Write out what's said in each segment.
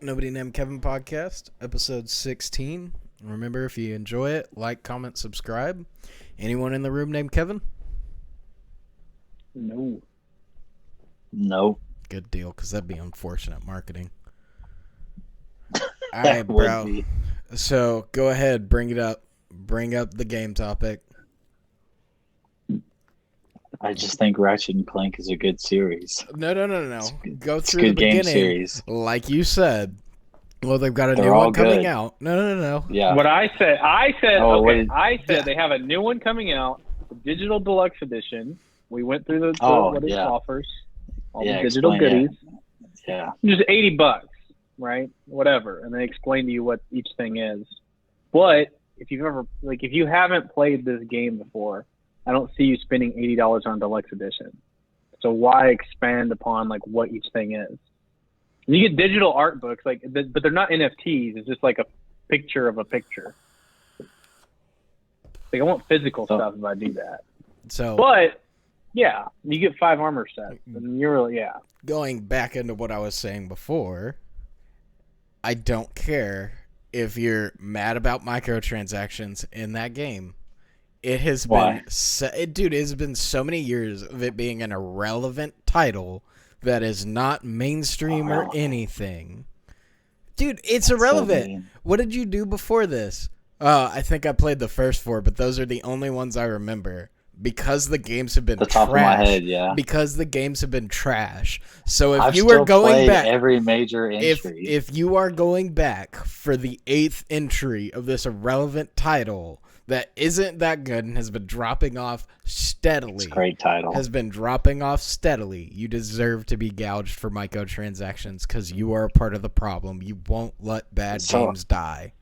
Nobody Named Kevin podcast, episode 16. Remember, if you enjoy it, like, comment, subscribe. Anyone in the room named Kevin? No. No. Good deal, because that'd be unfortunate marketing. All That right, would bro. be. So go ahead, bring it up. Bring up the game topic. I just think Ratchet and Clank is a good series. No. Go It's a through the good game beginning. series. Like you said. Well, they've got a They're new all one coming good. out. No. Yeah. What I said, Oh, okay, wait. I said Yeah. they have a new one coming out, the digital deluxe edition. We went through the what it yeah. offers, all Yeah, the digital explain, goodies. Yeah. Just $80, right? Whatever, and they explain to you what each thing is. But if you haven't played this game before, I don't see you spending $80 on deluxe edition. So why expand upon what each thing is? You get digital art books, but they're not NFTs. It's just like a picture of a picture. I want physical stuff if I do that. So, But yeah, you get 5 armor sets, and going back into what I was saying before, I don't care if you're mad about microtransactions in that game. It has Why? Dude, it has been so many years of it being an irrelevant title that is not mainstream or anything. Dude, it's irrelevant. mean. What did you do before this? I think I played the first 4, but those are the only ones I remember. Because the games have been The top trash. of my head, yeah. Because the games have been trash. So if I've you still were going played back, every major entry. if you are going back for the 8th entry of this irrelevant title that isn't that good and has been dropping off steadily, It's a great title. you deserve to be gouged for microtransactions because you are a part of the problem. You won't let bad games die.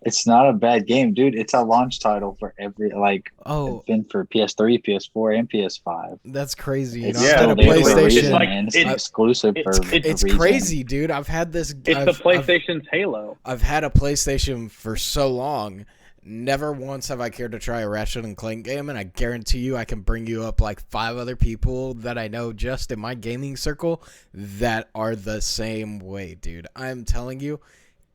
It's not a bad game, dude. It's a launch title for every it's been for PS3, PS4, and PS5. That's crazy. It's Yeah, still instead of there for a PlayStation, reason, man. It's exclusive for a it's reason. crazy, dude. I've had this. it's the PlayStation's Halo. I've had a PlayStation for so long. Never once have I cared to try a Ratchet and Clank game, and I guarantee you I can bring you up 5 other people that I know just in my gaming circle that are the same way, dude. I'm telling you,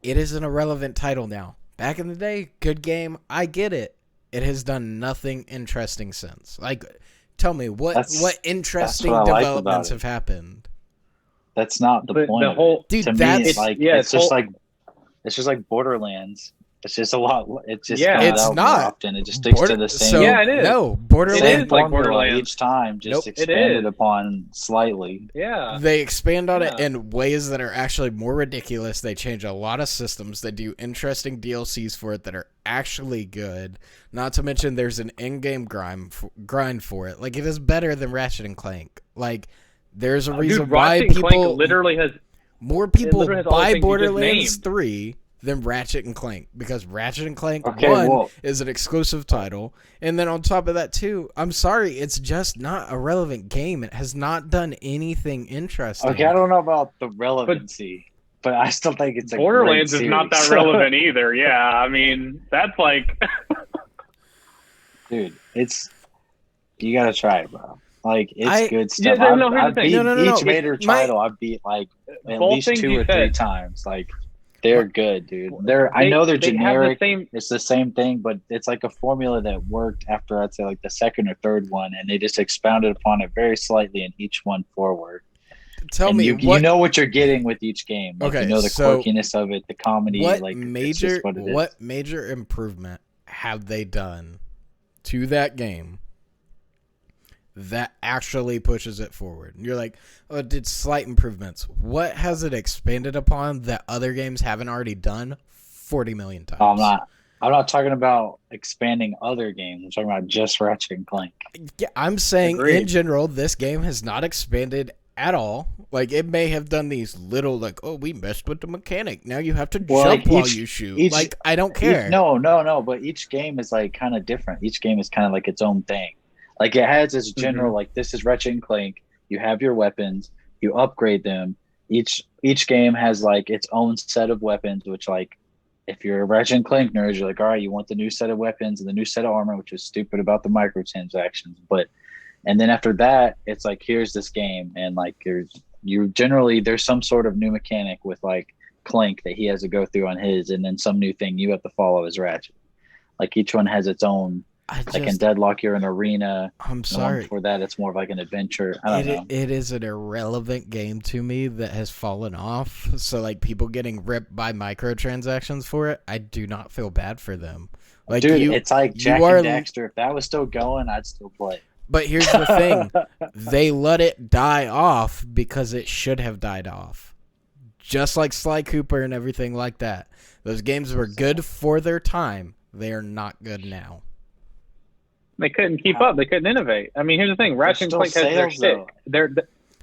it is an irrelevant title now. Back in the day, good game, I get it. It has done nothing interesting since. Tell me, what interesting what I like developments about have happened? That's not the But point. the of whole- it. Dude, to me, that's- it's just like Borderlands. It's just a lot. It's just Yeah. comes It's out not. more often. It just sticks to the same. Yeah, it is. No, Borderlands. It Same is like formula Borderlands. each time, just Nope. It expanded is. upon slightly. Yeah. They expand on it Yeah. in ways that are actually more ridiculous. They change a lot of systems. They do interesting DLCs for it that are actually good. Not to mention there's an in-game grind for it. It is better than Ratchet and Clank. There's a reason Dude, why Ratchet and Clank people literally has more people literally has all the buy things you just Borderlands named. 3 than Ratchet and Clank because Ratchet and Clank Okay, 1 well- is an exclusive title, and then on top of that too, I'm sorry, it's just not a relevant game. It has not done anything interesting. Okay, I don't know about the relevancy, but I still think it's a Borderlands great is not that series. relevant either. Yeah, I mean that's Dude, you gotta try it, bro. It's I- good stuff. Yeah, no, here's I've the thing. beat No. each major My- title. I've beat at Both least things 2 you or 3 said. times. They're good, dude. I know they're they generic. Have the same, It's the same thing, but it's a formula that worked after I'd say the second or third one, and they just expounded upon it very slightly in each one forward. Tell And me you know what you're getting with each game. Okay, you know the so quirkiness of it, the comedy. what it's just what it is. major improvement have they done to that game that actually pushes it forward? You're like, oh, it did slight improvements. What has it expanded upon that other games haven't already done 40 million times? I'm not talking about expanding other games. I'm talking about just Ratchet and Clank. Yeah, I'm saying in Agreed. general, this game has not expanded at all. It may have done these little oh, we messed with the mechanic. Now you have to jump while you shoot. I don't care. No. But each game is kind of different. Each game is kind of its own thing. It has its general this is Ratchet and Clank. You have your weapons. You upgrade them. Each game has its own set of weapons, which if you're a Ratchet and Clank nerd, you're all right, you want the new set of weapons and the new set of armor, which is stupid about the microtransactions. And then after that, it's here's this game, and here's you generally there's some sort of new mechanic with like Clank that he has to go through on his, and then some new thing you have to follow as Ratchet. Like each one has its own. Like in Deadlock, you're an arena. I'm sorry. For that, it's more of like an adventure. I don't know. It is an irrelevant game to me that has fallen off. So like people getting ripped by microtransactions for it, I do not feel bad for them. Like, dude, it's like Jack and Daxter. If that was still going, I'd still play. But here's the thing. They let it die off because it should have died off. Just like Sly Cooper and everything like that. Those games were good for their time. They are not good now. They couldn't keep up. They couldn't innovate. I mean, here's the thing. Ratchet and Clank has their shtick.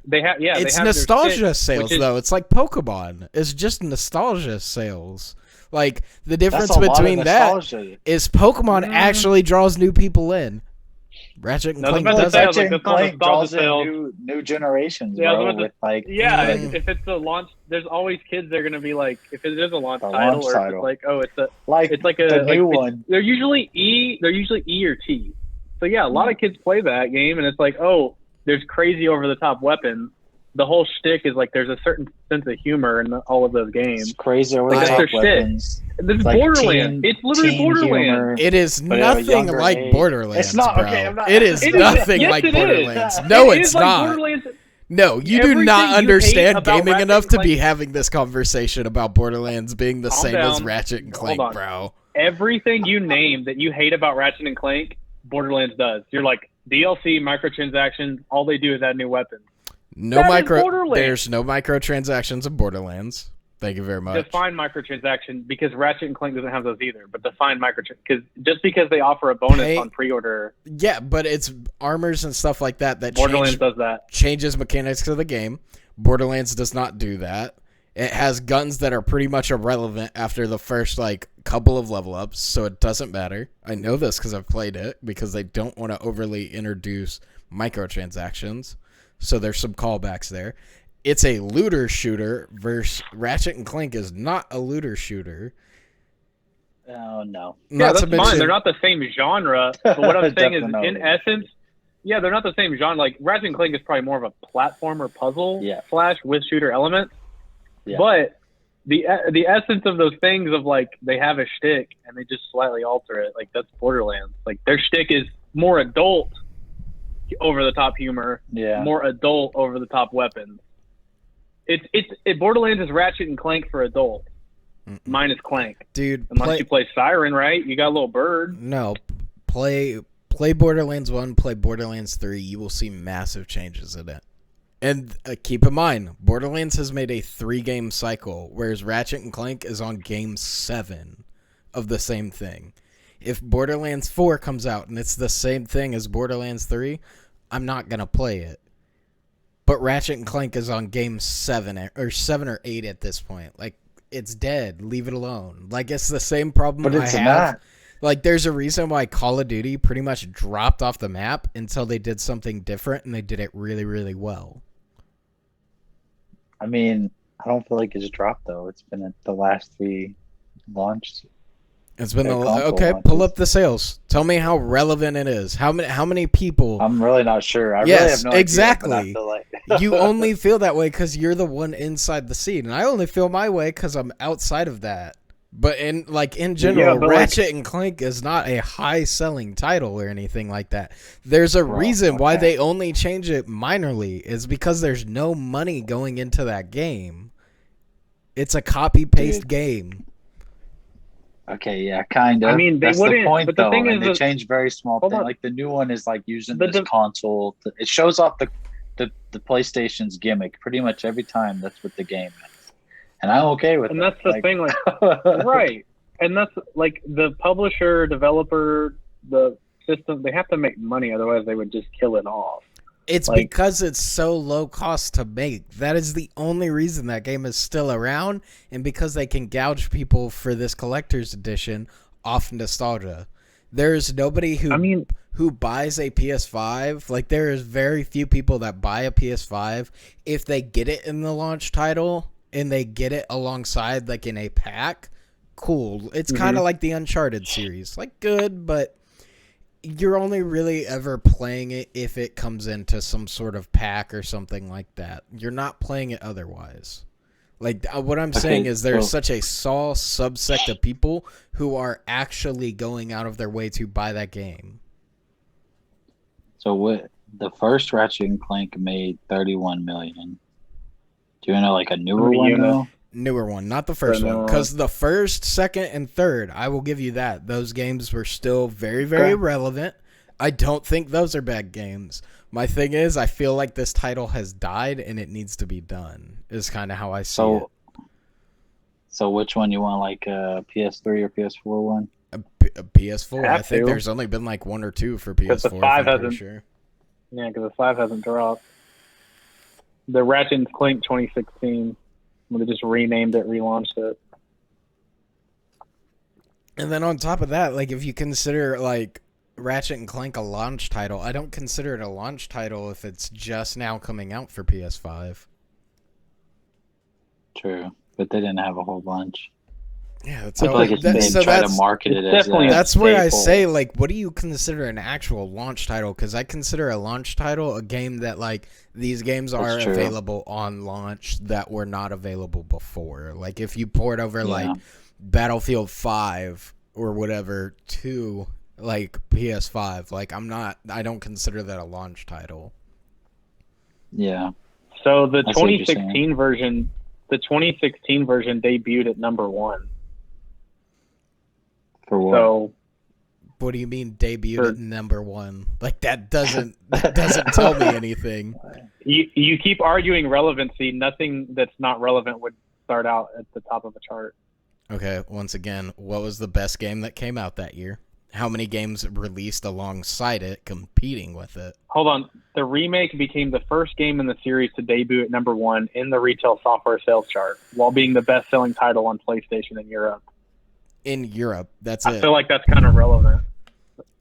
They have it's nostalgia sales, though. It's like Pokemon. It's just nostalgia sales. Like, the difference between that is Pokemon actually draws new people in. Ratchet and Clank does that. Ratchet and Clank draws in new generations, bro. With like, if it's a launch, there's always kids that are gonna be like, if it is a launch title, or if it's like, oh, it's like a new one. They're usually E or T. So yeah, a lot of kids play that game, and it's like, oh, there's crazy over the top weapons. The whole shtick is like there's a certain sense of humor in all of those games. It's crazy over the top weapons. This is like Borderlands. It's literally Borderlands. Humor, it is nothing like age. Borderlands. It's not bro. okay. I'm not. It is nothing like Borderlands. No, it's not. No, you do not understand gaming enough to be having this conversation about Borderlands being the same as Ratchet and Clank, bro. Everything you name that you hate about Ratchet and Clank, Borderlands does. You're like DLC, microtransactions. All they do is add new weapons. There's no microtransactions in Borderlands. Thank you very much. Define microtransaction, because Ratchet and Clank doesn't have those either. But define microtransaction, just because they offer a bonus on pre-order. Yeah, but it's armors and stuff like that Borderlands does that. Changes mechanics of the game. Borderlands does not do that. It has guns that are pretty much irrelevant after the first like couple of level ups, so it doesn't matter. I know this because I've played it, because they don't want to overly introduce microtransactions. So there's some callbacks there. It's a looter shooter versus Ratchet and Clank is not a looter shooter. Oh, no. Yeah, that's fine. They're not the same genre. But what I'm saying is, in essence, yeah, they're not the same genre. Like, Ratchet and Clank is probably more of a platformer puzzle flash with shooter elements. Yeah. But the essence of those things of, like, they have a shtick and they just slightly alter it. Like, that's Borderlands. Like, their shtick is more adult over-the-top humor, more adult over-the-top weapons. Borderlands is Ratchet and Clank for adults, minus Clank. Dude, unless you play Siren, right? You got a little bird. No, play Borderlands 1, play Borderlands 3. You will see massive changes in it. And keep in mind, Borderlands has made a 3-game cycle, whereas Ratchet and Clank is on game 7 of the same thing. If Borderlands 4 comes out and it's the same thing as Borderlands 3, I'm not going to play it. But Ratchet and Clank is on game 7 or 8 at this point. Like, it's dead. Leave it alone. Like, it's the same problem I have. Not. Like, there's a reason why Call of Duty pretty much dropped off the map until they did something different, and they did it really, really well. I mean, I don't feel like it's dropped, though. It's been at the last 3 launched. It's been okay. Pull up the sales. Tell me how relevant it is. How many people? I'm really not sure. I really have no exactly. idea. Like... You only feel that way because you're the one inside the scene, and I only feel my way because I'm outside of that. But in general, Ratchet and Clank is not a high selling title or anything like that. There's a reason why they only change it minorly. Is because there's no money going into that game. It's a copy paste game. Okay, yeah, kind of. I mean, that's wouldn't. The point, but the though, thing and is, they change very small things. Like the new one is like using this console. It shows off the PlayStation's gimmick pretty much every time. That's what the game is, and I'm okay with. And that's the thing, like right. And that's like the publisher, developer, the system. They have to make money, otherwise they would just kill it off. It's like, because it's so low cost to make. That is the only reason that game is still around, and because they can gouge people for this collector's edition off nostalgia. There's nobody who buys a PS5. Like, there is very few people that buy a PS5 if they get it in the launch title and they get it alongside, like, in a pack. Cool. It's kind of like the Uncharted series. Like, good, but you're only really ever playing it if it comes into some sort of pack or something like that. You're not playing it otherwise. Like, what I'm saying is there's such a small subsect of people who are actually going out of their way to buy that game. So what? The first Ratchet and Clank made 31 million. Do you know like a newer one though? Newer one, not the first one. Because the first, second, and third, I will give you that. Those games were still very, very relevant. I don't think those are bad games. My thing is, I feel like this title has died and it needs to be done, is kind of how I see it. So which one you want, like a PS3 or PS4 one? A PS4. I think there's only been like one or two for PS4. The 5 I'm pretty sure. Yeah, because the 5 hasn't dropped. The Ratchet and Clank 2016, when they just renamed it, relaunched it. And then on top of that, like if you consider like Ratchet and Clank a launch title, I don't consider it a launch title if it's just now coming out for PS5. True, but they didn't have a whole bunch. Yeah, that's I feel like they try to market it as that's where I say, like, what do you consider an actual launch title? Because I consider a launch title a game that, like, these games are available on launch that were not available before. Like, if you port over, like, Battlefield 5 or whatever to, like, PS5, like, I don't consider that a launch title. Yeah. So the 2016 version, debuted at number 1. For what? So, what do you mean debuted at number 1? Like that doesn't tell me anything. You keep arguing relevancy. Nothing that's not relevant would start out at the top of a chart. Okay, once again, what was the best game that came out that year? How many games released alongside it, competing with it? Hold on. The remake became the first game in the series to debut at number 1 in the retail software sales chart, while being the best-selling title on PlayStation in Europe. In Europe, that's I feel like that's kind of relevant.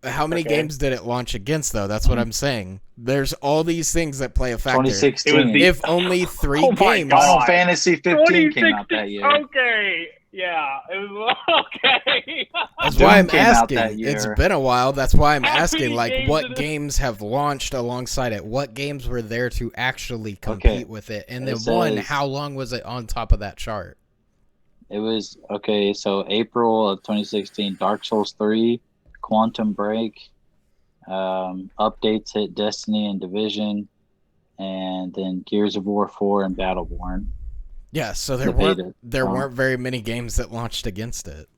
How many games did it launch against, though? That's what I'm saying. There's all these things that play a factor. 2016. If only 3 games. Final Fantasy 15 came out that year. Okay. Yeah, it was okay. That's why I'm asking. It's been a while. That's why I'm asking, like, what games have launched alongside it? What games were there to actually compete with it? And then how long was it on top of that chart? It was, so April of 2016, Dark Souls 3, Quantum Break, updates hit Destiny and Division, and then Gears of War 4 and Battleborn. Yeah, so there weren't very many games that launched against it.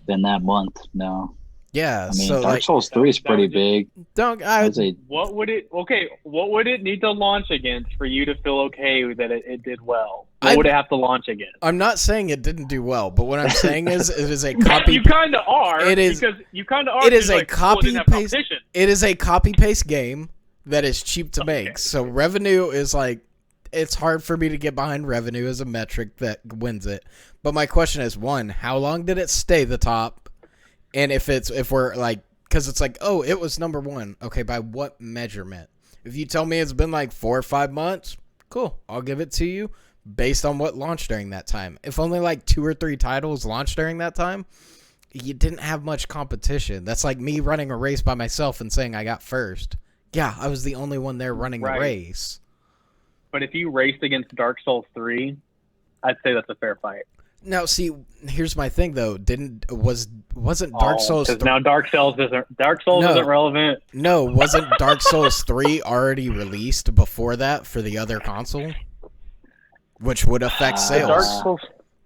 Then that month, no. Yeah, I mean, so Dark Souls 3 is pretty big. What would it need to launch against for you to feel okay that it did well? What would it have to launch against? I'm not saying it didn't do well, but what I'm saying is it is a copy. You kind of are. It is because you kind of are. It is a copy paste. It is a copy paste game that is cheap to make. So revenue is like. It's hard for me to get behind revenue as a metric that wins it. But my question is, 1, how long did it stay the top? And if we're like, because it's like, oh, it was number 1. Okay, by what measurement? If you tell me it's been like 4 or 5 months, cool, I'll give it to you based on what launched during that time. If only like 2 or 3 titles launched during that time, you didn't have much competition. That's like me running a race by myself and saying I got first. Yeah, I was the only one there running the race. But if you raced against Dark Souls 3, I'd say that's a fair fight. Now, see, here's my thing though. Wasn't Dark Souls? Because now Dark Souls isn't relevant. No, wasn't Dark Souls 3 already released before that for the other console, which would affect sales?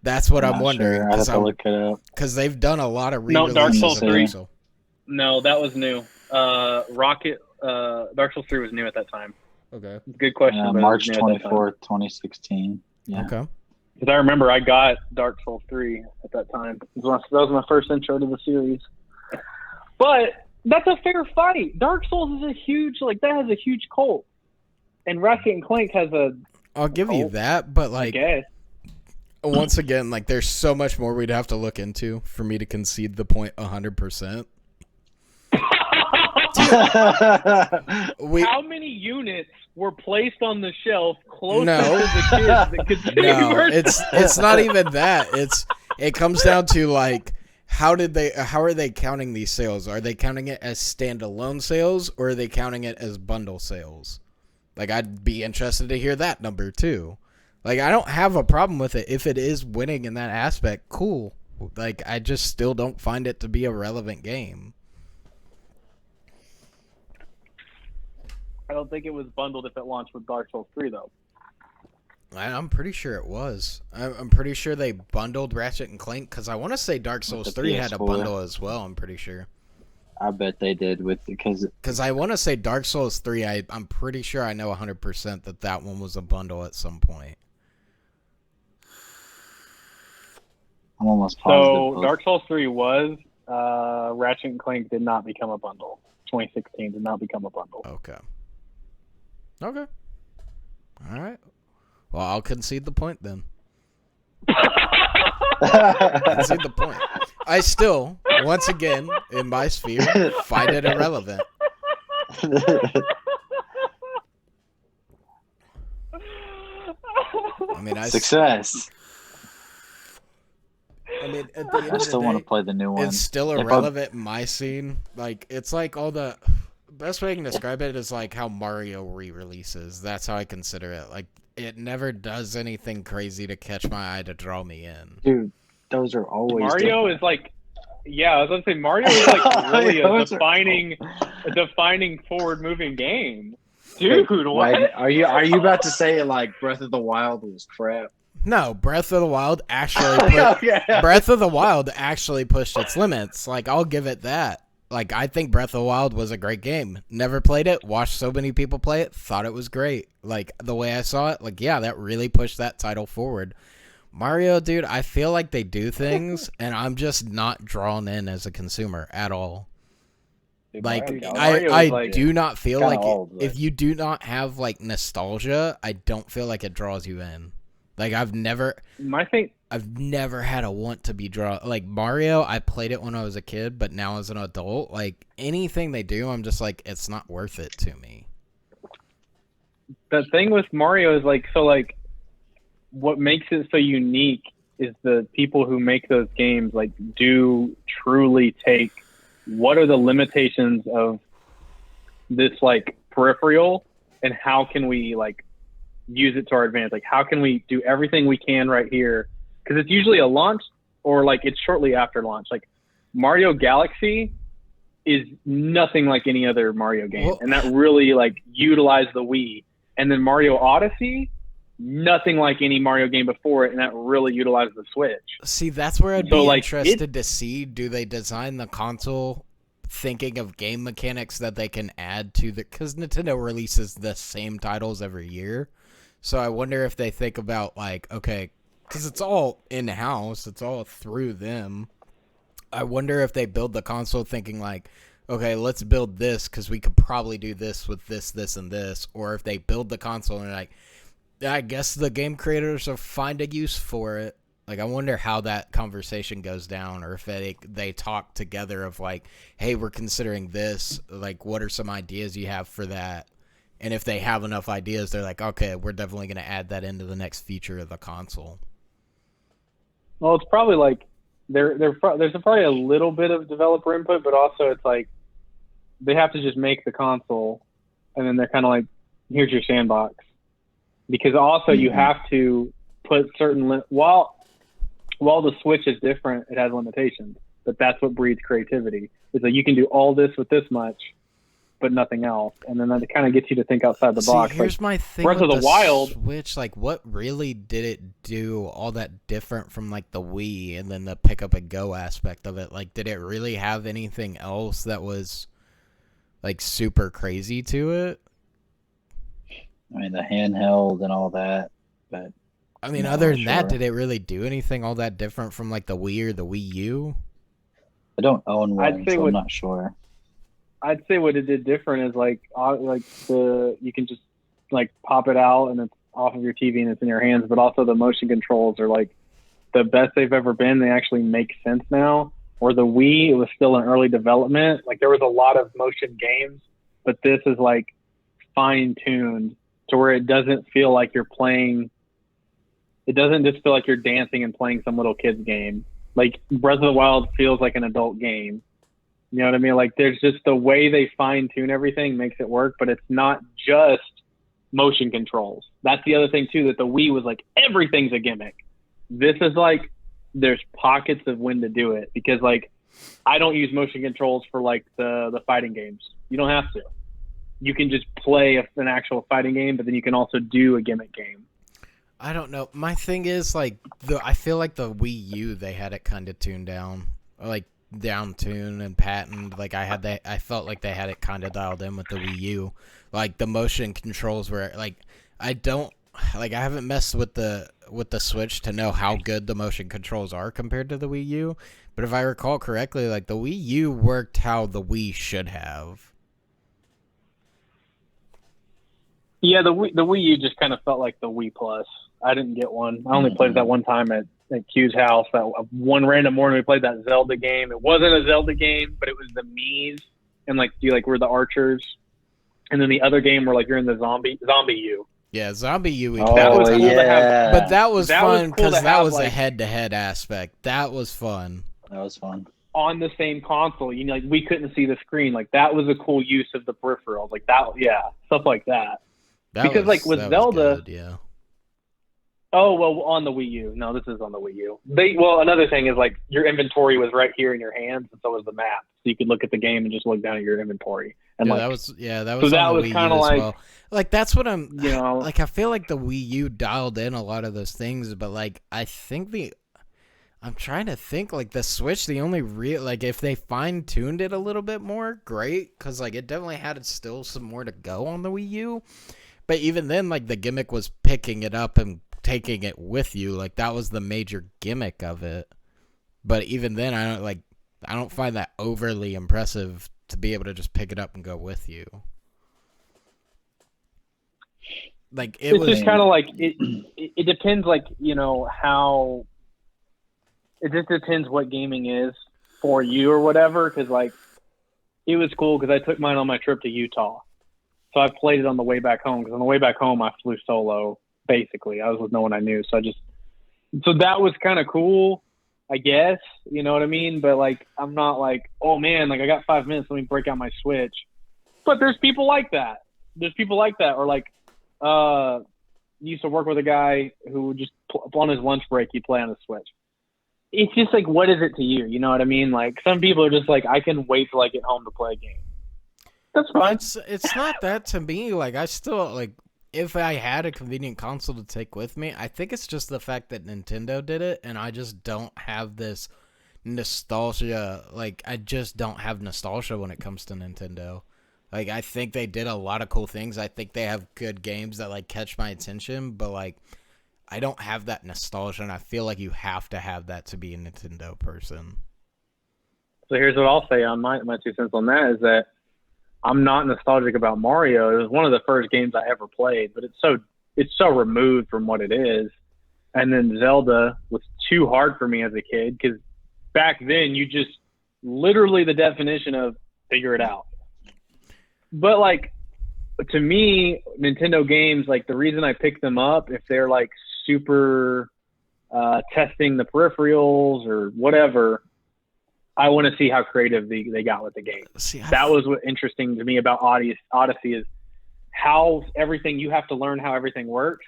That's what I'm wondering. Because they've done a lot of re-releases. No, Dark Souls 3. No, that was new. Dark Souls 3 was new at that time. Okay. Good question. March 24th, 2016. Yeah. Okay. Because I remember I got Dark Souls 3 at that time. That was my first intro to the series. But that's a fair fight. Dark Souls is that has a huge cult. And Ratchet and Clank has a I'll give you that, but like once again, like there's so much more we'd have to look into for me to concede the point 100%. How many units were placed on the shelf close to the kids that could see it's not even that. It comes down to like How are they counting these sales? Are they counting it as standalone sales, or are they counting it as bundle sales? Like, I'd be interested to hear that number too. Like, I don't have a problem with it if it is winning in that aspect. Cool. Like, I just still don't find it to be a relevant game. I don't think it was bundled if it launched with Dark Souls 3 though. I'm pretty sure it was. I'm pretty sure they bundled Ratchet and Clank, because I want to say Dark Souls 3 had a bundle as well. I'm pretty sure. I bet they did because I want to say Dark Souls 3. I'm pretty sure I know 100% that one was a bundle at some point. I'm almost positive. So Dark Souls 3 was. Ratchet and Clank did not become a bundle. 2016 did not become a bundle. Okay. All right. Well, I'll concede the point then. Concede the point. I still, once again, in my sphere, find it irrelevant. I mean, Success. I mean, at the end I still want to play the new one. It's still irrelevant in my scene. Like, it's like all the best way I can describe it is like how Mario re-releases. That's how I consider it. Like, it never does anything crazy to catch my eye to draw me in. Dude, those are always Mario different. is like, yeah, I was gonna say Mario is like really a defining forward-moving game. Dude, what? Right? Are you about to say like Breath of the Wild was crap? No, Breath of the Wild Breath of the Wild actually pushed its limits. Like, I'll give it that. Like, I think Breath of the Wild was a great game. Never played it, watched so many people play it, thought it was great. Like, the way I saw it, like, yeah, that really pushed that title forward. Mario, dude, I feel like they do things, and I'm just not drawn in as a consumer at all. Dude, Like, Mario I like, do not feel like old, if you do not have, like, nostalgia, I don't feel like it draws you in. Like, I've never had a want to be drawn. Like, Mario, I played it when I was a kid, but now as an adult, like, anything they do, I'm just like, it's not worth it to me. the thing with Mario is like, so like, what makes it so unique is the people who make those games like do truly take what are the limitations of this like peripheral and how can we like use it to our advantage? Like, how can we do everything we can right here? Because it's usually a launch or like it's shortly after launch. Like Mario Galaxy is nothing like any other Mario game, and that really like utilized the Wii. And then Mario Odyssey, nothing like any Mario game before it, and that really utilized the Switch. See, that's where I'd be interested to see. Do they design the console thinking of game mechanics that they can add to the... Because Nintendo releases the same titles every year. So I wonder if they think about, like, okay, because it's all in-house. It's all through them. I wonder if they build the console thinking, like, okay, let's build this because we could probably do this with this, this, and this. Or if they build the console and they're like, I guess the game creators will find a use for it. Like, I wonder how that conversation goes down, or if they talk together of like, hey, we're considering this. Like, what are some ideas you have for that? And if they have enough ideas, they're like, okay, we're definitely going to add that into the next feature of the console. Well, it's probably like there's probably a little bit of developer input, but also it's like they have to just make the console, and then they're kind of like, here's your sandbox. Because also you have to put certain while the Switch is different, it has limitations. But that's what breeds creativity. Is that you can do all this with this much, but nothing else, and then that kind of gets you to think outside the box. Here's like, my thing Breath with of the Wild Switch. Like, what really did it do all that different from like the Wii and then the pick up and go aspect of it? Like, did it really have anything else that was like super crazy to it? I mean, the handheld and all that, but I mean, other than that, did it really do anything all that different from like the Wii or the Wii U? I don't own one, so I'm not sure. I'd say what it did different is like you can just like pop it out and it's off of your TV and it's in your hands, but also the motion controls are like the best they've ever been. They actually make sense now. Or the Wii, it was still in early development. Like there was a lot of motion games, but this is like fine tuned to where it doesn't feel like you're playing. It doesn't just feel like you're dancing and playing some little kid's game. Like Breath of the Wild feels like an adult game. You know what I mean? Like there's just the way they fine tune everything makes it work, but it's not just motion controls. That's the other thing too, that the Wii was like everything's a gimmick. This is like there's pockets of when to do it, because like I don't use motion controls for like the fighting games. You don't have to. You can just play an actual fighting game, but then you can also do a gimmick game. I don't know. My thing is like I feel like the Wii U, they had it kind of tuned down, or like down tuned and patented. Like I felt like they had it kind of dialed in with the Wii U. Like the motion controls were like I haven't messed with the Switch to know how good the motion controls are compared to the Wii U, but if I recall correctly, like the Wii U worked how the Wii should have. Yeah, the Wii U just kind of felt like the Wii Plus. I didn't get one. I only played that one time at Q's house. That one random morning we played that Zelda game. It wasn't a Zelda game, but it was the Mii's, and like you we're the archers, and then the other game where like you're in the zombie U. Yeah, Zombie U. That was cool to have, but that was fun because that was like, a head-to-head aspect. That was fun. That was fun. On the same console, you know, like we couldn't see the screen. Like that was a cool use of the peripherals. Like that, yeah, stuff like that. Because like with Zelda, yeah. Oh well, on the Wii U. No, this is on the Wii U. Another thing is like your inventory was right here in your hands, and so was the map. So you could look at the game and just look down at your inventory. And that was so that was kind of like, well. Like that's what I'm. You know, like I feel like the Wii U dialed in a lot of those things, but like I think I'm trying to think like the Switch. The only real like if they fine tuned it a little bit more, great, because like it definitely had still some more to go on the Wii U. But even then, like the gimmick was picking it up and taking it with you. Like that was the major gimmick of it. But even then, I don't find that overly impressive to be able to just pick it up and go with you. Like it's just kind of like it depends, like, you know, how it just depends what gaming is for you or whatever. Because like it was cool because I took mine on my trip to Utah. So I played it on the way back home, because on the way back home I flew solo. Basically, I was with no one I knew, so that was kind of cool, I guess. You know what I mean? But like, I'm not like, oh man, like I got 5 minutes, let me break out my Switch. But there's people like that. Or like, used to work with a guy who would just on his lunch break, he'd play on his Switch. It's just like, what is it to you? You know what I mean? Like some people are just like, I can wait till I get home to play a game. That's fine. It's not that to me. Like I still like, if I had a convenient console to take with me, I think it's just the fact that Nintendo did it, and I just don't have this nostalgia. Like I just don't have nostalgia when it comes to Nintendo. Like I think they did a lot of cool things. I think they have good games that like catch my attention, but like I don't have that nostalgia, and I feel like you have to have that to be a Nintendo person. So here's what I'll say on my 2 cents on that is that I'm not nostalgic about Mario. It was one of the first games I ever played, but it's so removed from what it is. And then Zelda was too hard for me as a kid, because back then you just literally the definition of figure it out. But like to me, Nintendo games, like the reason I pick them up, if they're like super testing the peripherals or whatever, I want to see how creative they got with the game. That was what interesting to me about Odyssey is how everything, you have to learn how everything works.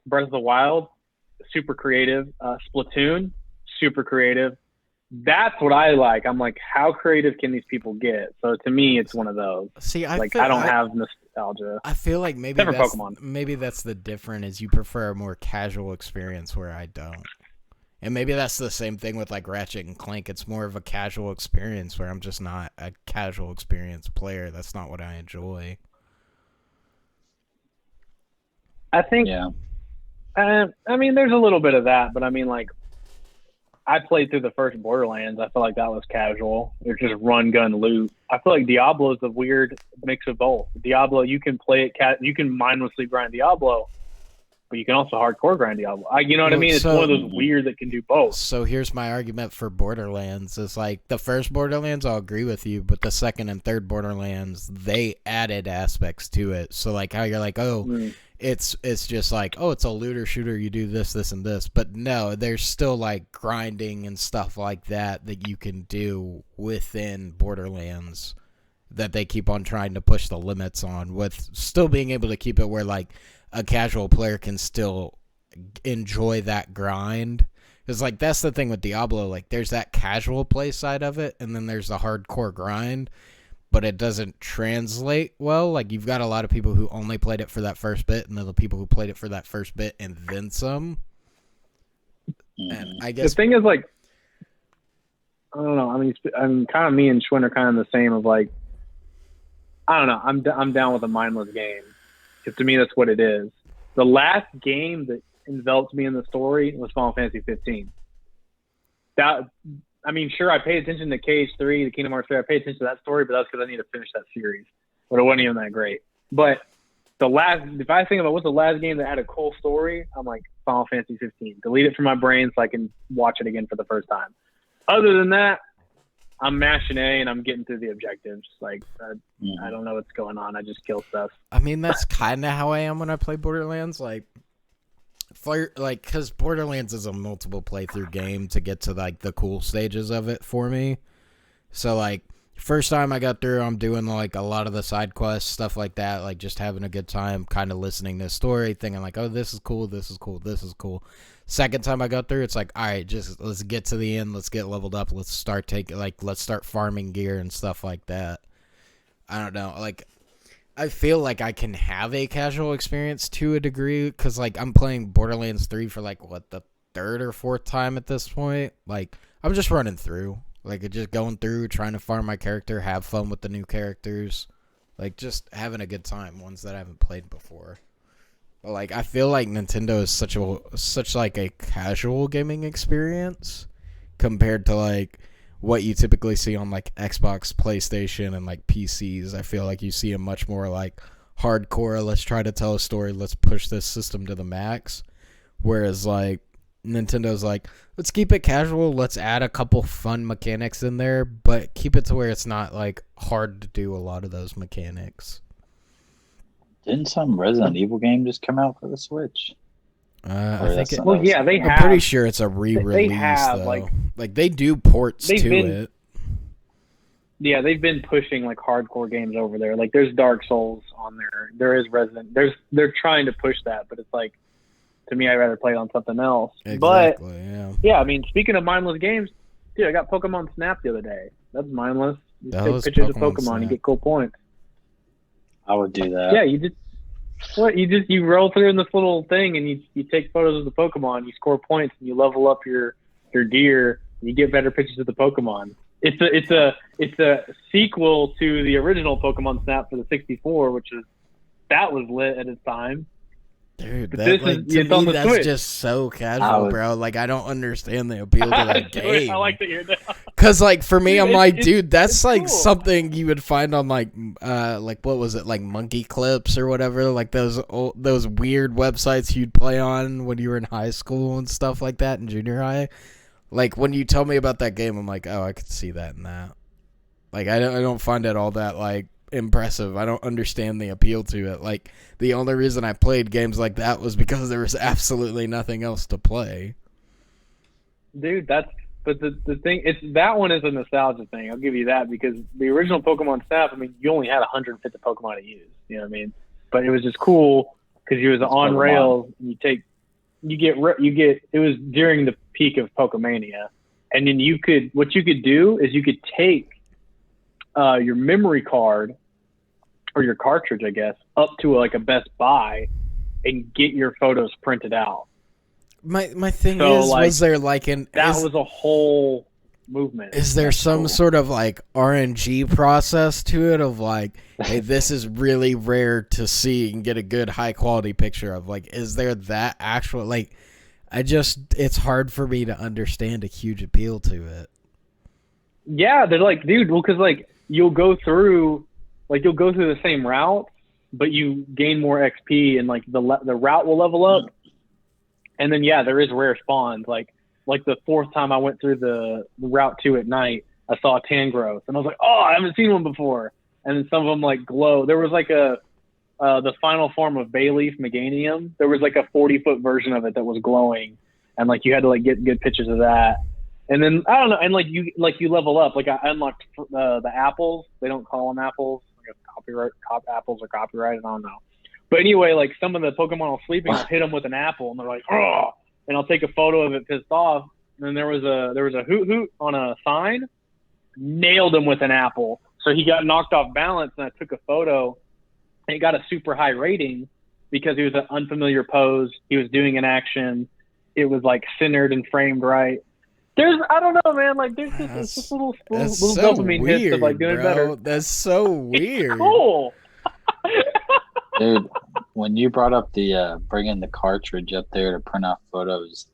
Breath of the Wild, super creative. Splatoon, super creative. That's what I like. I'm like, how creative can these people get? So to me, it's one of those. I don't have nostalgia. I feel like maybe that's the difference, is you prefer a more casual experience where I don't. And maybe that's the same thing with like Ratchet and Clank. It's more of a casual experience where I'm just not a casual experience player. That's not what I enjoy. I think, yeah. I mean, there's a little bit of that, but I mean, like, I played through the first Borderlands. I feel like that was casual. It's just run, gun, loot. I feel like Diablo is a weird mix of both. Diablo, you can play it, you can mindlessly grind Diablo, but you can also hardcore grind Diablo. You know what I mean? It's one of those weird that can do both. So here's my argument for Borderlands. Is like the first Borderlands, I'll agree with you, but the second and third Borderlands, they added aspects to it. So like how you're like, it's just like, oh, it's a looter shooter, you do this, this, and this. But no, there's still like grinding and stuff like that you can do within Borderlands that they keep on trying to push the limits on, with still being able to keep it where like a casual player can still enjoy that grind. Because like that's the thing with Diablo, like there's that casual play side of it, and then there's the hardcore grind, but it doesn't translate well. Like you've got a lot of people who only played it for that first bit, and then the people who played it for that first bit and then some. And I guess the thing is, like, I don't know. I mean, I'm kind of, me and Schwinn are kind of the same. Of like, I don't know. I'm down with a mindless game, because to me that's what it is. The last game that enveloped me in the story was Final Fantasy 15. That, I mean, sure, I paid attention to KH3, the Kingdom Hearts 3. I paid attention to that story, but that's because I need to finish that series. But it wasn't even that great. But if I think about what's the last game that had a cool story, I'm like Final Fantasy 15. Delete it from my brain so I can watch it again for the first time. Other than that, I'm mashing A and I'm getting through the objectives. Like, I don't know what's going on. I just kill stuff. I mean, that's kind of how I am when I play Borderlands. Like, because Borderlands is a multiple playthrough game to get to like the cool stages of it for me. So like, first time I got through, I'm doing like a lot of the side quests, stuff like that, like just having a good time, kind of listening to the story, thinking like, oh, this is cool, this is cool, this is cool. Second time I got through, it's like, all right, just let's get to the end, let's get leveled up, let's start farming gear and stuff like that. I don't know, like, I feel like I can have a casual experience to a degree, because like I'm playing Borderlands 3 for like what, the third or fourth time at this point. Like, I'm just running through, like just going through, trying to farm my character, have fun with the new characters, like just having a good time, ones that I haven't played before. But like, I feel like Nintendo is such like a casual gaming experience compared to like what you typically see on like Xbox, PlayStation, and like PCs. I feel like you see a much more like hardcore, let's try to tell a story, let's push this system to the max. Whereas like Nintendo's like, let's keep it casual, let's add a couple fun mechanics in there, but keep it to where it's not like hard to do a lot of those mechanics. Didn't some Resident Evil game just come out for the Switch? I think it, well, yeah, they have. I'm pretty sure it's a re-release, they have, though. Like they do ports to it. Yeah, they've been pushing like hardcore games over there. Like there's Dark Souls on there. There is Resident. They're trying to push that, but it's like, to me, I'd rather play it on something else. Exactly. But yeah, I mean, speaking of mindless games, dude, I got Pokemon Snap the other day. That's mindless. You take pictures of Pokemon, Snap. you get cool points. I would do that. Yeah, you roll through in this little thing and you take photos of the Pokemon, you score points, and you level up your gear, and you get better pictures of the Pokemon. It's a sequel to the original Pokemon Snap for the 64, that was lit at its time. Dude, But that, like, to me, that's Switch. just so casual, bro. Like, I don't understand the appeal to that game. I like that you're down. Cause like for me, I'm like, dude, it's that's like cool. something you would find on like what was it, like Monkey Clips or whatever, like those weird websites you'd play on when you were in high school and stuff like that in junior high. Like when you tell me about that game, I'm like, oh, I could see that in that. Like I don't find it all that like impressive. I don't understand the appeal to it. Like the only reason I played games like that was because there was absolutely nothing else to play. Dude, but the thing, that one is a nostalgia thing. I'll give you that, because the original Pokemon Snap, I mean, you only had 150 Pokemon to use. You know what I mean? But it was just cool because you was on rails. You get. It was during the peak of Pokemania, and then what you could do is you could take your memory card or your cartridge, I guess, up to like a Best Buy and get your photos printed out. My thing is, like, was there like was a whole movement. Is there some sort of like RNG process to it of like, hey, this is really rare to see and get a good high quality picture of? Like, is there that actual, like, it's hard for me to understand a huge appeal to it. Yeah, they're like, dude, well, because like you'll go through the same route, but you gain more XP, and like the route will level up. And then, yeah, there is rare spawns. Like the fourth time I went through the Route 2 at night, I saw a Tangrowth. And I was like, oh, I haven't seen one before. And then some of them, like, glow. There was, like, the final form of Bayleaf Meganium. There was like a 40-foot version of it that was glowing, and like you had to like get good pictures of that. And then I don't know, and like you level up. Like I unlocked the apples. They don't call them apples. I guess apples are copyrighted. I don't know. But anyway, like some of the Pokemon are sleeping, I'll hit them with an apple, and they're like, oh, and I'll take a photo of it pissed off. And then there was a hoot hoot on a sign, nailed him with an apple. So he got knocked off balance, and I took a photo. And he got a super high rating because he was an unfamiliar pose. He was doing an action. It was like centered and framed right. I don't know, man. Like there's just little so dopamine weird, hits of like doing bro. better. That's so weird. It's cool. Dude, when you brought up the bringing the cartridge up there to print off photos,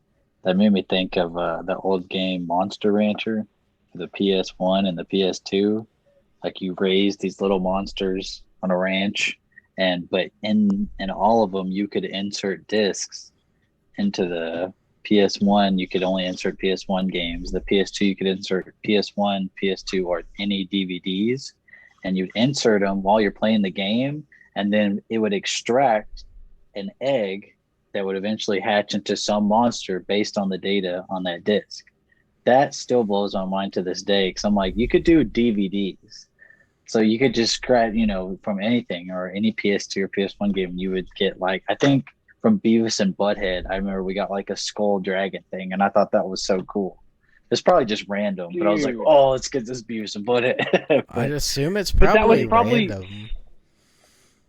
that made me think of the old game Monster Rancher, the PS1 and the PS2. Like you raised these little monsters on a ranch, but in all of them you could insert discs into the PS1. You could only insert PS1 games. The PS2 you could insert PS1, PS2, or any DVDs, and you'd insert them while you're playing the game. And then it would extract an egg that would eventually hatch into some monster based on the data on that disc. That still blows my mind to this day, because I'm like, you could do DVDs. So you could just grab, from anything or any PS2 or PS1 game, you would get like, I think from Beavis and Butthead, I remember we got like a skull dragon thing, and I thought that was so cool. It's probably just random, but I was like, oh, let's get this Beavis and Butthead. I'd assume it's probably random.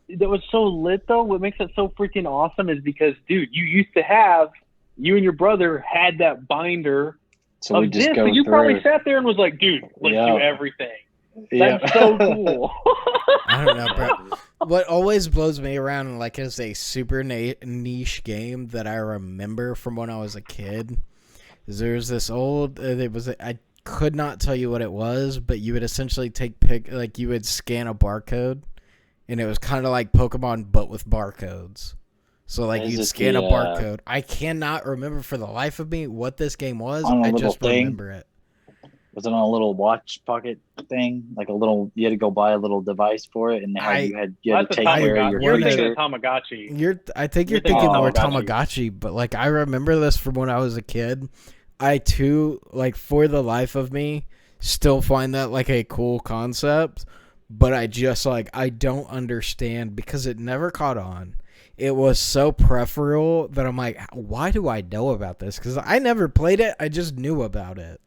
That was so lit though. What makes it so freaking awesome is because, dude, you and your brother had that binder so we just go so you through. Probably sat there and was like, dude, let's do everything. That's so cool. I don't know, bro. What always blows me around, like, is a super niche game that I remember from when I was a kid. Is there's this old, I could not tell you what it was, but you would essentially you would scan a barcode, and it was kind of like Pokemon, but with barcodes. So, like, you'd scan a barcode. I cannot remember for the life of me what this game was. I just remember it. Was it on a little watch pocket thing? Like you had to go buy a little device for it, and you had to take care of your You're creature. thinking of Tamagotchi. I think you're thinking more Tamagotchi, but, like, I remember this from when I was a kid. I, too, like, for the life of me, still find that, like, a cool concept, but I just, like, I don't understand because it never caught on. It was so peripheral that I'm like, why do I know about this? Because I never played it. I just knew about it.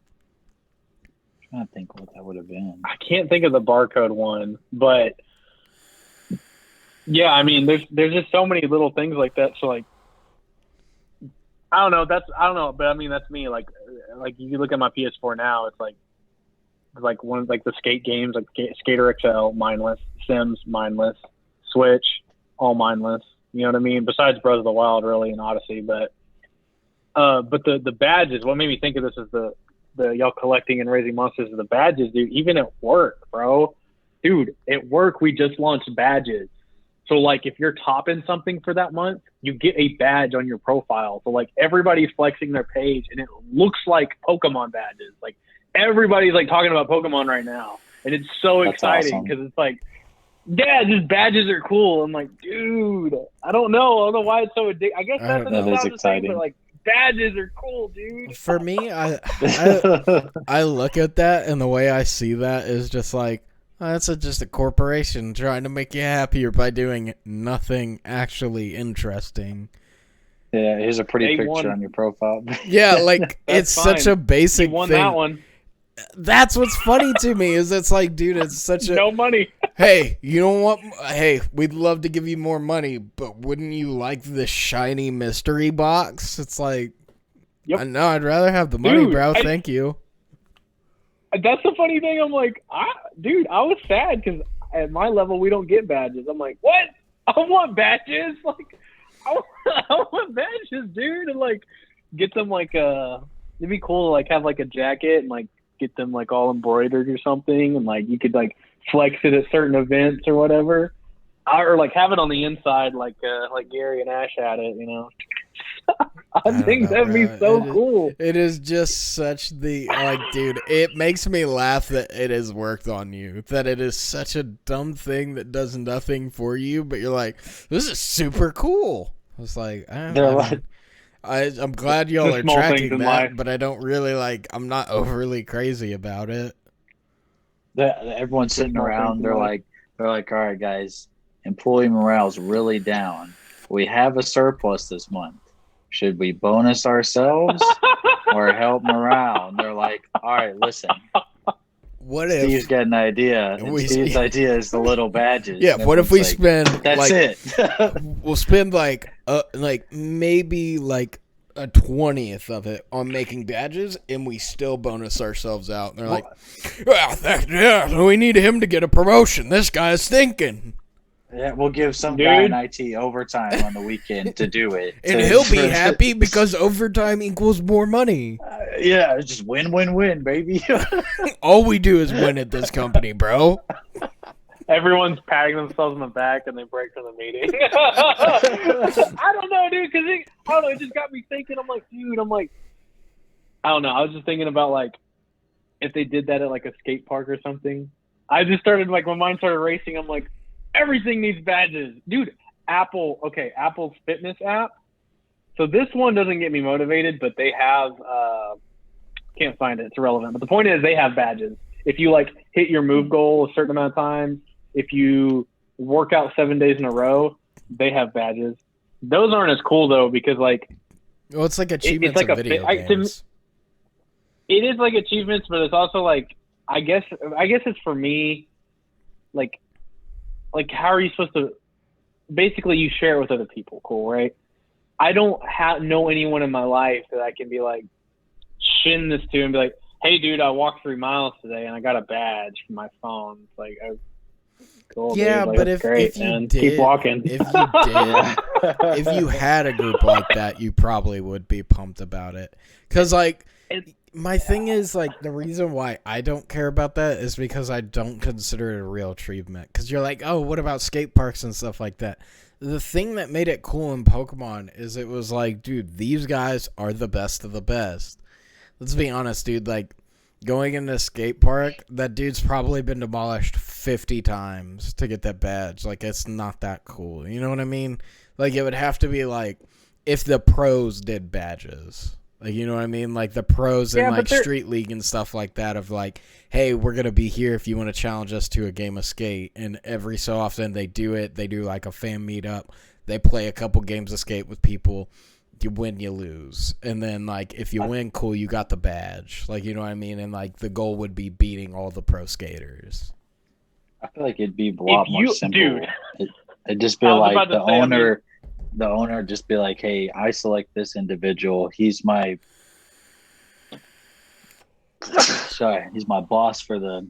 I'm trying to think what that would have been. I can't think of the barcode one, but yeah, I mean, there's just so many little things like that. So, like, I don't know, but I mean, that's me. Like you look at my PS4 now, it's like one of like the skate games, like Skater XL, mindless, Sims, mindless, Switch, all mindless. You know what I mean? Besides Breath of the Wild, really, and Odyssey, but the badges. What made me think of this is the y'all collecting and raising monsters is the badges, dude. Even at work, bro. Dude, at work we just launched badges. So, like, if you're topping something for that month, you get a badge on your profile. So, like, everybody's flexing their page, and it looks like Pokemon badges. Like, everybody's, like, talking about Pokemon right now. And it's so exciting because it's like, yeah, just badges are cool. I'm like, dude, I don't know why it's so addictive. I guess that's the nostalgia thing, but, like, badges are cool, dude. For me, I look at that, and the way I see that is just like, that's just a corporation trying to make you happier by doing nothing actually interesting. Yeah, here's a pretty picture on your profile. Yeah, like, it's fine. Such a basic you won thing. That one. That's what's funny to me is it's like, dude, it's such a... No money. Hey, you don't want... Hey, we'd love to give you more money, but wouldn't you like the shiny mystery box? It's like, yep. No, I'd rather have the money, dude, bro. Thank you. That's the funny thing. I'm like, I was sad because at my level, we don't get badges. I'm like, what? I want badges. Like, I want badges, dude. And, like, get them, like, it'd be cool to, like, have, like, a jacket and, like, get them, like, all embroidered or something. And, like, you could, like, flex it at certain events or whatever. Or, like, have it on the inside like Gary and Ash had it, you know. I think that'd be so cool. It is just such the, like, dude, it makes me laugh that it has worked on you. That it is such a dumb thing that does nothing for you, but you're like, this is super cool. I was like, I'm glad y'all are tracking that, but I don't really, like, I'm not overly crazy about it. Everyone's sitting around, they're like, all right, guys, employee morale's really down. We have a surplus this month. Should we bonus ourselves or help morale? And they're like, all right, listen. What Steve's if got an idea? And Steve's idea is the little badges. Yeah, what if we spend that's like, it. We'll spend like maybe like a 20th of it on making badges, and we still bonus ourselves out. And they're like, yeah, we need him to get a promotion. This guy's thinking. Yeah, we'll give some guy in IT overtime on the weekend to do it. And he'll be happy because overtime equals more money. Yeah, just win, baby. All we do is win at this company, bro. Everyone's patting themselves on the back and they break from the meeting. I don't know, dude, because I don't know, it just got me thinking. I'm like, I don't know. I was just thinking about, like, if they did that at, like, a skate park or something. I just started, like, my mind started racing. I'm like, everything needs badges. Dude, Apple's fitness app. So this one doesn't get me motivated, but they have, can't find it. It's irrelevant. But the point is they have badges. If you, like, hit your move goal a certain amount of times, if you work out 7 days in a row, they have badges. Those aren't as cool, though, because, like, well, it's like achievements it's like of video games. It is like achievements, but it's also, like, I guess it's for me, like, how are you supposed to – basically you share it with other people, cool, right? I don't know anyone in my life that I can be like, shin this to and be like, hey, dude, I walked 3 miles today and I got a badge from my phone. It's like, cool, yeah, dude. Like, but if you did, keep walking. If you had a group like that, you probably would be pumped about it. Because, like, my thing is, like, the reason why I don't care about that is because I don't consider it a real achievement. Because you're like, oh, what about skate parks and stuff like that? The thing that made it cool in Pokemon is it was like, dude, these guys are the best of the best. Let's be honest, dude. Like, going in the skate park, that dude's probably been demolished 50 times to get that badge. Like, it's not that cool. You know what I mean? Like, it would have to be like if the pros did badges. Like, you know what I mean? Like, the pros in, like, Street League and stuff like that of, like, hey, we're going to be here if you want to challenge us to a game of skate. And every so often they do it. They do, like, a fan meetup. They play a couple games of skate with people. You win, you lose. And then, like, if you win, cool, you got the badge. Like, you know what I mean? And, like, the goal would be beating all the pro skaters. I feel like it'd be a lot more simple. Dude, it'd just be like the owner just be like, hey, I select this individual. He's my boss for the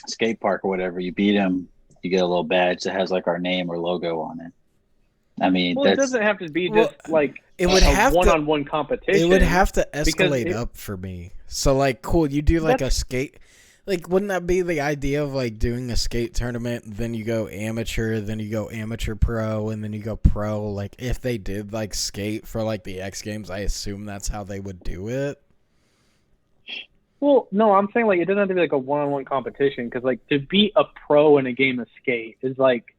skate park or whatever. You beat him, you get a little badge that has, like, our name or logo on it. I mean, it doesn't have to be just like it would have one-on-one competition. It would have to escalate up for me. So, like, cool, you do like a skate. Like, wouldn't that be the idea of, like, doing a skate tournament, then you go amateur, then you go amateur pro, and then you go pro? Like, if they did, like, skate for, like, the X Games, I assume that's how they would do it. Well, no, I'm saying, like, it doesn't have to be, like, a one-on-one competition, because, like, to be a pro in a game of skate is, like,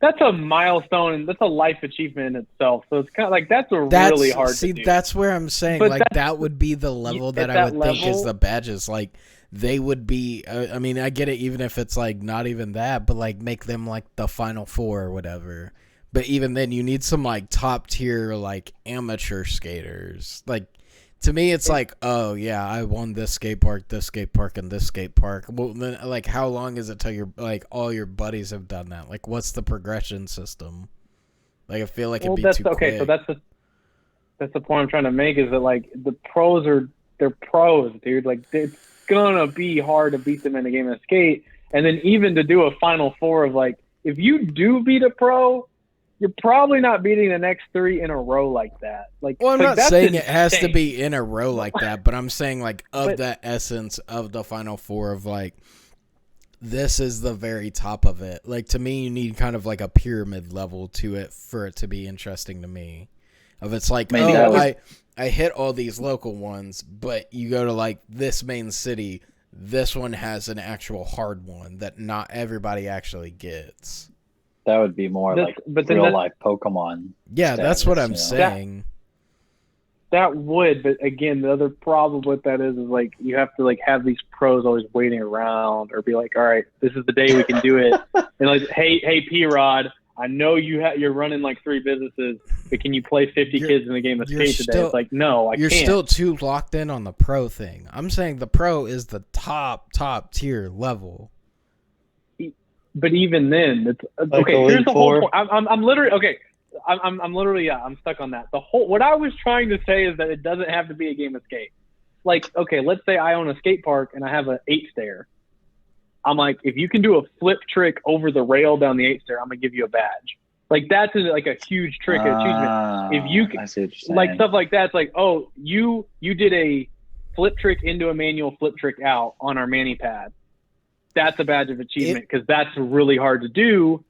that's a milestone. That's a life achievement in itself. So it's kind of like that's really hard to do. See, that's where I'm saying, but like, that would be the level that I would think is the badges. Like, they would be, I mean, I get it even if it's, like, not even that, but, like, make them, like, the Final Four or whatever. But even then, you need some, like, top-tier, like, amateur skaters. Like, to me, it's like, oh, yeah, I won this skate park, and this skate park. Well, then, like, how long is it till all your buddies have done that? Like, what's the progression system? Like, I feel like it'd be too quick. So that's the point I'm trying to make is that, like, the pros they're pros, dude. Like, it's gonna be hard to beat them in a game of skate. And then even to do a Final Four of, like, if you do beat a pro, you're probably not beating the next 3 in a row like that. Like, well, I'm like, not saying it has to be in a row like that, but I'm saying, like, that essence of the Final Four of, like, this is the very top of it. Like, to me, you need kind of like a pyramid level to it for it to be interesting to me. Of it's like, I mean, I hit all these local ones, but you go to like this main city, this one has an actual hard one that not everybody actually gets. that would be more like real life Pokemon. Yeah, that's what I'm you know? saying. That would, but again, the other problem with that is like you have to like have these pros always waiting around, or be like, all right, this is the day we can do it, and like, hey, P-Rod, I know you're running like 3 businesses, but can you play 50 kids in the game of skate today? It's like, no, I can't. You're still too locked in on the pro thing. I'm saying the pro is the top tier level. But even then, it's Like okay. Here's the whole 4? point. I'm literally okay. I'm literally I'm stuck on that. What I was trying to say is that it doesn't have to be a game of skate. Like, okay, let's say I own a skate park and I have an 8 stair. I'm like, if you can do a flip trick over the rail down the 8 stair, I'm gonna give you a badge. Like that's like a huge trick achievement. If you can, I see what you're saying. like stuff like that, it's like, oh, you did a flip trick into a manual flip trick out on our mani pad. That's a badge of achievement because that's really hard to do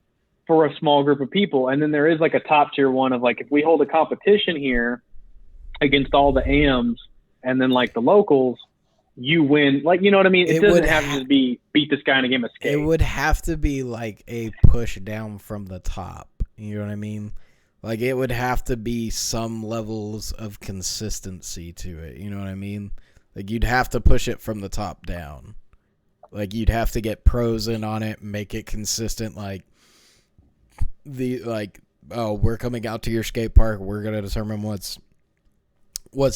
for a small group of people. And then there is like a top tier one of like, if we hold a competition here against all the AMs and then like the locals, you win. Like, you know what I mean? It doesn't have to just be beat this guy in a game of skate. It would have to be like a push down from the top. You know what I mean? Like it would have to be some levels of consistency to it. You know what I mean? Like you'd have to push it from the top down. Like you'd have to get pros in on it, make it consistent. Like we're coming out to your skate park. We're gonna determine what's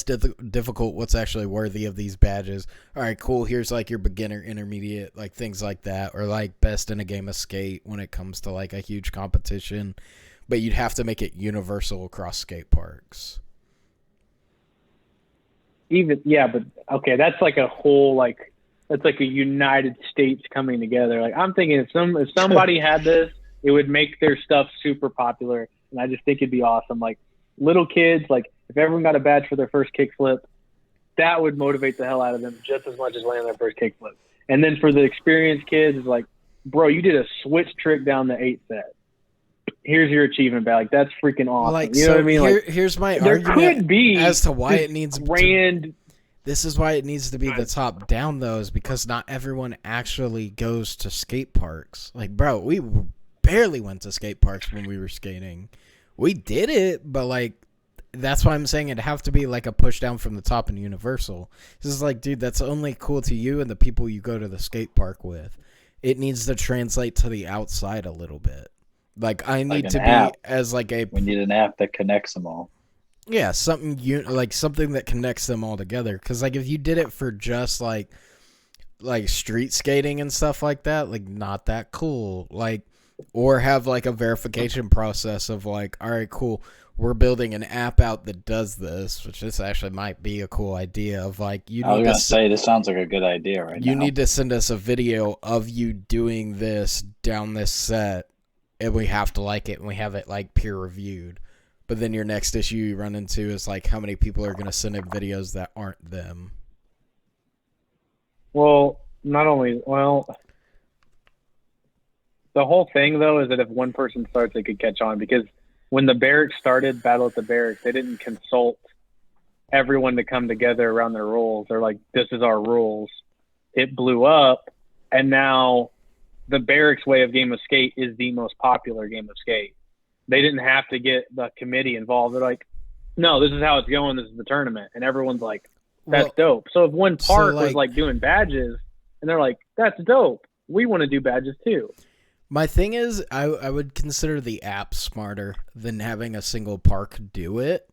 difficult, what's actually worthy of these badges. All right, cool. Here's like your beginner, intermediate, like things like that, or like best in a game of skate when it comes to like a huge competition. But you'd have to make it universal across skate parks. But okay, that's like a whole that's like a United States coming together. Like I'm thinking if somebody had this, it would make their stuff super popular, and I just think it'd be awesome. Like little kids, like if everyone got a badge for their first kickflip, that would motivate the hell out of them just as much as landing their first kickflip. And then for the experienced kids, it's like, bro, you did a switch trick down the 8 set. Here's your achievement badge. Like that's freaking awesome. Like, you know what I mean? Like here's my there argument could be as to why it needs grand. This is why it needs to be the top down, though, is because not everyone actually goes to skate parks. Like, bro, we barely went to skate parks when we were skating. We did it, but, like, that's why I'm saying it'd have to be, like, a push down from the top and universal. This is like, dude, that's only cool to you and the people you go to the skate park with. It needs to translate to the outside a little bit. Like, I need to be as, like, a... We need an app that connects them all. Yeah, something that connects them all together. Because like if you did it for just like street skating and stuff like that, like not that cool. Like, or have like a verification process of like, all right, cool, we're building an app out that does this, which this actually might be a cool idea. Of like you. I was gonna say this sounds like a good idea right now. You need to send us a video of you doing this down this set, and we have to like it, and we have it like peer reviewed. But then your next issue you run into is like how many people are going to send in videos that aren't them. Well, the whole thing though is that if one person starts, it could catch on, because when the barracks started Battle at the Barracks, they didn't consult everyone to come together around their rules. They're like, this is our rules. It blew up, and now the Barracks way of game of skate is the most popular game of skate. They didn't have to get the committee involved. They're like, no, this is how it's going. This is the tournament. And everyone's like, that's dope. So if one park was like doing badges and they're like, that's dope, we want to do badges too. My thing is, I would consider the app smarter than having a single park do it.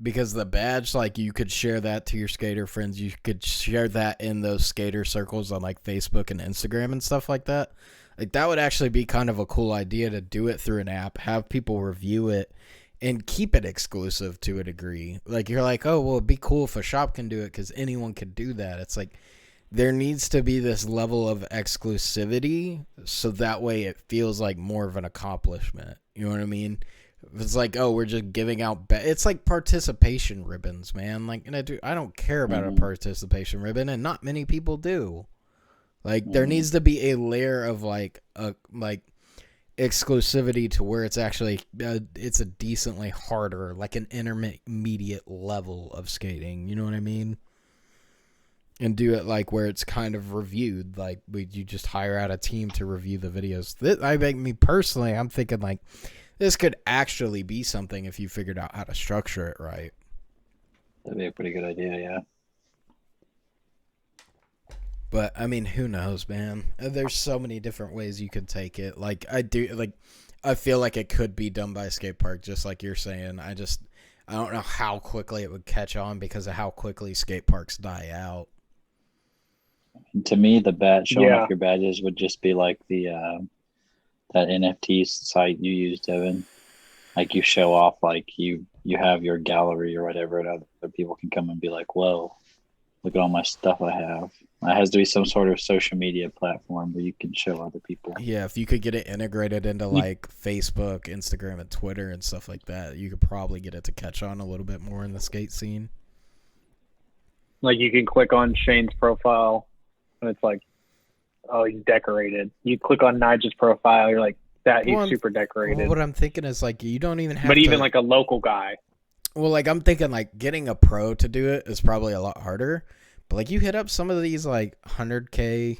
Because the badge, like you could share that to your skater friends. You could share that in those skater circles on like Facebook and Instagram and stuff like that. Like, that would actually be kind of a cool idea to do it through an app, have people review it, and keep it exclusive to a degree. Like, you're like, oh, well, it'd be cool if a shop can do it because anyone could do that. It's like, there needs to be this level of exclusivity so that way it feels like more of an accomplishment. You know what I mean? It's like, oh, we're just giving out... It's like participation ribbons, man. Like, and I don't care about a participation ribbon, and not many people do. Like, there needs to be a layer of, like exclusivity to where it's actually it's a decently harder, like an intermediate level of skating. You know what I mean? And do it like where it's kind of reviewed, like you just hire out a team to review the videos. I think, me personally, I'm thinking like this could actually be something if you figured out how to structure it right. That'd be a pretty good idea, yeah. But I mean, who knows, man? There's so many different ways you could take it. Like I feel like it could be done by a skate park, just like you're saying. I don't know how quickly it would catch on because of how quickly skate parks die out. To me, the showing off your badges would just be like the that NFT site you used, Devin. Like you show off, like you have your gallery or whatever, and other people can come and be like, "Whoa, look at all my stuff I have." It has to be some sort of social media platform where you can show other people. Yeah, if you could get it integrated into like Facebook, Instagram, and Twitter and stuff like that, you could probably get it to catch on a little bit more in the skate scene. Like you can click on Shane's profile and it's like, oh, he's decorated. You click on Nigel's profile, you're like, he's super decorated. Well, what I'm thinking is like you don't even have But even like a local guy. Well, like I'm thinking like getting a pro to do it is probably a lot harder. But like you hit up some of these like 100K,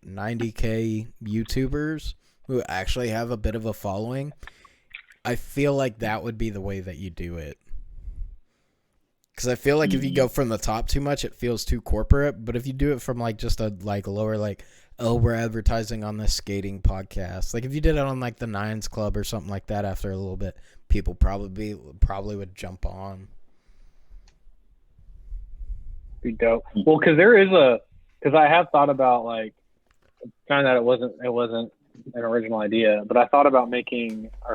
90K YouTubers who actually have a bit of a following. I feel like that would be the way that you do it. Because I feel like if you go from the top too much, it feels too corporate. But if you do it from like just a like lower, like, oh, we're advertising on this skating podcast. Like if you did it on like the Nines Club or something like that, after a little bit, people probably would jump on. Be dope. Well, because I have thought about like, kind of that it wasn't an original idea, but I thought about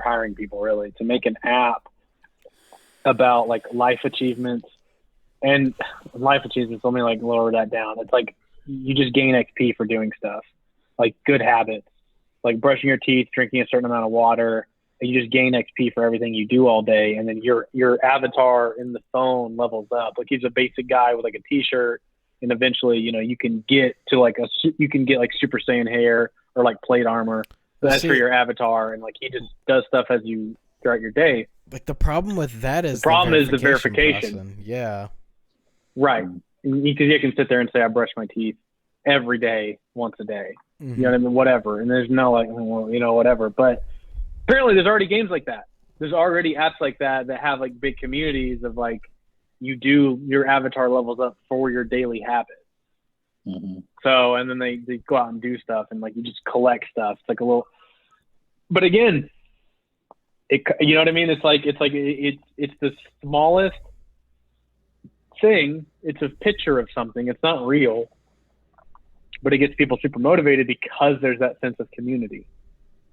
hiring people really to make an app about like life achievements. And life achievements, let me like lower that down. It's like you just gain XP for doing stuff, like good habits, like brushing your teeth, drinking a certain amount of water. And you just gain XP for everything you do all day, and then your avatar in the phone levels up. Like he's a basic guy with like a T-shirt, and eventually, you can get to like Super Saiyan hair or like plate armor. So that's for your avatar, and like he just does stuff as you throughout your day. Like the problem with that is the verification. Process. Yeah. Right. Because you can sit there and say, I brush my teeth every day, once a day. Mm-hmm. You know what I mean? Whatever. And there's no like, well, whatever. But apparently there's already games like that. There's already apps like that have like big communities of like, your avatar levels up for your daily habits. Mm-hmm. So, and then they go out and do stuff and like you just collect stuff. It's like a little, but again, you know what I mean? It's the smallest thing. It's a picture of something. It's not real, but it gets people super motivated because there's that sense of community.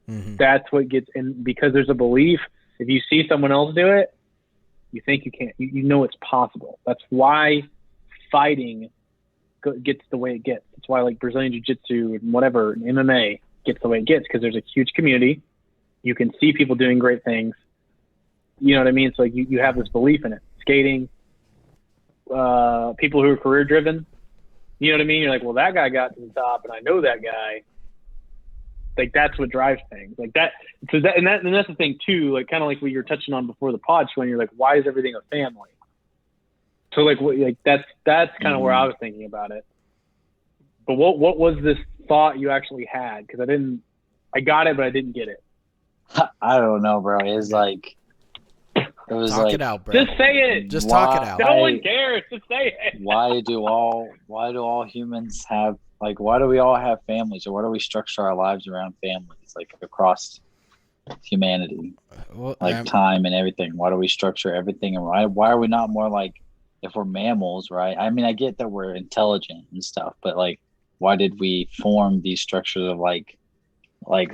Mm-hmm. That's what gets in, because there's a belief. If you see someone else do it, you think you can't. You know it's possible. That's why fighting gets the way it gets. That's why like Brazilian Jiu-Jitsu and whatever, and MMA gets the way it gets, because there's a huge community. You can see people doing great things. You know what I mean? So like you have this belief in it. Skating, people who are career driven. You know what I mean? You're like, well, that guy got to the top, and I know that guy. Like that's what drives things. Like that. So that and that's the thing too. Like kind of like what you were touching on before the pod, when you're like, why is everything a family? So like that's kind of where I was thinking about it. But what was this thought you actually had? Because I got it, but I didn't get it. I don't know, bro. It was like, talk it out, bro. Just say it. Just talk it out. No one cares. Just say it. Why do all humans have, like, why do we all have families, or why do we structure our lives around families, like across humanity, time and everything? Why do we structure everything? And why are we not more like, if we're mammals, right? I mean, I get that we're intelligent and stuff, but like, why did we form these structures of like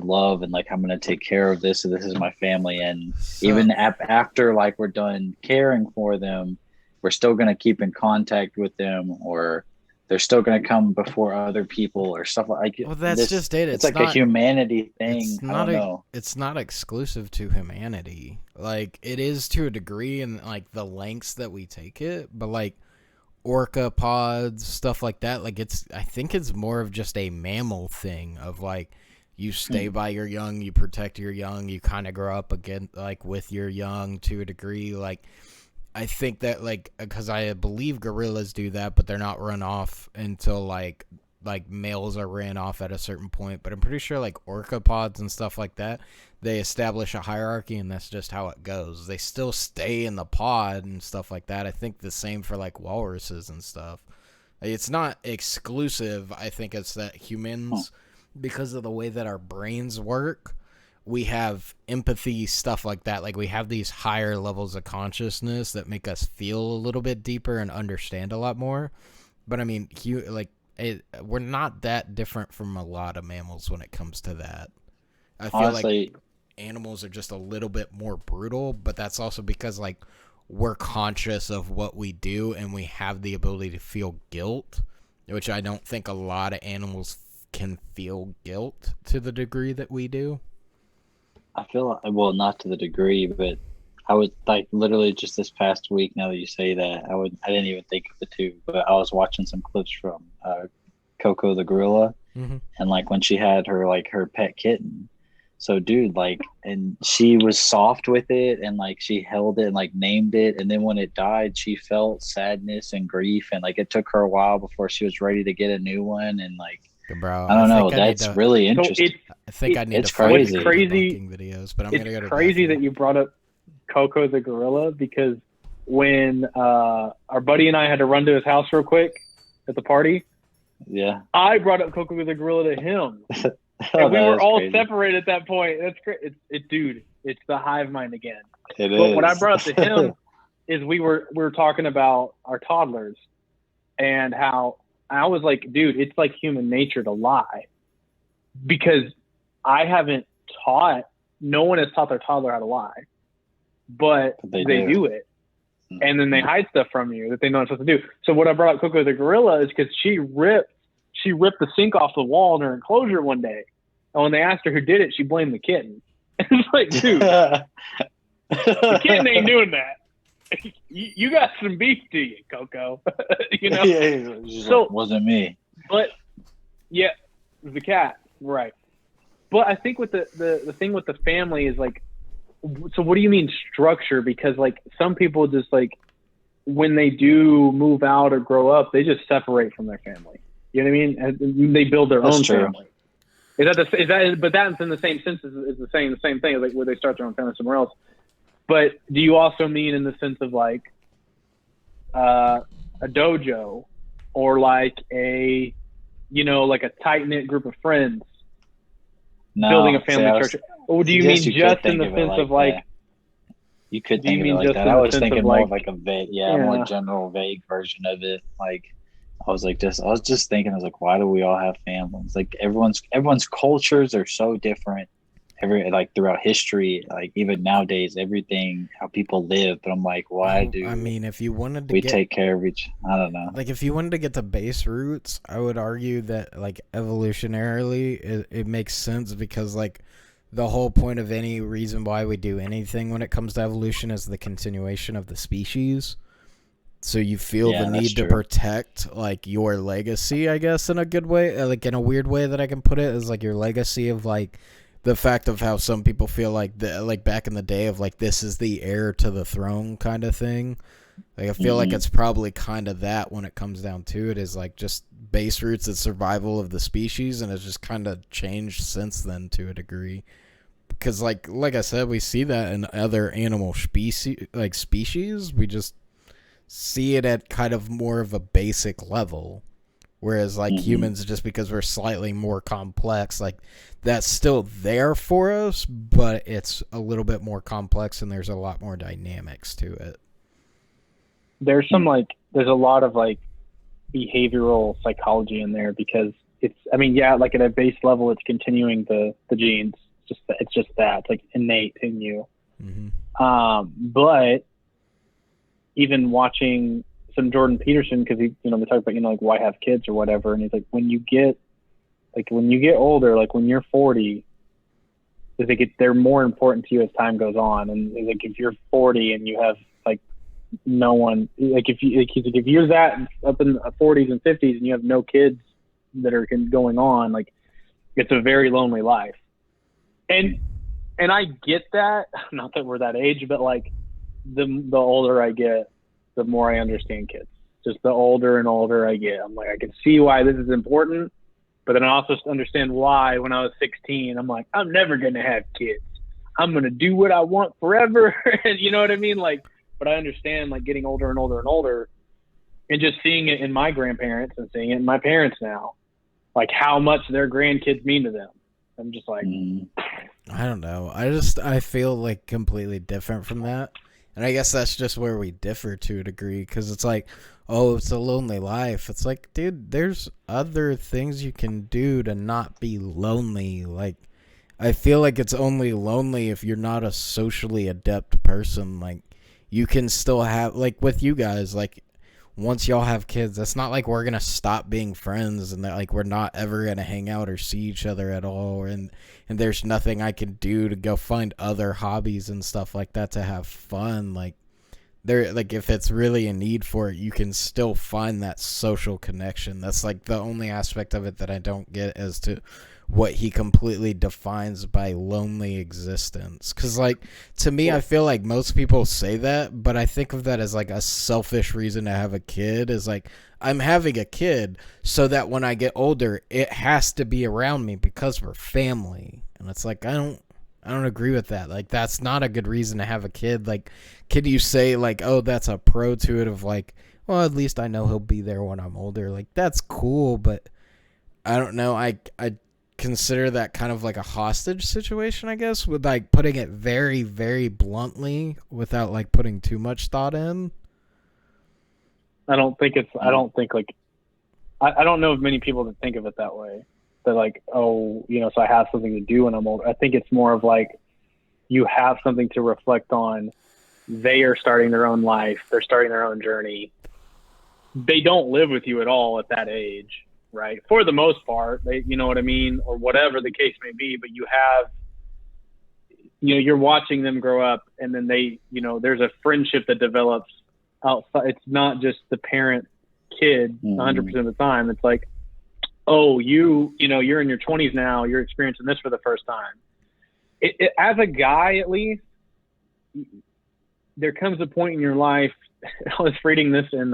love and like, I'm gonna take care of this, and this is my family, and even after like we're done caring for them, we're still gonna keep in contact with them, or they're still gonna come before other people or stuff like. Well, that's just it. It's like not a humanity thing. I don't know. It's not exclusive to humanity. Like it is to a degree, and like the lengths that we take it, but like orca pods, stuff like that. Like I think it's more of just a mammal thing of like, you stay by your young, you protect your young, you kind of grow up again, like, with your young to a degree. Like, I think that, like, because I believe gorillas do that, but they're not run off until, like males are ran off at a certain point. But I'm pretty sure, like, orcapods and stuff like that, they establish a hierarchy, and that's just how it goes. They still stay in the pod and stuff like that. I think the same for, like, walruses and stuff. It's not exclusive. I think it's that humans, because of the way that our brains work, we have empathy, stuff like that. Like, we have these higher levels of consciousness that make us feel a little bit deeper and understand a lot more. But, I mean, we're not that different from a lot of mammals when it comes to that. I feel Honestly, like animals are just a little bit more brutal, but that's also because, like, we're conscious of what we do and we have the ability to feel guilt, which I don't think a lot of animals can feel guilt to the degree that we do. I feel like, well, not to the degree, but I was like literally just this past week. Now that you say that, I didn't even think of the two, but I was watching some clips from Coco the gorilla, and like when she had her pet kitten. So, dude, like, and she was soft with it, and like she held it and like named it, and then when it died, she felt sadness and grief, and like it took her a while before she was ready to get a new one, and like. Bro, I don't know. That's really interesting. I think I need to find find the crazy videos, but I'm gonna go to crazy that you brought up Coco the gorilla, because when our buddy and I had to run to his house real quick at the party, yeah, I brought up Coco the gorilla to him, Oh, and we that were is all crazy. separated at that point. That's great. Dude, it's the hive mind again. It But is. what I brought up to him is we were talking about our toddlers and how I was like, dude, it's like human nature to lie, because I haven't taught. No one has taught their toddler how to lie, but they do it. And then they hide stuff from you that they know what supposed to do. So what I brought up Coco the gorilla is because she ripped the sink off the wall in her enclosure one day. And when they asked her who did it, she blamed the kitten. It's like, dude, the kitten ain't doing that. You got some beef to you, Coco. You know? Yeah, so wasn't me. But yeah, the cat, right. But I think with the thing with the family is like, so what do you mean structure? Because like some people just like when they do move out or grow up, they just separate from their family. You know what I mean? And they build their own family. But that's in the same sense as the same thing, like where they start their own family somewhere else. But do you also mean in the sense of like a dojo or like a tight knit group of friends building a family structure? Or do you mean just in the sense of like? You could think of it like that. I was thinking more of like a vague, more general, vague version of it. Like I was just thinking, I was like, why do we all have families? Like everyone's cultures are so different. Throughout history, like even nowadays, everything how people live. But I'm like, why do? I mean, if you wanted to take care of each, I don't know. Like if you wanted to get to base roots, I would argue that like evolutionarily, it makes sense because like the whole point of any reason why we do anything when it comes to evolution is the continuation of the species. So you feel the need to protect like your legacy, I guess, in a good way, like in a weird way that I can put it, is like your legacy of like. The fact of how some people feel like back in the day of like this is the heir to the throne kind of thing. Like I feel like it's probably kind of that when it comes down to it, is like just base roots and survival of the species, and it's just kind of changed since then to a degree. Because like I said, we see that in other animal species. We just see it at kind of more of a basic level. Whereas like humans, just because we're slightly more complex, like that's still there for us, but it's a little bit more complex and there's a lot more dynamics to it. There's a lot of like behavioral psychology in there because like at a base level, it's continuing the genes. It's just that it's like innate in you. But even watching some Jordan Peterson, because they talk about like why have kids or whatever, and he's like when you get older, like when you're 40, they're more important to you as time goes on, and like if you're 40 and you have like no one, like if you're that up in the 40s and 50s and you have no kids that are going on, like It's a very lonely life. And I get that, not that we're that age, but like the older I get, the more I understand kids. Just the older and older I get, I'm like, I can see why this is important, but then I also understand why when I was 16, I'm like, I'm never going to have kids. I'm going to do what I want forever. And you know what I mean? Like, but I understand like getting older and older and older and just seeing it in my grandparents and seeing it in my parents now, like how much their grandkids mean to them. I'm just like, I don't know. I feel like completely different from that. And I guess that's just where we differ to a degree, because it's like, oh, it's a lonely life. It's like, dude, there's other things you can do to not be lonely. Like, I feel like it's only lonely if you're not a socially adept person. Like, you can still have, like, with you guys, like, once y'all have kids, it's not like we're going to stop being friends and that, like, we're not ever going to hang out or see each other at all. And there's nothing I can do to go find other hobbies and stuff like that to have fun. Like, there, like, if it's really a need for it, you can still find that social connection. That's like the only aspect of it that I don't get as to what he completely defines by lonely existence. Because, like, to me, I feel like most people say that, but I think of that as like a selfish reason to have a kid. Is like, I'm having a kid so that when I get older, it has to be around me because we're family. And it's like, I don't agree with that. Like, that's not a good reason to have a kid. Like, can you say like, oh, that's a pro to it of like, well, at least I know he'll be there when I'm older. Like, that's cool, but I don't know. I consider that kind of like a hostage situation, I guess, with like putting it very, very bluntly without like putting too much thought in. I don't know of many people that think of it that way. They're like, oh, you know, so I have something to do when I'm older. I think it's more of like, you have something to reflect on. They are starting their own life. They're starting their own journey. They don't live with you at all at that age, right? For the most part, they, you know what I mean? Or whatever the case may be, but you have, you know, you're watching them grow up, and then they, you know, there's a friendship that develops outside. It's not just the parent kid 100% of the time. It's like, oh, you know, you're in your 20s now, you're experiencing this for the first time. As a guy, at least, there comes a point in your life. I was reading this in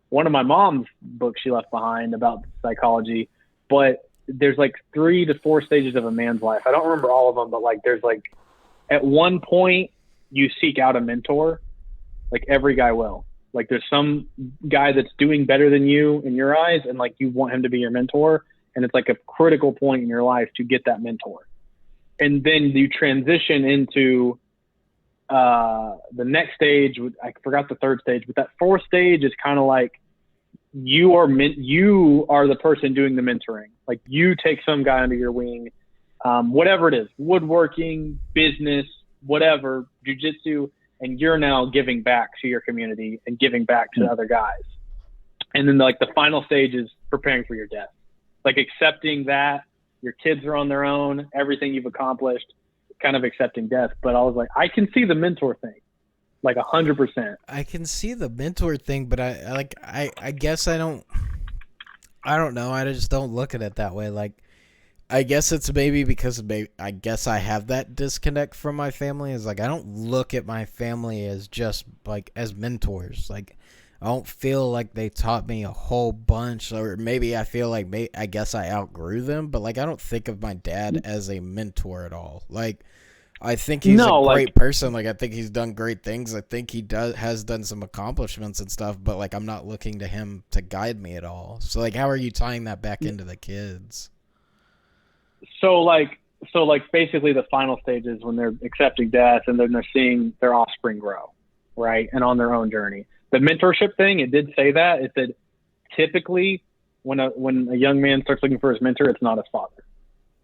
one of my mom's books she left behind about psychology, but there's like 3 to 4 stages of a man's life. I don't remember all of them, but like there's like, at one point you seek out a mentor, like every guy will. Like there's some guy that's doing better than you in your eyes, and like you want him to be your mentor, and it's like a critical point in your life to get that mentor. And then you transition into the next stage. I forgot the third stage, but that fourth stage is kind of like you are the person doing the mentoring. Like you take some guy under your wing, whatever it is, woodworking, business, whatever, jiu-jitsu, and you're now giving back to your community and giving back to other guys. And then like the final stage is preparing for your death, like accepting that your kids are on their own, everything you've accomplished, kind of accepting death. But I was like, I can see the mentor thing, like 100%. I can see the mentor thing, but I guess I don't know. I just don't look at it that way. Like, I guess it's maybe because I guess I have that disconnect from my family. Is like, I don't look at my family as just like as mentors. Like, I don't feel like they taught me a whole bunch, or maybe I feel like I guess I outgrew them, but like I don't think of my dad as a mentor at all. Like, I think he's a great person. Like, I think he's done great things. I think he has done some accomplishments and stuff, but like I'm not looking to him to guide me at all. So like, how are you tying that back into the kids? So basically the final stage is when they're accepting death, and then they're seeing their offspring grow, right? And on their own journey. The mentorship thing, it did say that. It said typically when a young man starts looking for his mentor, it's not his father.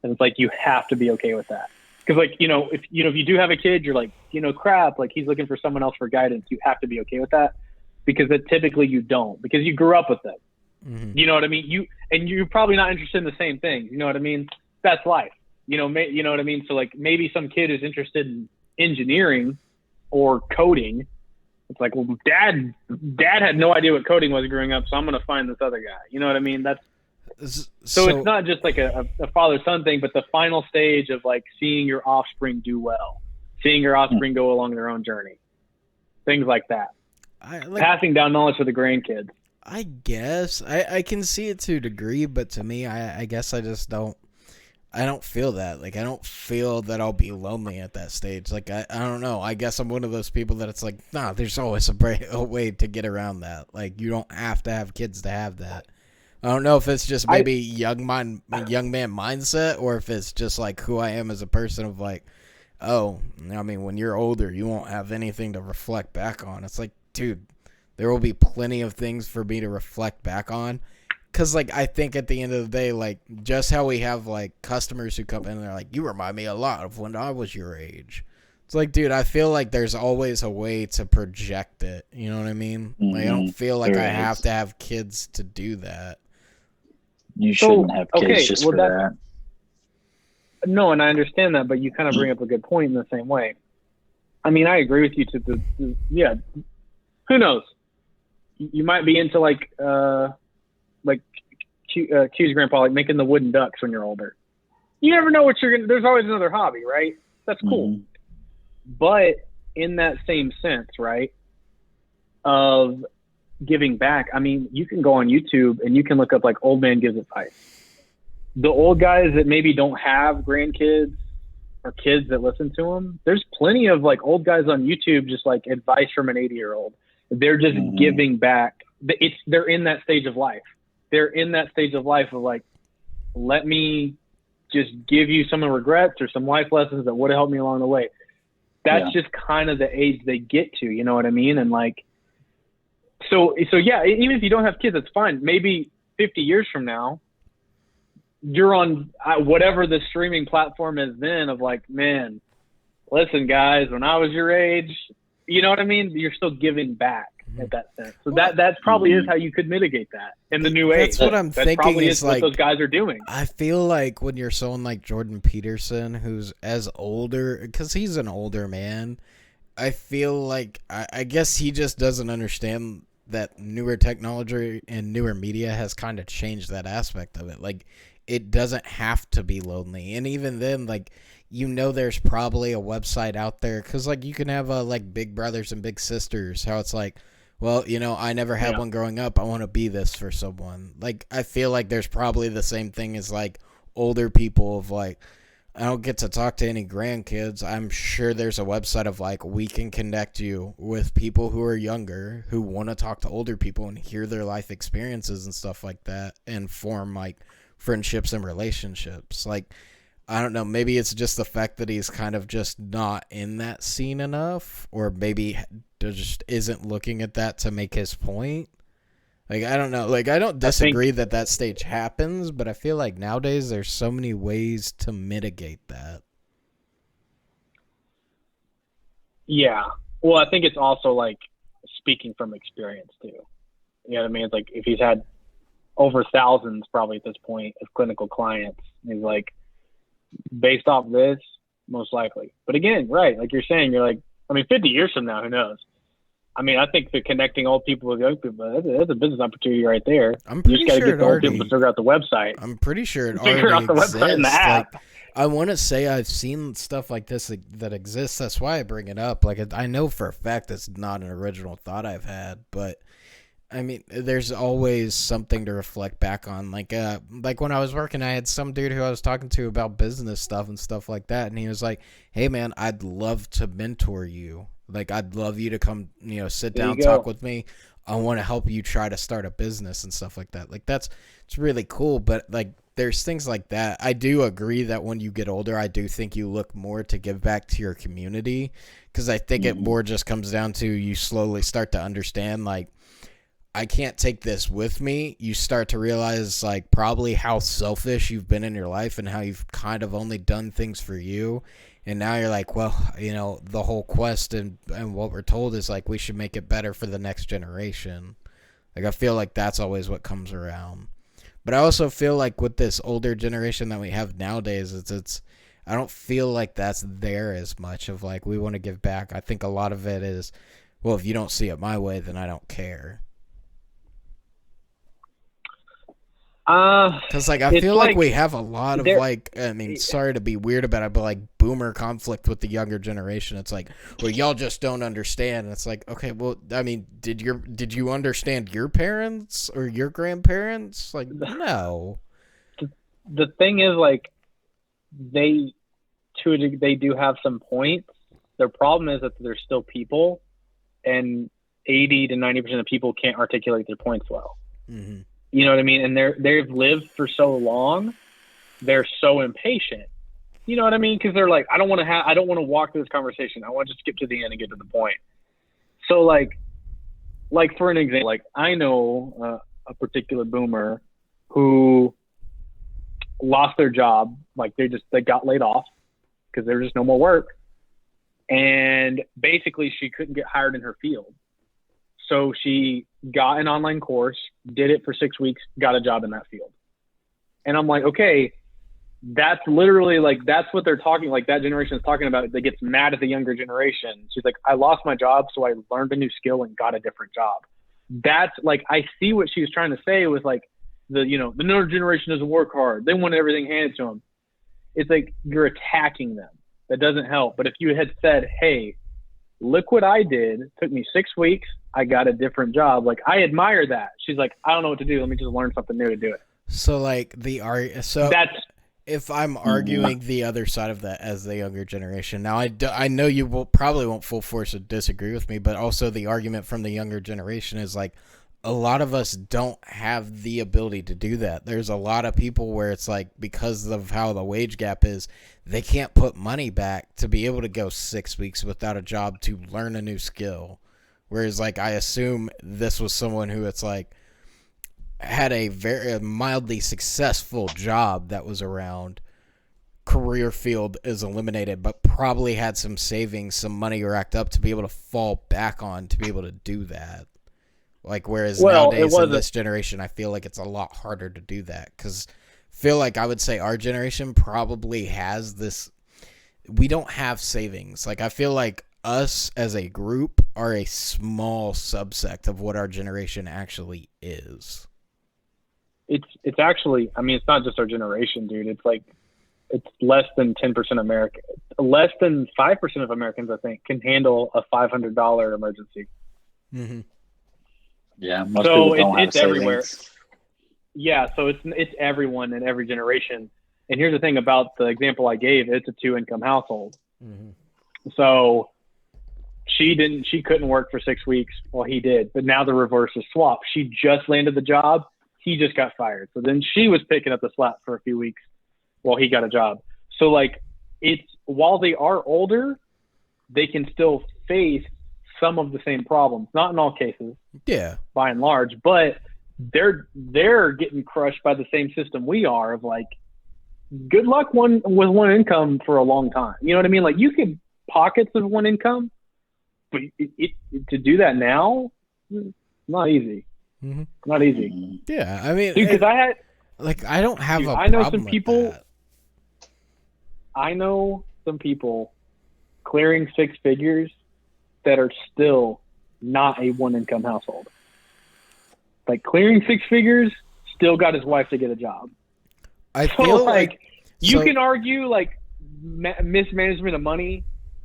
And it's like, you have to be okay with that. Because like, if you do have a kid, you're like, crap, like he's looking for someone else for guidance. You have to be okay with that, because typically you don't, because you grew up with them. Mm-hmm. You know what I mean? You're probably not interested in the same thing. You know what I mean? That's life. You know what I mean? So like maybe some kid is interested in engineering or coding. It's like, well, dad had no idea what coding was growing up, so I'm going to find this other guy. You know what I mean? That's So it's not just like a father-son thing, but the final stage of like seeing your offspring do well, seeing your offspring go along their own journey, things like that. Passing down knowledge to the grandkids. I guess I can see it to a degree, but to me, I guess I just don't. I don't feel that. Like, I don't feel that I'll be lonely at that stage. Like, I don't know. I guess I'm one of those people that it's like, nah, there's always a way to get around that. Like, you don't have to have kids to have that. I don't know if it's just maybe young man mindset, or if it's just like who I am as a person of like, oh, I mean, when you're older, you won't have anything to reflect back on. It's like, dude, there will be plenty of things for me to reflect back on. Because, like, I think at the end of the day, like, just how we have, like, customers who come in and they're like, you remind me a lot of when I was your age. It's like, dude, I feel like there's always a way to project it. You know what I mean? Mm-hmm. Like, I don't feel like I have to have kids to do that. You shouldn't have kids just for that. No, and I understand that, but you kind of bring up a good point in the same way. I mean, I agree with you yeah. Who knows? You might be into, like Q's grandpa, like making the wooden ducks when you're older. You never know what you're gonna. There's always another hobby, right? That's cool. Mm-hmm. But in that same sense, right, of giving back. I mean, you can go on YouTube and you can look up like old man gives advice. The old guys that maybe don't have grandkids or kids that listen to them. There's plenty of like old guys on YouTube, just like advice from an 80-year-old. They're just giving back. They're in that stage of life. They're in that stage of life of like, let me just give you some regrets or some life lessons that would have helped me along the way. That's just kind of the age they get to, you know what I mean? And like, so yeah, even if you don't have kids, that's fine. Maybe 50 years from now, you're on whatever the streaming platform is then of like, man, listen guys, when I was your age, you know what I mean? You're still giving back. At that sense, so that probably is how you could mitigate that in the new age. That's what I'm thinking. Probably is what like those guys are doing. I feel like when you're someone like Jordan Peterson, who's as older, because he's an older man, I feel like I guess he just doesn't understand that newer technology and newer media has kind of changed that aspect of it. Like, it doesn't have to be lonely, and even then, like, you know, there's probably a website out there because like you can have like big brothers and big sisters. How it's like, well, you know, I never had one growing up. I want to be this for someone. Like, I feel like there's probably the same thing as, like, older people of, like, I don't get to talk to any grandkids. I'm sure there's a website of, like, we can connect you with people who are younger who want to talk to older people and hear their life experiences and stuff like that and form, like, friendships and relationships. Like, I don't know, maybe it's just the fact that he's kind of just not in that scene enough, or maybe just isn't looking at that to make his point. Like, I don't know. Like, I don't disagree that stage happens, but I feel like nowadays there's so many ways to mitigate that. Yeah. Well, I think it's also, like, speaking from experience, too. You know what I mean? It's like, if he's had over thousands, probably at this point, of clinical clients, he's like, based off this, most likely. But again, right, like you're saying, you're like, I mean, 50 years from now, who knows? I mean, I think that connecting old people with young people, that's a business opportunity right there. I'm pretty you just got to sure get the old people to figure out the website. I'm pretty sure it figure already out the exists. website and the app. Like, I want to say I've seen stuff like this that exists. That's why I bring it up. Like, I know for a fact it's not an original thought I've had, but I mean, there's always something to reflect back on. Like when I was working, I had some dude who I was talking to about business stuff and stuff like that, and he was like, "Hey, man, I'd love to mentor you. Like, I'd love you to come, you know, sit down, talk with me. I want to help you try to start a business and stuff like that." Like, it's really cool, but like, there's things like that. I do agree that when you get older, I do think you look more to give back to your community, because I think it more just comes down to you slowly start to understand, like, I can't take this with me. You start to realize, like, probably how selfish you've been in your life and how you've kind of only done things for you. And now you're like, well, you know, the whole quest and what we're told is, like, we should make it better for the next generation. Like, I feel like that's always what comes around. But I also feel like with this older generation that we have nowadays, it's I don't feel like that's there as much of, like, we want to give back. I think a lot of it is, well, if you don't see it my way, then I don't care. Because, like, I It's feel like like we have a lot of, there- like, I mean, sorry to be weird about it, but, like, boomer conflict with the younger generation. It's like, well, y'all just don't understand. And it's like, okay, well, I mean, did you understand your parents or your grandparents? Like, no. the thing is, like, they they do have some points. Their problem is that they're still people, and 80 to 90% of people can't articulate their points well. Mm-hmm. You know what I mean? And they've lived for so long, they're so impatient. You know what I mean? Because they're like, I don't want to walk through this conversation. I want to just skip to the end and get to the point. So like for an example, like I know a particular boomer who lost their job. Like they got laid off because there was just no more work. And basically she couldn't get hired in her field. So she got an online course, did it for 6 weeks, got a job in that field. And I'm like, okay, that's literally like, that's what they're talking, like that generation is talking about. They gets mad at the younger generation. She's like, I lost my job, so I learned a new skill and got a different job. That's like, I see what she was trying to say was like, the newer generation doesn't work hard. They want everything handed to them. It's like, you're attacking them. That doesn't help. But if you had said, hey, look what I did. It took me 6 weeks. I got a different job. Like, I admire that. She's like, I don't know what to do. Let me just learn something new to do it. So, like, That's if I'm arguing the other side of that as the younger generation, now I know you probably won't full force disagree with me, but also the argument from the younger generation is like, a lot of us don't have the ability to do that. There's a lot of people where it's like, because of how the wage gap is, they can't put money back to be able to go 6 weeks without a job to learn a new skill. Whereas, like, I assume this was someone who it's like had a very mildly successful job that was around. Career field is eliminated, but probably had some savings, some money racked up to be able to fall back on to be able to do that. Like, whereas nowadays in this generation, I feel like it's a lot harder to do that. Because I feel like I would say our generation probably has this. We don't have savings. Like, I feel like us as a group are a small subsect of what our generation actually is. It's actually, I mean, it's not just our generation, dude. It's like, it's less than 10% American, less than 5% of Americans, I think, can handle a $500 emergency. Mm-hmm. Yeah, most people don't have it's everywhere. savings. Yeah, so it's everyone in every generation. And here's the thing about the example I gave: it's a 2-income household. Mm-hmm. So she couldn't work for 6 weeks while he did, but now the reverse is swapped. She just landed the job, he just got fired. So then she was picking up the slack for a few weeks while he got a job. So like, it's, while they are older, they can still face some of the same problems. Not in all cases, Yeah. by and large, but they're getting crushed by the same system we are, of like, good luck with one income for a long time. You know what I mean? Like, you can pockets of one income, but to do that now, not easy. Mm-hmm. Not easy. Yeah, I mean, Dude, because I don't have a I know problem some people. with that. I know some people clearing 6 figures that are still not a 1-income household. Like, clearing 6 figures, still got his wife to get a job. I feel like you can argue like mismanagement of money,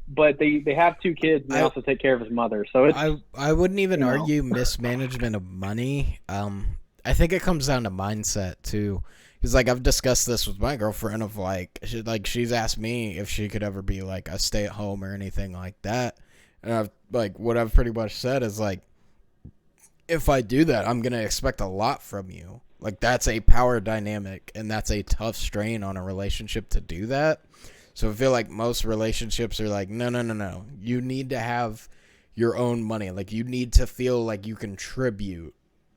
but they have 2 kids and they also take care of his mother. So it's, I wouldn't even argue mismanagement of money. I think it comes down to mindset too. Because like, I've discussed this with my girlfriend of like she's asked me if she could ever be like a stay-at-home or anything like that. And I've like, what I've pretty much said is like, if I do that, I'm gonna expect a lot from you. Like, that's a power dynamic, and that's a tough strain on a relationship to do that. So I feel like most relationships are like, no. You need to have your own money. Like, you need to feel like you contribute.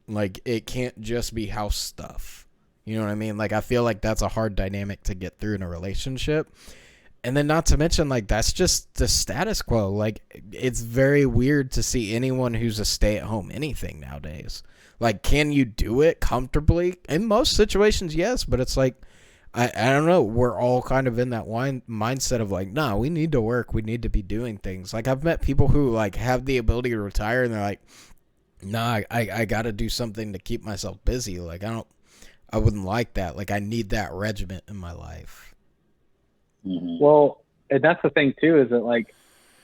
Like, it can't just be house stuff. You know what I mean? Like, I feel like that's a hard dynamic to get through in a relationship. And then not to mention, like, that's just the status quo. Like, it's very weird to see anyone who's a stay-at-home anything nowadays. Like, can you do it comfortably? In most situations, yes. But it's like, I don't know. We're all kind of in that mindset of like, no, we need to work. We need to be doing things. Like, I've met people who like have the ability to retire and they're like, nah, I got to do something to keep myself busy. Like, I wouldn't like that. Like, I need that regiment in my life. Mhm. Well, and that's the thing too, is that like,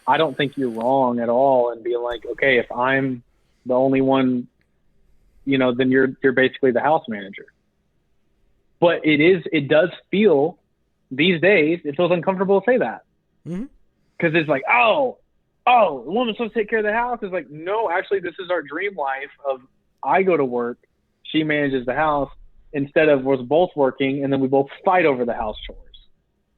I don't think you're wrong at all in being like, okay, if I'm the only one, you know, then you're basically the house manager. But it does feel these days, it feels uncomfortable to say that. Mhm. Because it's like, oh, the woman's supposed to take care of the house. It's like, no, actually, this is our dream life of I go to work, she manages the house, instead of us both working, and then we both fight over the house chores.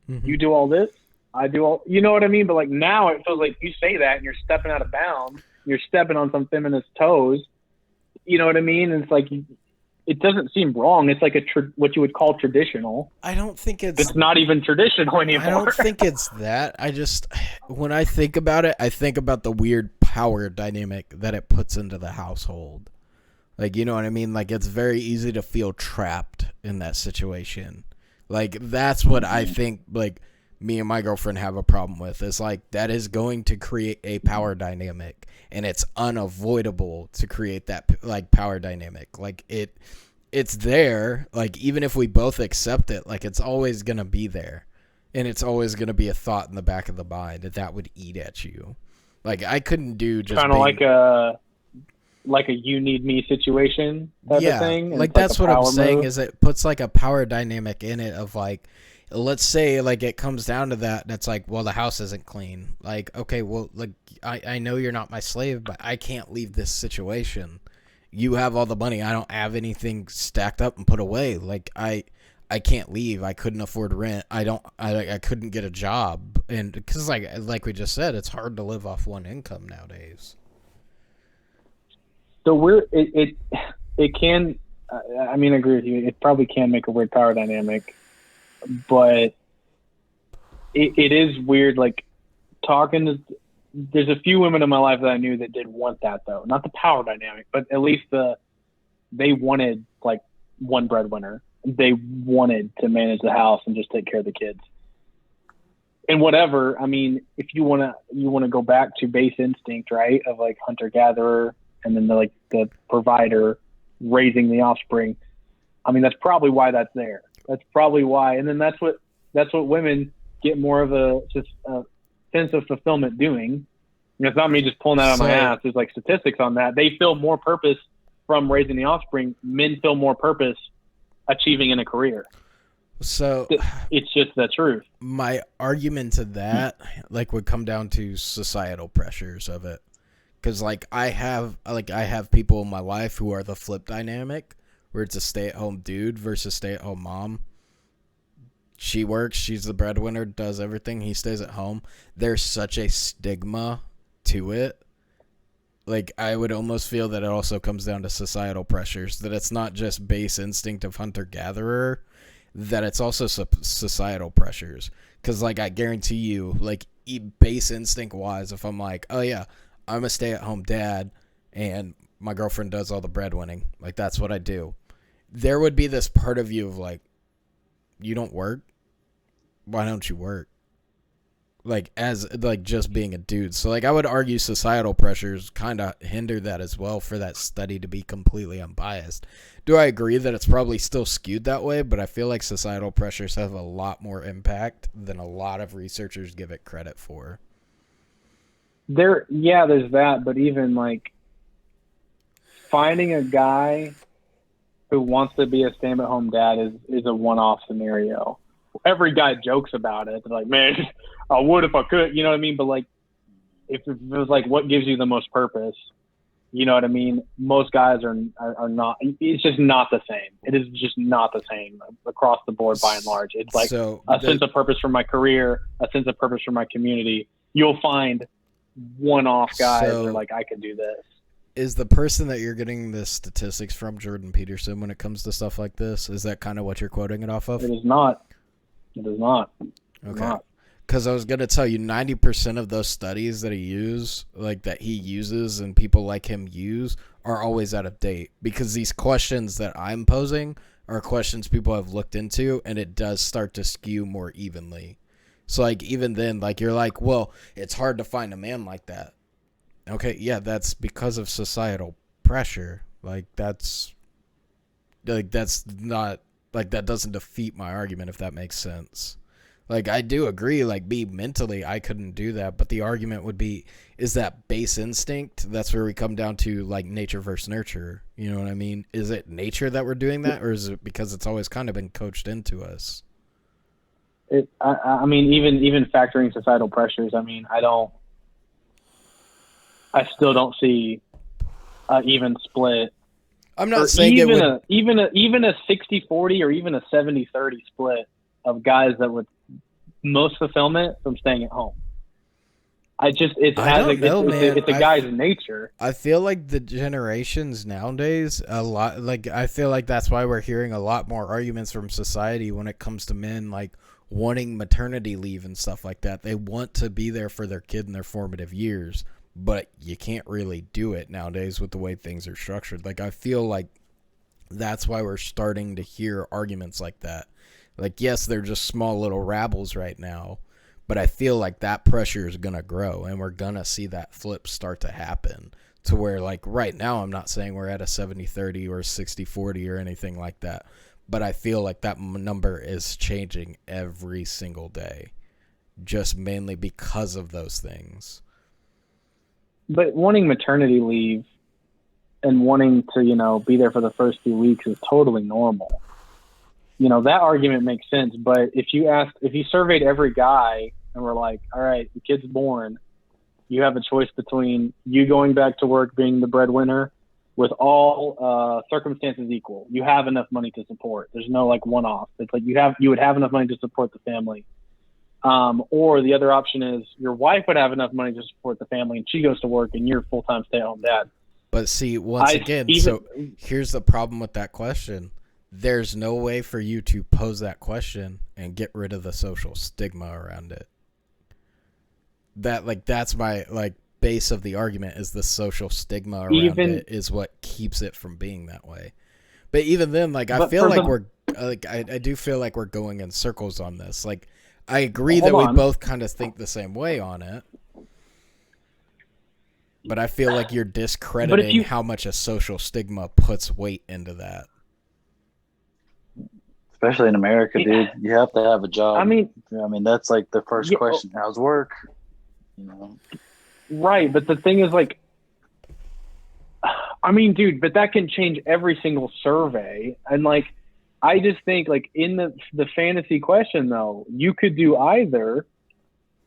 Mhm. You do all this, I do all, you know what I mean? But like now it feels like you say that and you're stepping out of bounds. You're stepping on some feminist toes. You know what I mean? And it's like, it doesn't seem wrong. It's like what you would call traditional. I don't think it's not even traditional anymore. I don't think it's that. When I think about it, I think about the weird power dynamic that it puts into the household. Like, you know what I mean? Like, it's very easy to feel trapped in that situation. Like, that's what I think, like, me and my girlfriend have a problem with. It's like, that is going to create a power dynamic, and it's unavoidable to create that, like, power dynamic. Like, it's there. Like, even if we both accept it, like, it's always going to be there. And it's always going to be a thought in the back of the mind that would eat at you. Like, I couldn't do just kind of like a you need me situation type of thing. Like that's what I'm saying is it puts like a power dynamic in it of like, let's say like it comes down to that. That's like, well, the house isn't clean. Like, okay, well, like I know you're not my slave, but I can't leave this situation. You have all the money. I don't have anything stacked up and put away. Like I can't leave. I couldn't afford rent. I couldn't get a job. And because like we just said, it's hard to live off one income nowadays. So it can, I mean, I agree with you. It probably can make a weird power dynamic, but it is weird. Like there's a few women in my life that I knew that did want that though. Not the power dynamic, but at least they wanted like one breadwinner. They wanted to manage the house and just take care of the kids. And whatever, I mean, if you want to go back to base instinct, right? Of like hunter gatherer, and then the provider raising the offspring. I mean, that's probably why that's there. That's probably why. And then that's what women get more of a sense of fulfillment doing. And it's not me just pulling that out of my ass. There's like statistics on that. They feel more purpose from raising the offspring. Men feel more purpose achieving in a career. So it's just the truth. My argument to that like would come down to societal pressures of it. Because I have people in my life who are the flip dynamic, where it's a stay-at-home dude versus stay-at-home mom. She works, she's the breadwinner, does everything, he stays at home. There's such a stigma to it. Like, I would almost feel that it also comes down to societal pressures, that it's not just base instinct of hunter-gatherer, that it's also societal pressures. Because, like, I guarantee you, like, base instinct-wise, if I'm like, oh, yeah, I'm a stay-at-home dad, and my girlfriend does all the breadwinning. Like, that's what I do. There would be this part of you of, like, you don't work? Why don't you work? Like, as, like, just being a dude. So, like, I would argue societal pressures kind of hinder that as well for that study to be completely unbiased. Do I agree that it's probably still skewed that way? But I feel like societal pressures have a lot more impact than a lot of researchers give it credit for. There's that, but even like finding a guy who wants to be a stay-at-home dad is a one-off scenario. Every guy jokes about it. They're like, man, I would if I could, you know what I mean? But like, if it was like, what gives you the most purpose? You know what I mean? Most guys are not. It's just not the same. It is just not the same across the board by and large. It's like sense of purpose for my career, a sense of purpose for my community. You'll find one-off guys that are like, I could do this. Is the person that you're getting the statistics from Jordan Peterson when it comes to stuff like this? Is that kind of what you're quoting it off of? It is not. It is not. Okay. Because I was going to tell you 90% of those studies that he uses and people like him use are always out of date, because these questions that I'm posing are questions people have looked into, and it does start to skew more evenly. So, like, even then, like, you're like, well, it's hard to find a man like that. Okay, yeah, that's because of societal pressure. Like, that's like that's not like that doesn't defeat my argument, if that makes sense. Like, I do agree, like, me mentally, I couldn't do that, but the argument would be, is that base instinct? That's where we come down to, like, nature versus nurture. You know what I mean? Is it nature that we're doing that, or is it because it's always kind of been coached into us? I mean, even factoring societal pressures, I mean, I still don't see an even split. I'm not saying even it would... even a 60-40 or even a 70-30 split of guys that would most fulfillment from staying at home. It's a guy's nature. I feel like the generations nowadays, a lot, like, I feel like that's why we're hearing a lot more arguments from society when it comes to men, like, wanting maternity leave and stuff like that. They want to be there for their kid in their formative years, but you can't really do it nowadays with the way things are structured. Like, I feel like that's why we're starting to hear arguments like that. Like, yes, they're just small little rabbles right now, but I feel like that pressure is going to grow, and we're going to see that flip start to happen to where, like, right now I'm not saying we're at a 70-30 or a 60-40 or anything like that, but I feel like that number is changing every single day, just mainly because of those things. But wanting maternity leave and wanting to, be there for the first few weeks is totally normal. That argument makes sense, but if you surveyed every guy and were like, all right, the kid's born, you have a choice between you going back to work being the breadwinner with all circumstances equal. You have enough money to support. There's no like one-off. It's like you would have enough money to support the family. Or the other option is your wife would have enough money to support the family and she goes to work and you're full-time stay-at-home dad. But see, once again, so here's the problem with that question. There's no way for you to pose that question and get rid of the social stigma around it. That's my base of the argument is the social stigma around it is what keeps it from being that way. But even then, I feel like I do feel like we're going in circles on this. Like, I agree that we both kind of think the same way on it. But I feel like you're discrediting how much a social stigma puts weight into that. Especially in America, dude. You have to have a job. I mean, that's like the first question. How's work? Right, but the thing is, dude, but that can change every single survey. And I just think in the fantasy question though, you could do either.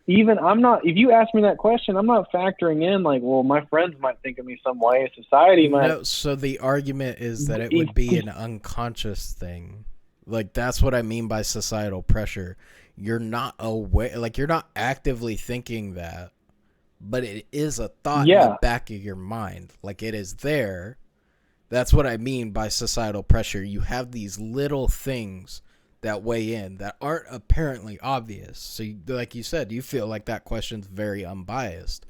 If you ask me that question, I'm not factoring in well, my friends might think of me some way, society might. No, so the argument is that it would be an unconscious thing. That's what I mean by societal pressure. You're not aware, you're not actively thinking that, but it is a thought in the back of your mind. It is there. That's what I mean by societal pressure. You have these little things that weigh in that aren't apparently obvious. So, like you said, you feel like that question's very unbiased.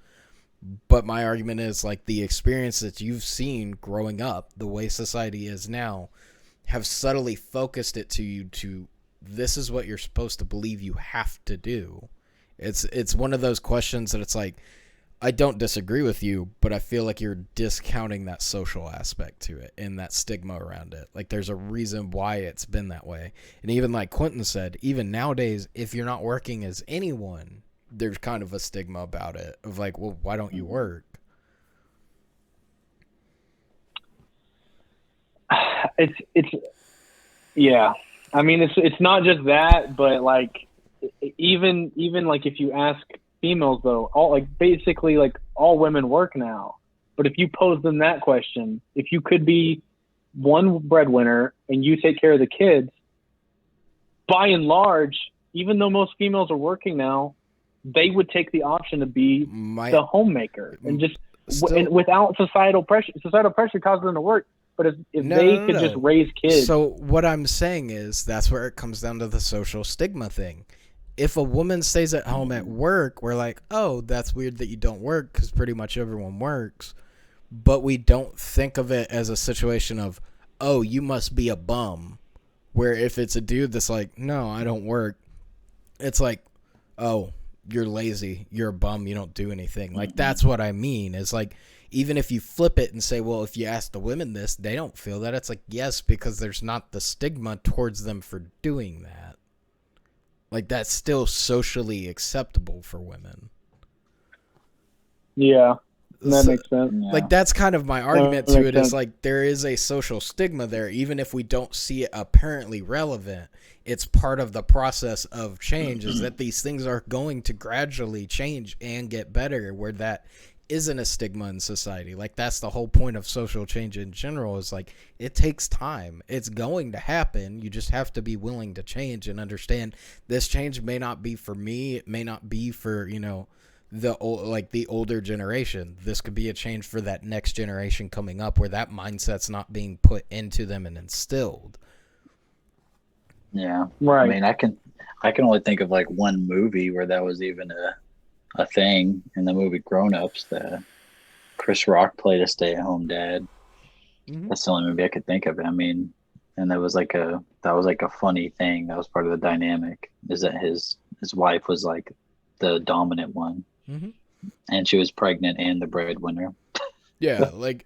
But my argument is the experience that you've seen growing up, the way society is now, have subtly focused it to you to this is what you're supposed to believe you have to do. It's one of those questions that it's I don't disagree with you, but I feel like you're discounting that social aspect to it and that stigma around it. There's a reason why it's been that way. And even like Quentin said, even nowadays, if you're not working as anyone, there's kind of a stigma about it of well, why don't you work? Yeah. It's not just that, but even if you ask females though, basically all women work now. But if you pose them that question, if you could be one breadwinner and you take care of the kids, by and large, even though most females are working now, they would take the option to be the homemaker and just and without societal pressure. Societal pressure causes them to work. But if they could just raise kids. So what I'm saying is that's where it comes down to the social stigma thing. If a woman stays at home at work, we're oh, that's weird that you don't work because pretty much everyone works. But we don't think of it as a situation of, oh, you must be a bum. Where if it's a dude that's no, I don't work. It's oh, you're lazy. You're a bum. You don't do anything. That's what I mean. It's even if you flip it and say, well, if you ask the women this, they don't feel that. It's like, yes, because there's not the stigma towards them for doing that. Like, that's still socially acceptable for women. Yeah, that makes sense. Yeah. Like, that's kind of my argument to it, is like, there is a social stigma there, even if we don't see it apparently relevant. It's part of the process of change, is that these things are going to gradually change and get better, where that isn't a stigma in society. Like, that's the whole point of social change in general, is like, it takes time. It's going to happen. You just have to be willing to change and understand this change may not be for me. It may not be for, you know, the older generation. This could be a change for that next generation coming up, where that mindset's not being put into them and instilled. Yeah. Right. I mean, I can only think of like one movie where that was even a thing. In the movie Grown Ups, the Chris Rock played a stay-at-home dad. Mm-hmm. That's the only movie I could think of. I mean, and that was like a funny thing. That was part of the dynamic, is that his wife was like the dominant one. Mm-hmm. And she was pregnant and the breadwinner. Yeah, like,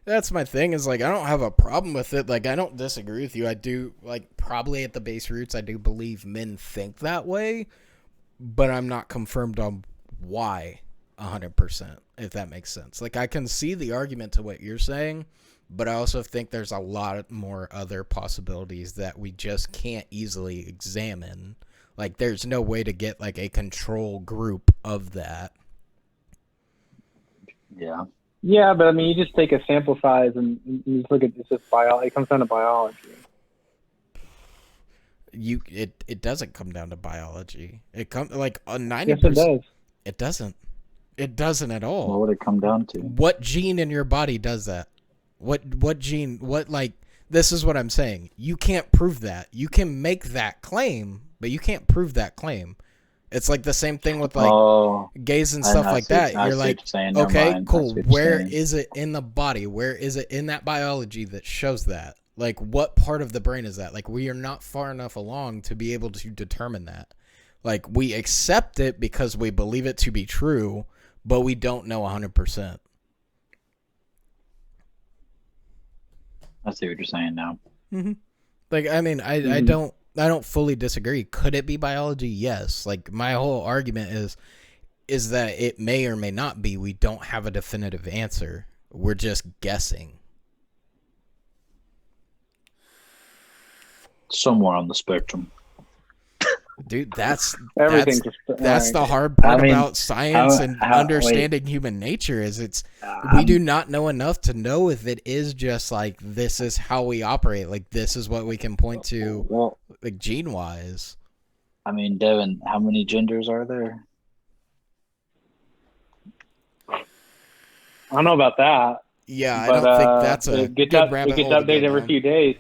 that's my thing, is like, I don't have a problem with it. Like, I don't disagree with you. I do, like, probably at the base roots, I do believe men think that way, but I'm not confirmed on why 100%, if that makes sense. Like, I can see the argument to what you're saying, but I also think there's a lot more other possibilities that we just can't easily examine. Like, there's no way to get, like, a control group of that. Yeah. Yeah, but I mean, you just take a sample size and you just look at it's just biology. It comes down to biology. It doesn't come down to biology. It comes like 90%. Yes, it does. It doesn't. It doesn't at all. What would it come down to? What gene in your body does that? What gene? What, like, this is what I'm saying. You can't prove that. You can make that claim, but you can't prove that claim. It's like the same thing with like gays and stuff like that. You're like, okay, cool. Where is it in the body? Where is it in that biology that shows that? Like, what part of the brain is that? Like, we are not far enough along to be able to determine that. Like, we accept it because we believe it to be true, but we don't know 100%. I see what you're saying now. Mm-hmm. Like, I mean, I don't fully disagree. Could it be biology? Yes. Like, my whole argument is that it may or may not be. We don't have a definitive answer. We're just guessing. Somewhere on the spectrum. Dude, that's everything. the hard part about science and understanding human nature, is we do not know enough to know if it is just like, this is how we operate. Like, this is what we can point to, like, gene wise. I mean, Devin, how many genders are there? I don't know about that. Yeah, I don't think that's a good rabbit hole. It gets updated every few days.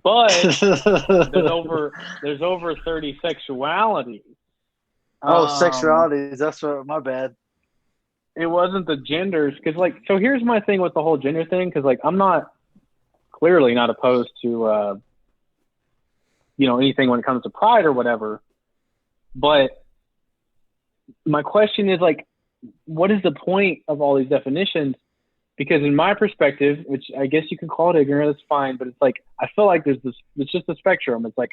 But there's over 30 sexualities. Sexualities. That's what. My bad. It wasn't the genders, because like, so here's my thing with the whole gender thing, because like, I'm clearly not opposed to anything when it comes to pride or whatever. But my question is, like, what is the point of all these definitions? Because in my perspective, which I guess you can call it ignorant, that's fine, but it's like, I feel like it's just a spectrum. It's like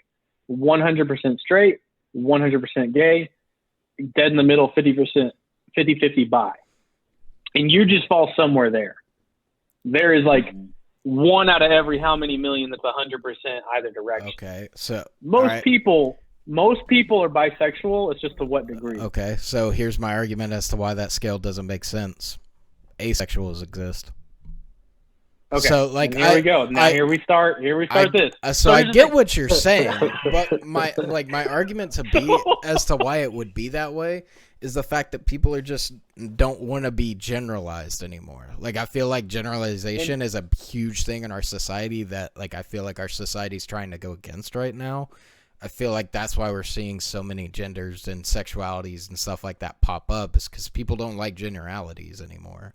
100% straight, 100% gay, dead in the middle, 50% bi. And you just fall somewhere there. There is like one out of every how many million that's 100% either direction. Okay, so most people are bisexual. It's just to what degree. Okay, so here's my argument as to why that scale doesn't make sense. Asexuals exist. Okay. So like, here we go. Now here we start this. So I get what you're saying, but my argument as to why it would be that way is the fact that people are just don't want to be generalized anymore. Like, I feel like generalization is a huge thing in our society that, like, I feel like our society's trying to go against right now. I feel like that's why we're seeing so many genders and sexualities and stuff like that pop up, is because people don't like generalities anymore.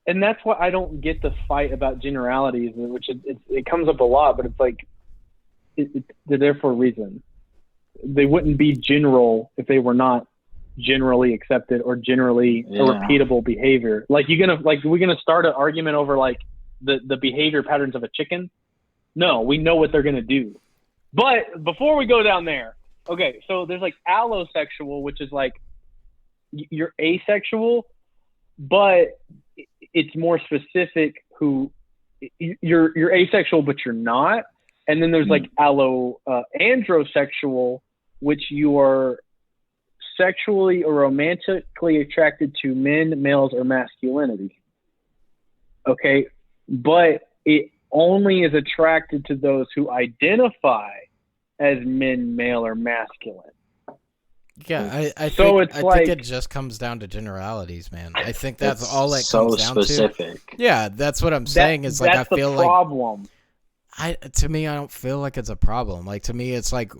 And that's why I don't get the fight about generalities, which it comes up a lot, but it's like, they're there for a reason. They wouldn't be general if they were not generally accepted or generally a repeatable behavior. Like we're gonna start an argument over like the behavior patterns of a chicken? No, we know what they're gonna do. But before we go down there, okay, so there's like allosexual, which is like you're asexual, but it's more specific who you're asexual, but you're not. And then there's like androsexual, which you are sexually or romantically attracted to men, males, or masculinity. Okay, but it only is attracted to those who identify as men, male, or masculine. Yeah, I so think, it's like, think it just comes down to generalities, man. I think that's all it so comes down specific. to. Yeah, that's what I'm saying. Is like I feel like problem. To me, I don't feel like it's a problem. Like to me, it's like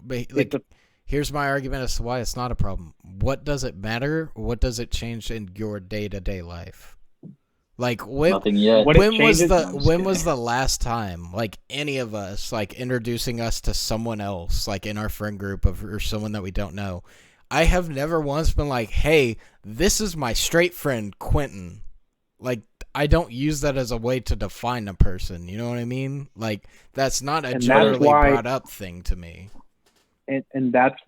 here's my argument as to why it's not a problem. What does it matter? What does it change in your day-to-day life? Like nothing yet. When was the last time like any of us like introducing us to someone else like in our friend group or someone that we don't know? I have never once been like, "Hey, this is my straight friend Quentin." Like I don't use that as a way to define a person. You know what I mean? Like that's not a generally brought up thing to me. And that's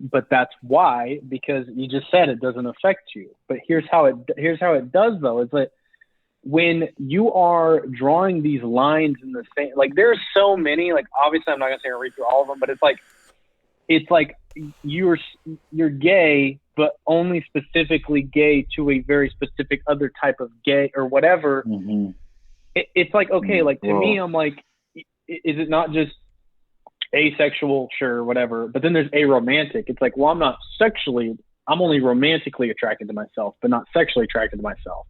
why, because you just said it doesn't affect you. But here's how it does though. Is that when you are drawing these lines in the same, like there's so many, like obviously I'm not gonna say read through all of them, but it's like you're gay, but only specifically gay to a very specific other type of gay or whatever. Mm-hmm. It's like, okay, like to me, I'm like, is it not just asexual? Sure, whatever. But then there's aromantic. It's like, well, I'm only romantically attracted to myself, but not sexually attracted to myself.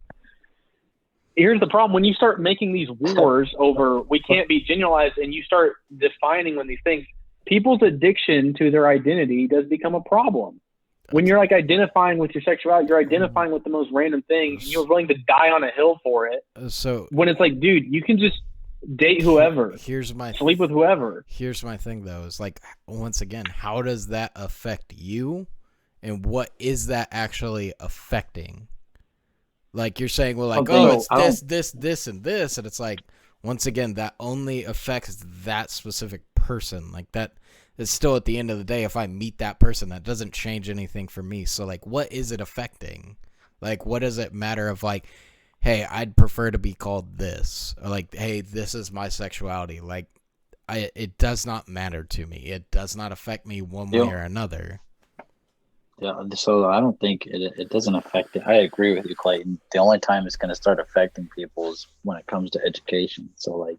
Here's the problem. When you start making these wars over, we can't be generalized, and you start defining when these things, people's addiction to their identity does become a problem. When you're like identifying with your sexuality, you're identifying with the most random thing, and you're willing to die on a hill for it. So when it's like, dude, you can just date whoever. Sleep with whoever. Here's my thing though, is like, once again, how does that affect you, and what is that actually affecting? Like you're saying, well, like, it's this, and this, and it's like, once again, that only affects that specific person. Like that is still at the end of the day, if I meet that person, that doesn't change anything for me. So like, what is it affecting? Like, what does it matter of like, hey, I'd prefer to be called this, or like, hey, this is my sexuality. Like, it does not matter to me. It does not affect me one way or another. Yeah, so I don't think it doesn't affect it. I agree with you, Clayton. The only time it's going to start affecting people is when it comes to education. So, like,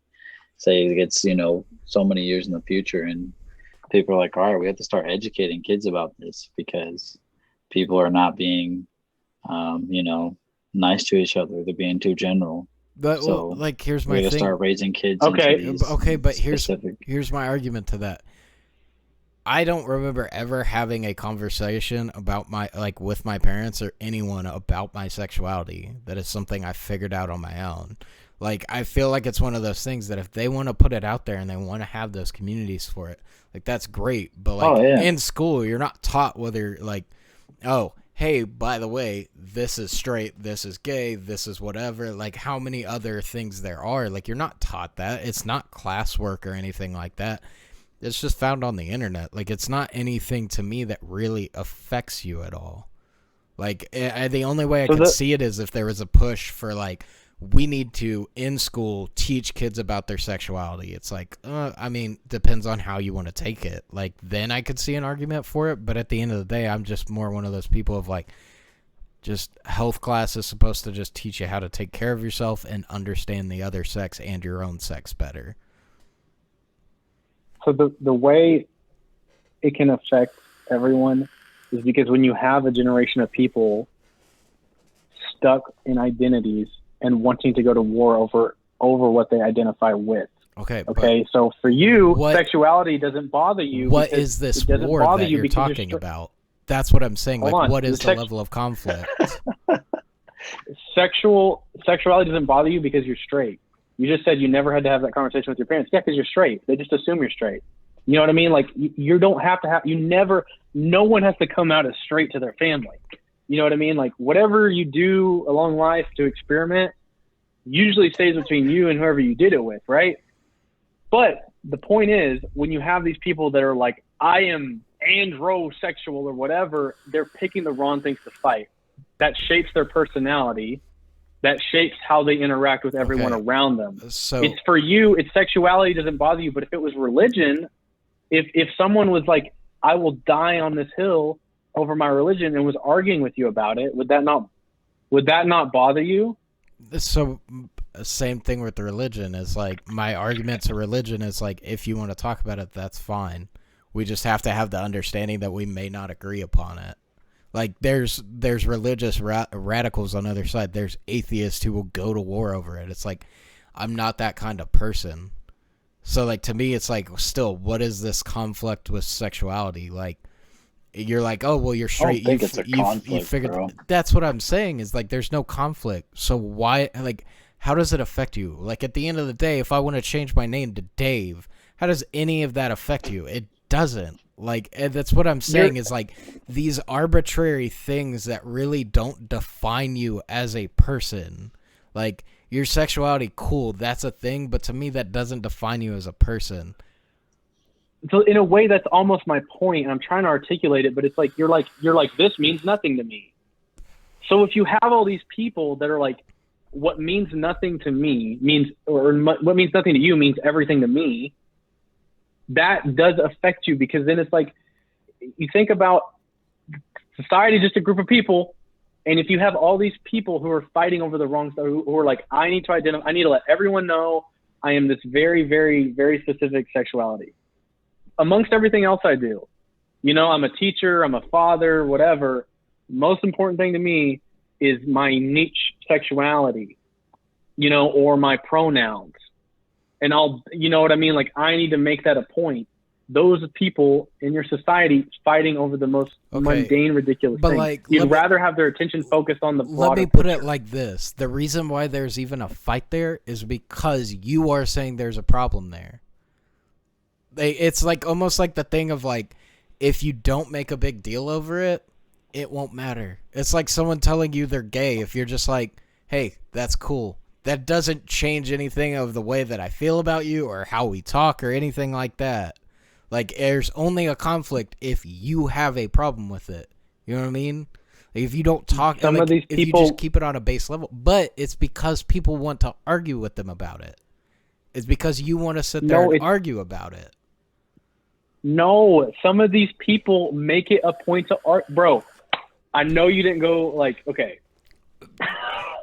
say it gets, so many years in the future, and people are like, all right, we have to start educating kids about this because people are not being, nice to each other. They're being too general. But like, here's my thing. We got to start raising kids. Okay, but here's my argument to that. I don't remember ever having a conversation about with my parents or anyone about my sexuality. That is something I figured out on my own. Like, I feel like it's one of those things that if they want to put it out there and they want to have those communities for it, like, that's great. But like in school, you're not taught whether like, oh, hey, by the way, this is straight, this is gay, this is whatever, like how many other things there are. Like, you're not taught that. It's not classwork or anything like that. It's just found on the internet. Like, it's not anything to me that really affects you at all. Like, the only way I could see it is if there was a push for, like, we need to, in school, teach kids about their sexuality. It's like, depends on how you want to take it. Like, then I could see an argument for it. But at the end of the day, I'm just more one of those people of, like, just health class is supposed to just teach you how to take care of yourself and understand the other sex and your own sex better. So the way it can affect everyone is because when you have a generation of people stuck in identities and wanting to go to war over what they identify with. Okay. So for you, sexuality doesn't bother you. What is this war that you're talking about? That's what I'm saying. What is the level of conflict? Sexuality doesn't bother you because you're straight. You just said you never had to have that conversation with your parents. Yeah, because you're straight. They just assume you're straight. You know what I mean? Like, you don't have to have, no one has to come out as straight to their family. You know what I mean? Like whatever you do along life to experiment usually stays between you and whoever you did it with, right? But the point is, when you have these people that are like, I am androsexual or whatever, they're picking the wrong things to fight. That shapes their personality. That shapes how they interact with everyone around them. So it's for you, it's sexuality doesn't bother you, but if it was religion, if someone was like, I will die on this hill over my religion and was arguing with you about it, would that not bother you? So same thing with the religion is like, my argument to religion is like, if you want to talk about it, that's fine. We just have to have the understanding that we may not agree upon it. Like there's religious radicals on the other side. There's atheists who will go to war over it. It's like, I'm not that kind of person. So like, to me, it's like, still, what is this conflict with sexuality? Like, you're like, oh, well, you're straight. I don't think it's a conflict, you figured, bro. That's what I'm saying is like, there's no conflict. So why, like, how does it affect you? Like at the end of the day, if I want to change my name to Dave, how does any of that affect you? It doesn't. Like, and that's what I'm saying is like, these arbitrary things that really don't define you as a person. Like, your sexuality, cool, that's a thing, but to me that doesn't define you as a person. So in a way, that's almost my point. I'm trying to articulate it, but it's like you're like this means nothing to me. So if you have all these people that are like, what means nothing to me means, or what means nothing to you means everything to me, that does affect you, because then it's like, you think about society, just a group of people, and if you have all these people who are fighting over the wrong stuff, who are like, I need to let everyone know I am this very, very, very specific sexuality. Amongst everything else I do, you know, I'm a teacher, I'm a father, whatever. Most important thing to me is my niche sexuality, you know, or my pronouns. And you know what I mean? Like, I need to make that a point. Those people in your society fighting over the most mundane, ridiculous things. Like, you'd rather have their attention focused on the broader Let me put it like this. The reason why there's even a fight there is because you are saying there's a problem there. It's like almost like the thing of like, if you don't make a big deal over it, it won't matter. It's like someone telling you they're gay. If you're just like, hey, that's cool. That doesn't change anything of the way that I feel about you or how we talk or anything like that. Like, there's only a conflict if you have a problem with it. You know what I mean? Like, if you don't talk, some like, of these if people, you just keep it on a base level. But it's because people want to argue with them about it. It's because you want to sit there and argue about it. No, some of these people make it a point to art. Bro, I know you didn't go like, okay.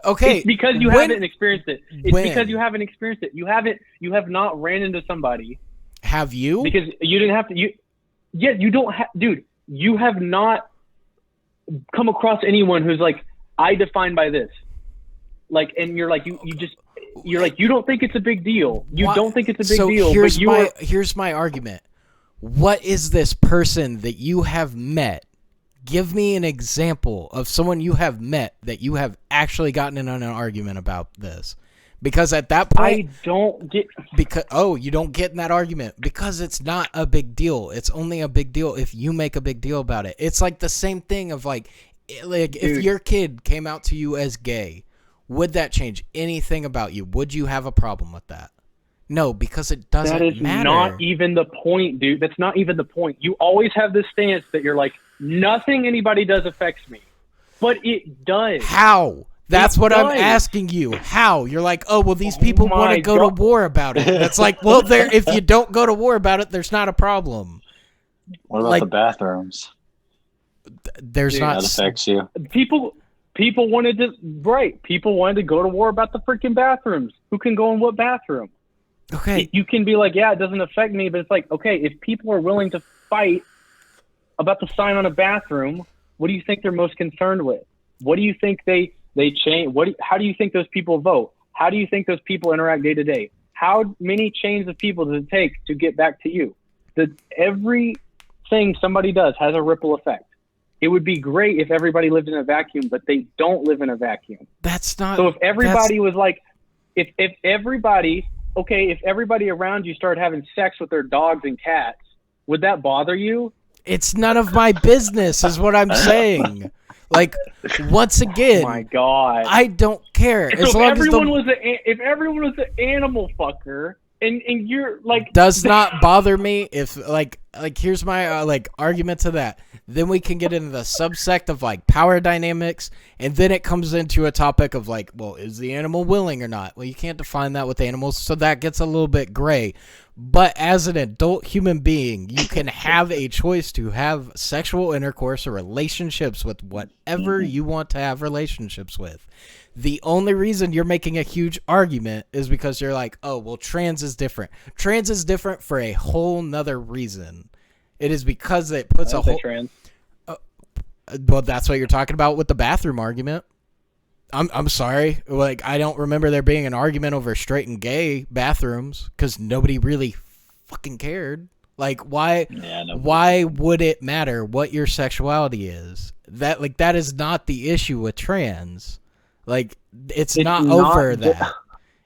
Okay. It's because you haven't experienced it. Because you haven't experienced it. You have not ran into somebody. Have you? Because you didn't have to. You don't have, dude. You have not come across anyone who's like, I define by this. Like, and you're like, you're like, you don't think it's a big deal. You don't think it's a big deal. Here's my argument. What is this person that you have met? Give me an example of someone you have met that you have actually gotten in an argument about this. Because at that point, I don't get. Because you don't get in that argument because it's not a big deal. It's only a big deal if you make a big deal about it. It's like the same thing of like if your kid came out to you as gay, would that change anything about you? Would you have a problem with that? No, because it doesn't matter. That is not even the point, dude. That's not even the point. You always have this stance that you're like, nothing anybody does affects me. But it does. How? That's what I'm asking you. How? You're like, oh, well, these people want to go to war about it. It's like, well, if you don't go to war about it, there's not a problem. What about the bathrooms? There's not. That affects you. People wanted to, right. People wanted to go to war about the freaking bathrooms. Who can go in what bathroom? Okay. You can be like, yeah, it doesn't affect me, but it's like, okay, if people are willing to fight about the sign on a bathroom, what do you think they're most concerned with? What do you think they change? How do you think those people vote? How do you think those people interact day to day? How many chains of people does it take to get back to you? Everything somebody does has a ripple effect. It would be great if everybody lived in a vacuum, but they don't live in a vacuum. That's not. So if everybody was like, if everybody around you started having sex with their dogs and cats, would that bother you? It's none of my business, is what I'm saying. Like, once again, Oh my God. I don't care. So As if long as everyone the was if everyone was an animal fucker, and you're like, does not bother me if like here's my like argument to that. Then we can get into the subsect of like power dynamics, and then it comes into a topic of like, well, is the animal willing or not? Well, you can't define that with animals, so that gets a little bit gray. But as an adult human being, you can have a choice to have sexual intercourse or relationships with whatever you want to have relationships with. The only reason you're making a huge argument is because you're like, oh, well, trans is different. Trans is different for a whole nother reason. It is because it puts a whole... trans. Well, that's what you're talking about with the bathroom argument. I'm sorry. Like, I don't remember there being an argument over straight and gay bathrooms because nobody really fucking cared. Like, why would it matter what your sexuality is? That is not the issue with trans. Like, it's not over that.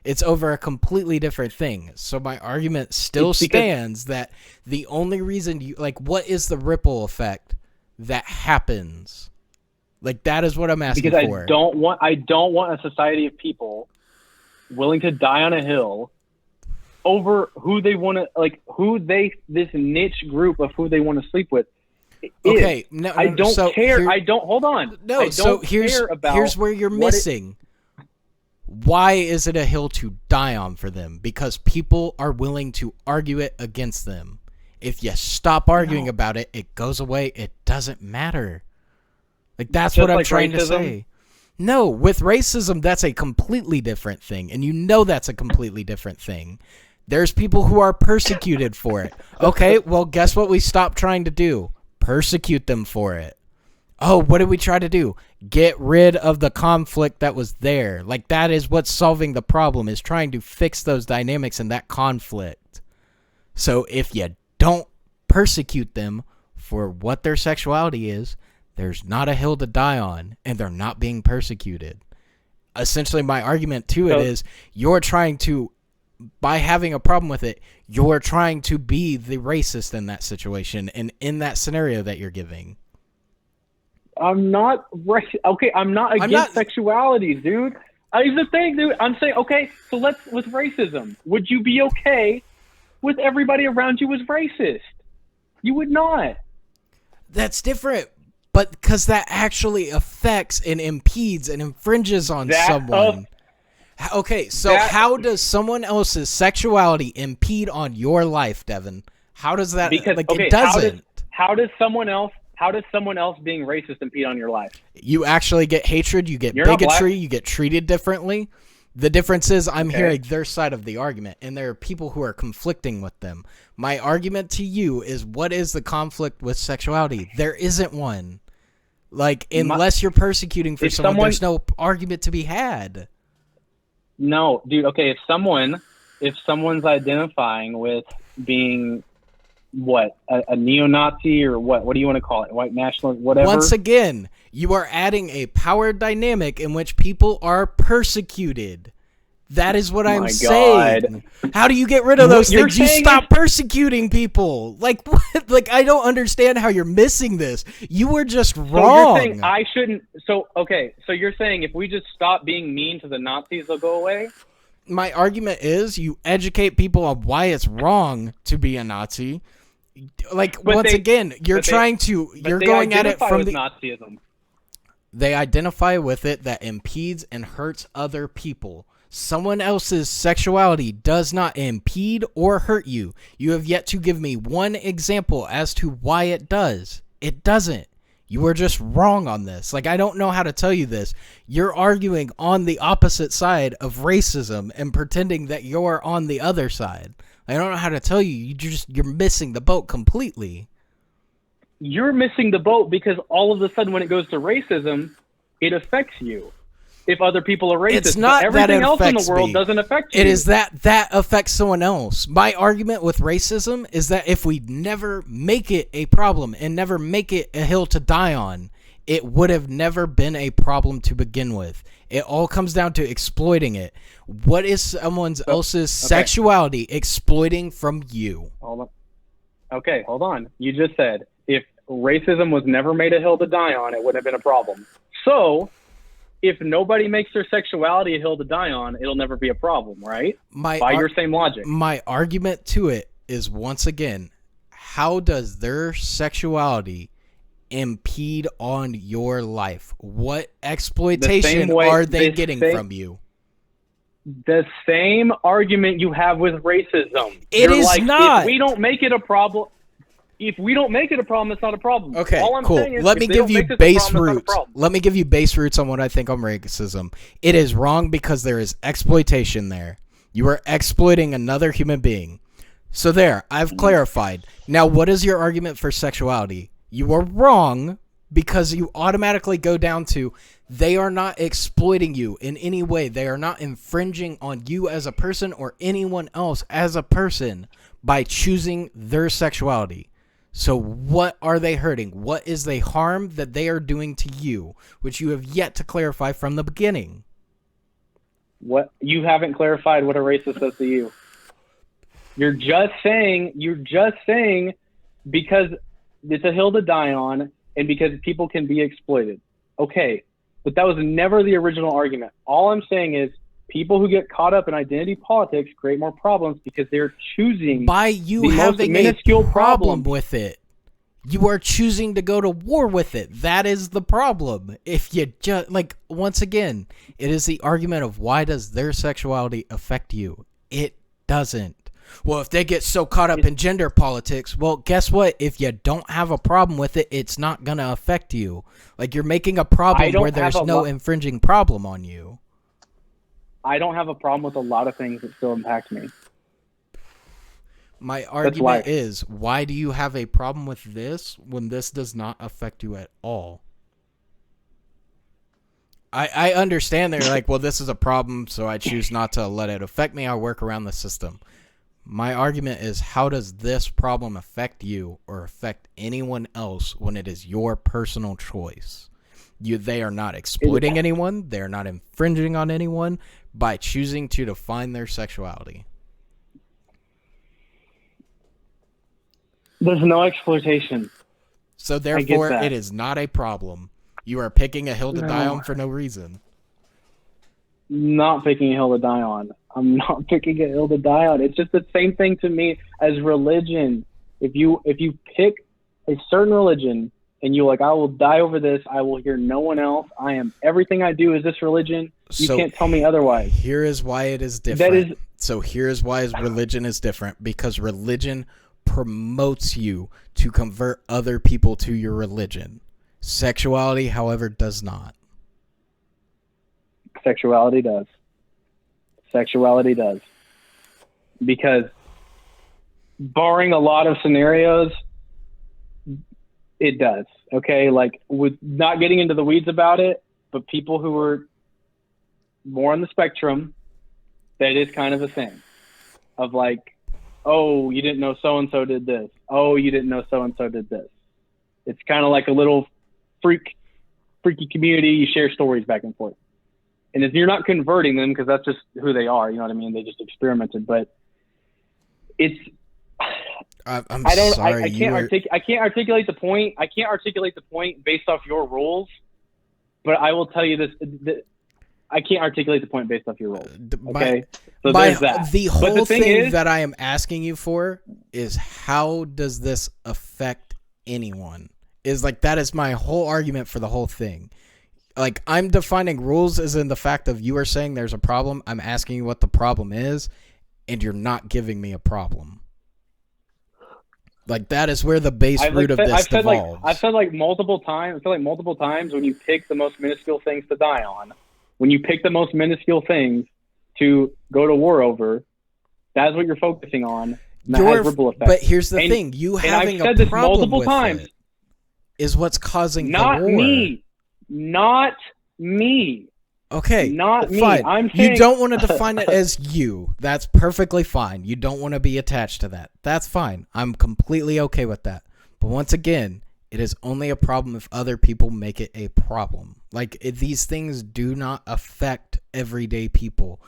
It's over a completely different thing. So my argument still stands that the only reason you, like, what is the ripple effect that happens? Like, that is what I'm asking because for. I don't want a society of people willing to die on a hill over who they want to, like, this niche group of who they want to sleep with. Okay, no, I don't care. Hold on. No, so here's where you're missing. Why is it a hill to die on for them? Because people are willing to argue it against them. If you stop arguing about it, it goes away. It doesn't matter. Like, that's what I'm trying to say. No, with racism, that's a completely different thing. And you know that's a completely different thing. There's people who are persecuted for it. Okay, well, guess what we stopped trying to do? Persecute them for it. Oh, what did we try to do? Get rid of the conflict that was there. Like, that is what's solving the problem, is trying to fix those dynamics and that conflict. So if you don't persecute them for what their sexuality is, there's not a hill to die on, and they're not being persecuted. Essentially, my argument to it is you're trying to, by having a problem with it, you're trying to be the racist in that situation and in that scenario that you're giving. I'm not okay. I'm not against sexuality, dude. Here's the thing, dude. I'm saying, okay, so with racism, would you be okay with everybody around you was racist? You would not. That's different. But because that actually affects and impedes and infringes on someone. Okay, so how does someone else's sexuality impede on your life, Devin? How does that? Because, it doesn't. How does someone else being racist impede on your life? You actually get hatred. You get bigotry. You get treated differently. The difference is I'm hearing their side of the argument, and there are people who are conflicting with them. My argument to you is, what is the conflict with sexuality? There isn't one. Like, unless you're persecuting for someone, there's no argument to be had. No, dude. Okay, if someone's identifying with being a neo-Nazi or what do you want to call it? White nationalist, whatever. Once again, you are adding a power dynamic in which people are persecuted. That is what I'm saying. How do you get rid of those things? You stop persecuting people. Like, what? Like, I don't understand how you're missing this. You were just wrong. So you're saying I shouldn't. So you're saying if we just stop being mean to the Nazis, they'll go away? My argument is you educate people on why it's wrong to be a Nazi. Like, again, you're going at it from the Nazism. They identify with it that impedes and hurts other people. Someone else's sexuality does not impede or hurt you. You have yet to give me one example as to why it does. It doesn't. You are just wrong on this. Like, I don't know how to tell you this. You're arguing on the opposite side of racism and pretending that you're on the other side. I don't know how to tell you. You're missing the boat completely. You're missing the boat because all of a sudden when it goes to racism, it affects you. If other people are racist, it's not everything else in the world me. Doesn't affect you. It is that affects someone else. My argument with racism is that if we never make it a problem and never make it a hill to die on, it would have never been a problem to begin with. It all comes down to exploiting it. What is someone else's sexuality exploiting from you? Hold on. Okay, hold on. You just said if racism was never made a hill to die on, it wouldn't have been a problem. So, if nobody makes their sexuality a hill to die on, it'll never be a problem, right? By your same logic. My argument to it is, once again, how does their sexuality impede on your life? What exploitation are they getting from you? The same argument you have with racism. It is not. If we don't make it a problem, it's not a problem. Okay, all I'm cool. saying is, Let me give you base roots. Let me give you base roots on what I think on racism. It is wrong because there is exploitation there. You are exploiting another human being. So there, I've clarified. Now, what is your argument for sexuality? You are wrong because you automatically go down to they are not exploiting you in any way. They are not infringing on you as a person or anyone else as a person by choosing their sexuality. So what are they hurting? What is the harm that they are doing to you, which you have yet to clarify from the beginning? What you haven't clarified what a racist does to you. You're just saying because it's a hill to die on and because people can be exploited. Okay, but that was never the original argument. All I'm saying is people who get caught up in identity politics create more problems because they're choosing by you having a problem with it. You are choosing to go to war with it. That is the problem. If you just, once again, it is the argument of why does their sexuality affect you? It doesn't. Well, if they get so caught up in gender politics, well, guess what? If you don't have a problem with it, it's not going to affect you. You're making a problem where there's no infringing problem on you. I don't have a problem with a lot of things that still impact me. My argument is, why do you have a problem with this when this does not affect you at all? I understand they're like, well, this is a problem, so I choose not to let it affect me. I work around the system. My argument is, how does this problem affect you or affect anyone else when it is your personal choice? They are not exploiting anyone. They are not infringing on anyone by choosing to define their sexuality. There's no exploitation. So therefore, it is not a problem. You are picking a hill to die on for no reason. Not picking a hill to die on. I'm not picking a hill to die on. It's just the same thing to me as religion. If you pick a certain religion and you're like, I will die over this, I will hear no one else. Everything I do is this religion. You can't tell me otherwise. Here is why it is different. So here's why religion is different, because religion promotes you to convert other people to your religion. Sexuality, however, does not. Sexuality does. Because barring a lot of scenarios, it does. Okay, with not getting into the weeds about it, but people who are more on the spectrum, that is kind of a thing of oh, you didn't know so-and-so did this. Oh, you didn't know so-and-so did this. It's kind of like a little freaky community. You share stories back and forth. And if you're not converting them, because that's just who they are, you know what I mean? They just experimented. But it's... I can't articulate the point. I can't articulate the point based off your rules. But I will tell you this... I can't articulate the point based off your rules. Okay? So there's that. The whole thing that I am asking you for is, how does this affect anyone? That is my whole argument for the whole thing. I'm defining rules as in the fact of you are saying there's a problem. I'm asking you what the problem is, and you're not giving me a problem. That is where the base root of this devolves. I've said multiple times when you pick the most minuscule things to die on, when you pick the most minuscule things to go to war over, that's what you're focusing on. That has ripple effects. But here's the thing: you having a problem with it is what's causing the war. Not me. Okay, not me. Fine. I'm saying... You don't want to define it as you. That's perfectly fine. You don't want to be attached to that. That's fine. I'm completely okay with that. But once again, it is only a problem if other people make it a problem. These things do not affect everyday people.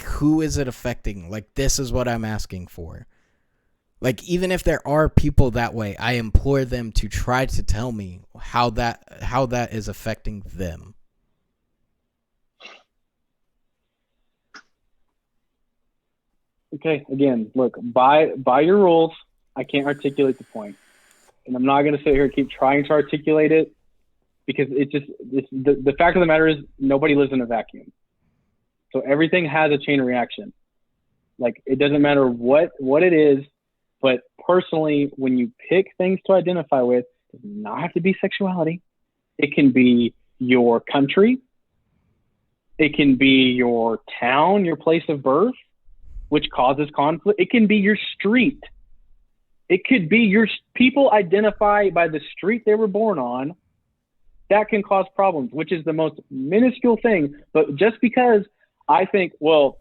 Who is it affecting? This is what I'm asking for. Like, even if there are people that way, I implore them to try to tell me how that is affecting them. Okay, again, look, by your rules, I can't articulate the point. And I'm not going to sit here and keep trying to articulate it because the fact of the matter is nobody lives in a vacuum. So everything has a chain reaction. Like, it doesn't matter what it is, but personally, when you pick things to identify with, it does not have to be sexuality. It can be your country. It can be your town, your place of birth, which causes conflict. It can be your street. It could be your people identify by the street they were born on. That can cause problems, which is the most minuscule thing. But just because I think, well,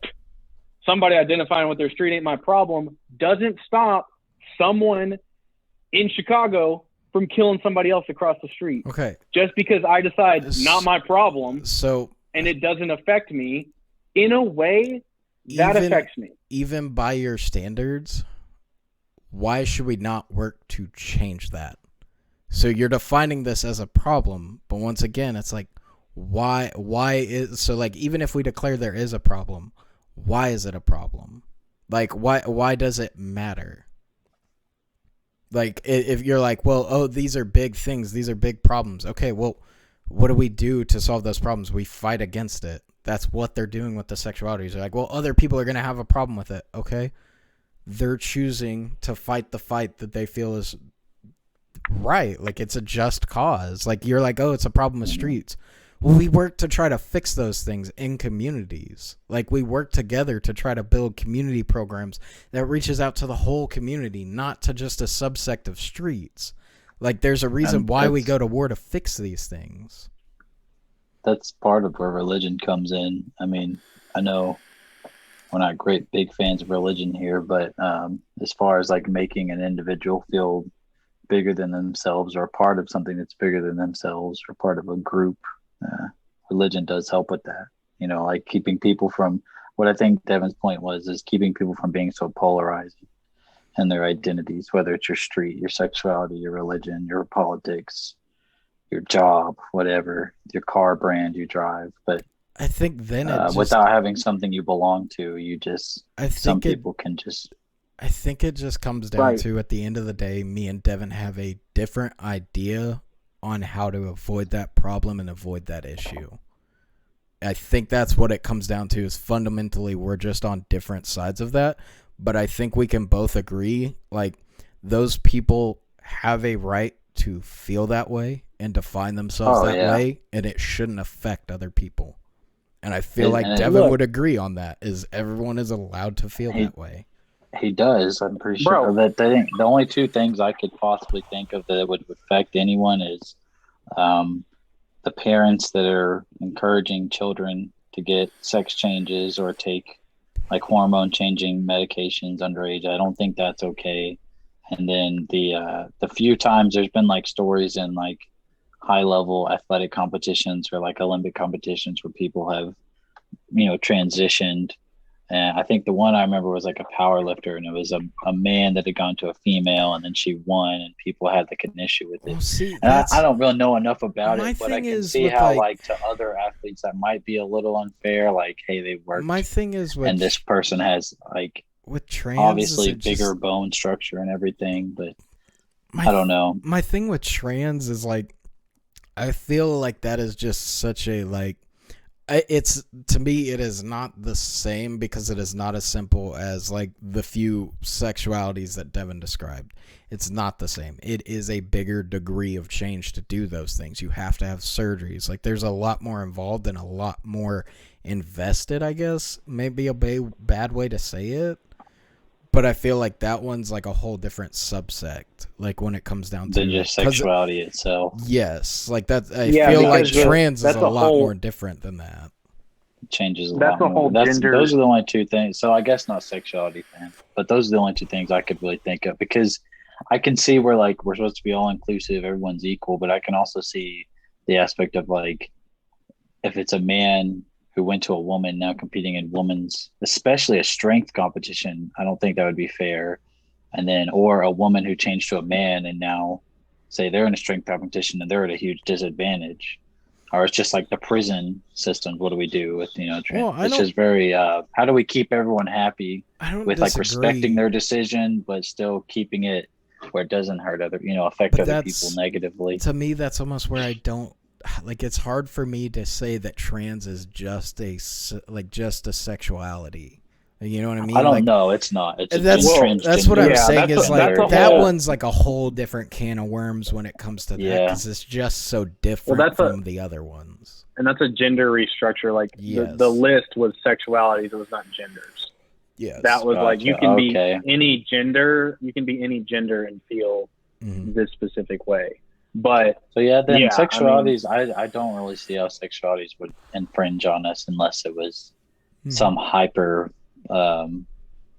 somebody identifying with their street ain't my problem, doesn't stop someone in Chicago from killing somebody else across the street. Okay. Just because I decide not my problem, so and it doesn't affect me, in a way, that affects me. Even by your standards, why should we not work to change that? So you're defining this as a problem, but once again, it's like, why is, so like, even if we declare there is a problem, why is it a problem? Like, why does it matter? Like, if you're like, well, oh, these are big things, these are big problems. Okay, well, what do we do to solve those problems? We fight against it. That's what they're doing with the sexualities. They're like, well, other people are going to have a problem with it. Okay. They're choosing to fight the fight that they feel is right. Like, it's a just cause. Like, you're like, oh, it's a problem with streets. Well, we work to try to fix those things in communities. Like, we work together to try to build community programs that reaches out to the whole community, not to just a subsect of streets. Like, there's a reason why we go to war to fix these things. That's part of where religion comes in. I mean, I know we're not great big fans of religion here, but as far as like making an individual feel bigger than themselves or a part of something that's bigger than themselves or part of a group, religion does help with that. You know, like keeping people from, what I think Devin's point was, is keeping people from being so polarizing in their identities, whether it's your street, your sexuality, your religion, your politics, your job, whatever, your car brand you drive. But I think then it just, without having something you belong to, you just, some people can just. I think it just comes down to, at the end of the day, me and Devin have a different idea on how to avoid that problem and avoid that issue. I think that's what it comes down to, is fundamentally we're just on different sides of that. But I think we can both agree, like, those people have a right to feel that way and define themselves way, and it shouldn't affect other people. And I feel like Devin would agree on that, is everyone is allowed to feel that way. He does. I'm pretty sure that the only two things I could possibly think of that would affect anyone is the parents that are encouraging children to get sex changes or take like hormone changing medications underage. I don't think that's okay. And then the few times there's been like stories in like high level athletic competitions or like Olympic competitions where people have, you know, transitioned. And I think the one I remember was like a power lifter, and it was a man that had gone to a female, and then she won, and people had like an issue with it. Well, see, and I don't really know enough about it, but I can see how like to other athletes that might be a little unfair. Like, hey, they worked. My thing is, and this person has like with trans, obviously bigger bone structure and everything, but I don't know. My thing with trans is like, I feel like that is just such a like. It's, to me, it is not the same, because it is not as simple as like the few sexualities that Devin described. It's not the same. It is a bigger degree of change to do those things. You have to have surgeries. Like, there's a lot more involved and a lot more invested, I guess. Maybe a bad way to say it. But I feel like that one's like a whole different subsect, like when it comes down to than just sexuality itself. Yes, like that. I feel like trans is a lot more different than that. It changes a lot more. Those are the only two things. So I guess not sexuality, fan, but those are the only two things I could really think of, because I can see where like we're supposed to be all inclusive, everyone's equal, but I can also see the aspect of like, if it's a man who went to a woman now competing in women's, especially a strength competition, I don't think that would be fair. and then or a woman who changed to a man and now say they're in a strength competition and they're at a huge disadvantage, or it's just like the prison systems. What do we do with it's just very how do we keep everyone happy with like respecting their decision but still keeping it where it doesn't hurt affect other people negatively. To me, that's almost where I don't like. It's hard for me to say that trans is just a sexuality. You know what I mean? I don't know. It's not. It's that's what I'm saying. Is like that one's like a whole different can of worms when it comes to that, because it's just so different from the other ones. And that's a gender restructure. Like the list was sexualities; it was not genders. Yes, that was like you can be any gender. You can be any gender and feel this specific way. But sexualities. I don't really see how sexualities would infringe on us unless it was some hyper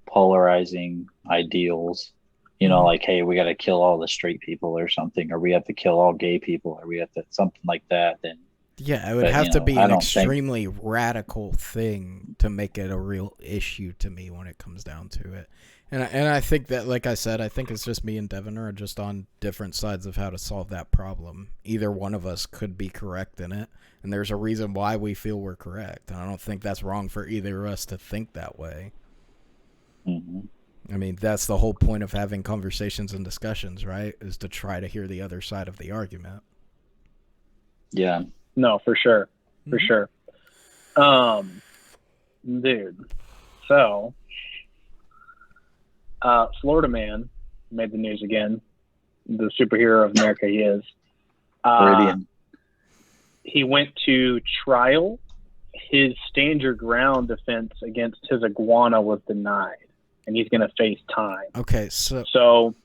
polarizing ideals, like, hey, we got to kill all the straight people or something, or we have to kill all gay people, or we have to something like that. Then it would have to be an extremely radical thing to make it a real issue to me when it comes down to it. And I think that, like I said, I think it's just me and Devin are just on different sides of how to solve that problem. Either one of us could be correct in it, and there's a reason why we feel we're correct. And I don't think that's wrong for either of us to think that way. I mean, that's the whole point of having conversations and discussions, right? Is to try to hear the other side of the argument. Yeah. No, for sure. For sure. Dude. So... Florida man made the news again. The superhero of America he is. He went to trial. His stand your ground defense against his iguana was denied, and he's going to face time. Okay, so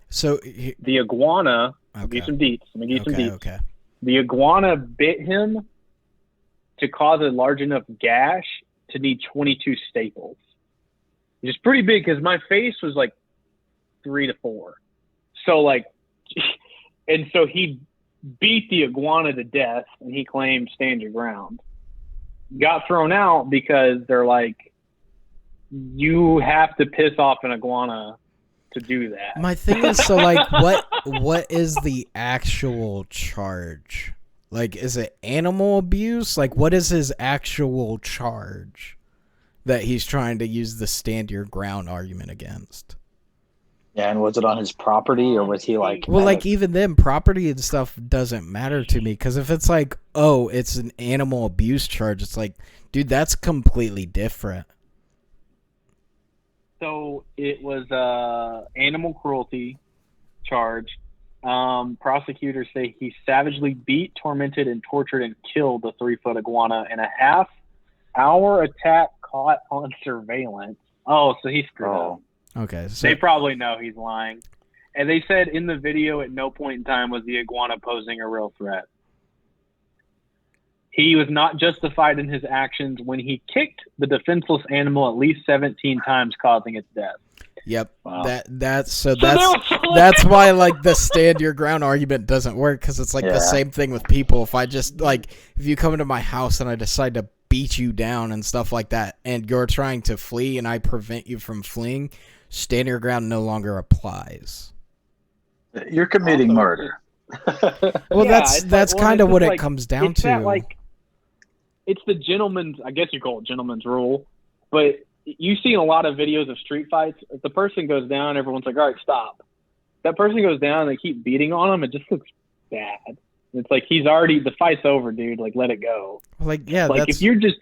the iguana. Let me give you some deets. Okay. The iguana bit him to cause a large enough gash to need 22 staples. Which is pretty big because my face was like 3 to 4. So like, and so he beat the iguana to death, and he claimed stand your ground. Got thrown out because they're like, you have to piss off an iguana to do that. My thing is, so like, what is the actual charge? Like, is it animal abuse? Like, what is his actual charge that he's trying to use the stand your ground argument against? Yeah, and was it on his property, or was he like... Well, like, even then, property and stuff doesn't matter to me, because if it's like, oh, it's an animal abuse charge, it's like, dude, that's completely different. So it was animal cruelty charge. Prosecutors say he savagely beat, tormented, and tortured and killed the 3-foot iguana in a half-hour attack caught on surveillance. Oh, so he's screwed up. Okay. So they probably know he's lying. And they said in the video at no point in time was the iguana posing a real threat. He was not justified in his actions when he kicked the defenseless animal at least 17 times, causing its death. Yep. Wow. That's why like the stand your ground argument doesn't work, because it's like the same thing with people. If I just like, if you come into my house and I decide to beat you down and stuff like that, and you're trying to flee and I prevent you from fleeing, stand your ground no longer applies. You're committing murder. Well, that's kind of what it comes down to. That, like, it's the gentleman's, I guess you call it gentleman's rule, but you see in a lot of videos of street fights, if the person goes down, everyone's like, all right, stop. That person goes down and they keep beating on him, it just looks bad. It's like, the fight's over, dude. Like, let it go. Like, yeah, like if you're just,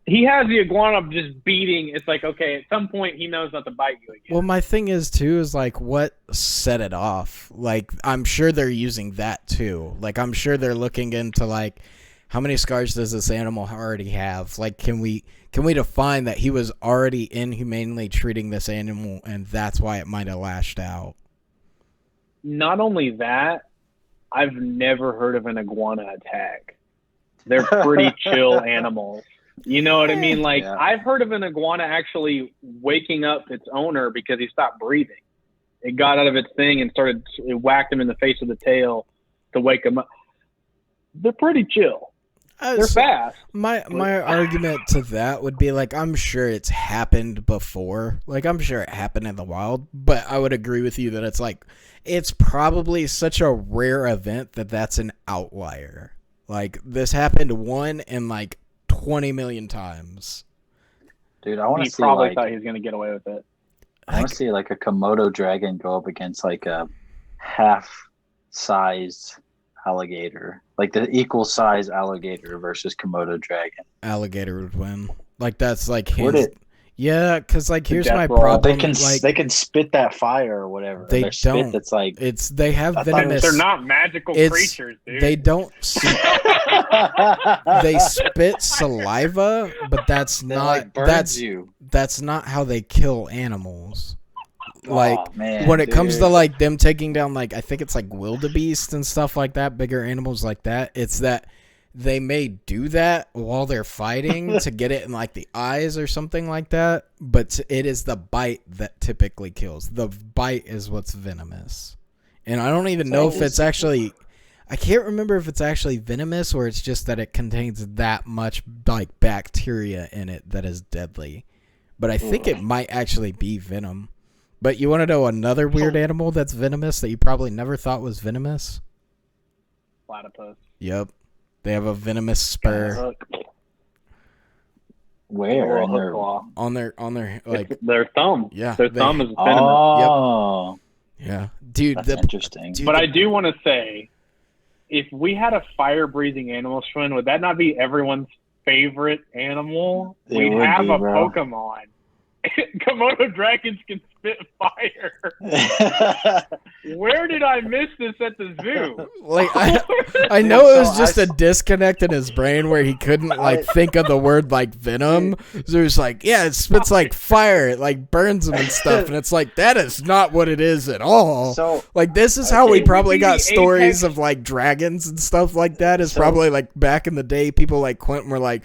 he has the iguana just beating. It's like, okay, at some point he knows not to bite you again. Well, my thing is too is like, what set it off? Like, I'm sure they're using that too. Like, I'm sure they're looking into like, how many scars does this animal already have? Like, can we define that he was already inhumanely treating this animal, and that's why it might have lashed out? Not only that, I've never heard of an iguana attack. They're pretty chill animals. You know what I mean? Like, I've heard of an iguana actually waking up its owner because he stopped breathing. It got out of its thing and it whacked him in the face with the tail to wake him up. They're pretty chill. They're fast. My argument to that would be like, I'm sure it's happened before. Like, I'm sure it happened in the wild, but I would agree with you that it's like, it's probably such a rare event that that's an outlier. Like, this happened 1 in like 20 million times. Dude, I want to He see probably like thought he was gonna get away with it. I want to see like a Komodo dragon go up against like a half-sized alligator, like the equal size alligator versus Komodo dragon. Alligator would win. Like, that's like Would his. it? Yeah, because like here's death my roll. problem. They can spit that fire or whatever. They Their spit don't. that's like They have I thought it was- venomous. They're not magical creatures, dude. They don't. They spit saliva, but that's That, not like, burns that's you. that's not how they kill animals. Like, Aw, man, when it comes to dude. like them taking down, like, I think it's like wildebeest and stuff like that, bigger animals like that, it's that they may do that while they're fighting to get it in like the eyes or something like that, but it is the bite that typically kills. The bite is what's venomous. And I don't even know if it's actually, I can't remember if it's actually venomous or it's just that it contains that much like bacteria in it that is deadly. But I think it might actually be venom. But you want to know another weird animal that's venomous that you probably never thought was venomous? Platypus. Yep. They have a venomous spur Hook. Where? Or In hook their... claw. on their like It's their thumb. Yeah, Their they- thumb is venomous. Oh, yeah, dude. that's interesting. dude, But I do want to say, if we had a fire-breathing animal, Schwinn, would that not be everyone's favorite animal? It We would have be, a bro. Pokemon. Komodo dragons can spit fire. Where did I miss this at the zoo? like I know it was just a disconnect in his brain where he couldn't like think of the word like venom. So he was like, yeah, it spits like fire, it like burns him and stuff, and it's like that is not what it is at all. So Like, this is how we Okay. probably It would got be stories Apex. of like dragons and stuff like that. Is So- probably like back in the day, people like Quentin were like,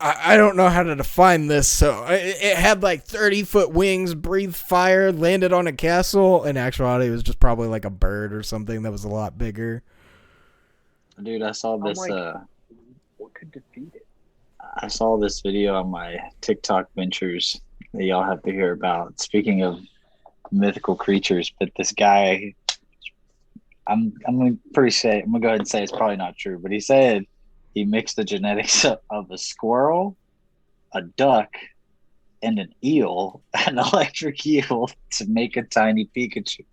I don't know how to define this. So it had like 30-foot wings, breathed fire, landed on a castle. In actuality, it was just probably like a bird or something that was a lot bigger. dude, I saw this. like, what could defeat it? I saw this video on my TikTok ventures that y'all have to hear about. Speaking of mythical creatures, but this guy, I'm gonna go ahead and say it's probably not true, but he said he mixed the genetics of a squirrel, a duck, and an eel, an electric eel, to make a tiny Pikachu.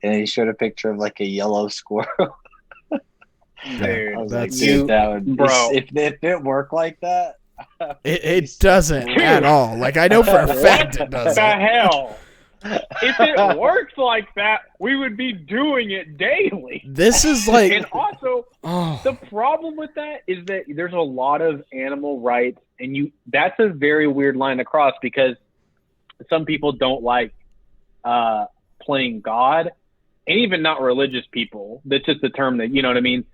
And he showed a picture of like a yellow squirrel. Dude, I was that's- like, dude, that would, Bro. if it worked like that. It doesn't at all. Like, I know for a fact it What the doesn't. hell? If it works like that, we would be doing it daily. This is like, And also, oh, the problem with that is that there's a lot of animal rights, and that's a very weird line to cross, because some people don't like playing God, and even not religious people. That's just a term that, you know what I mean?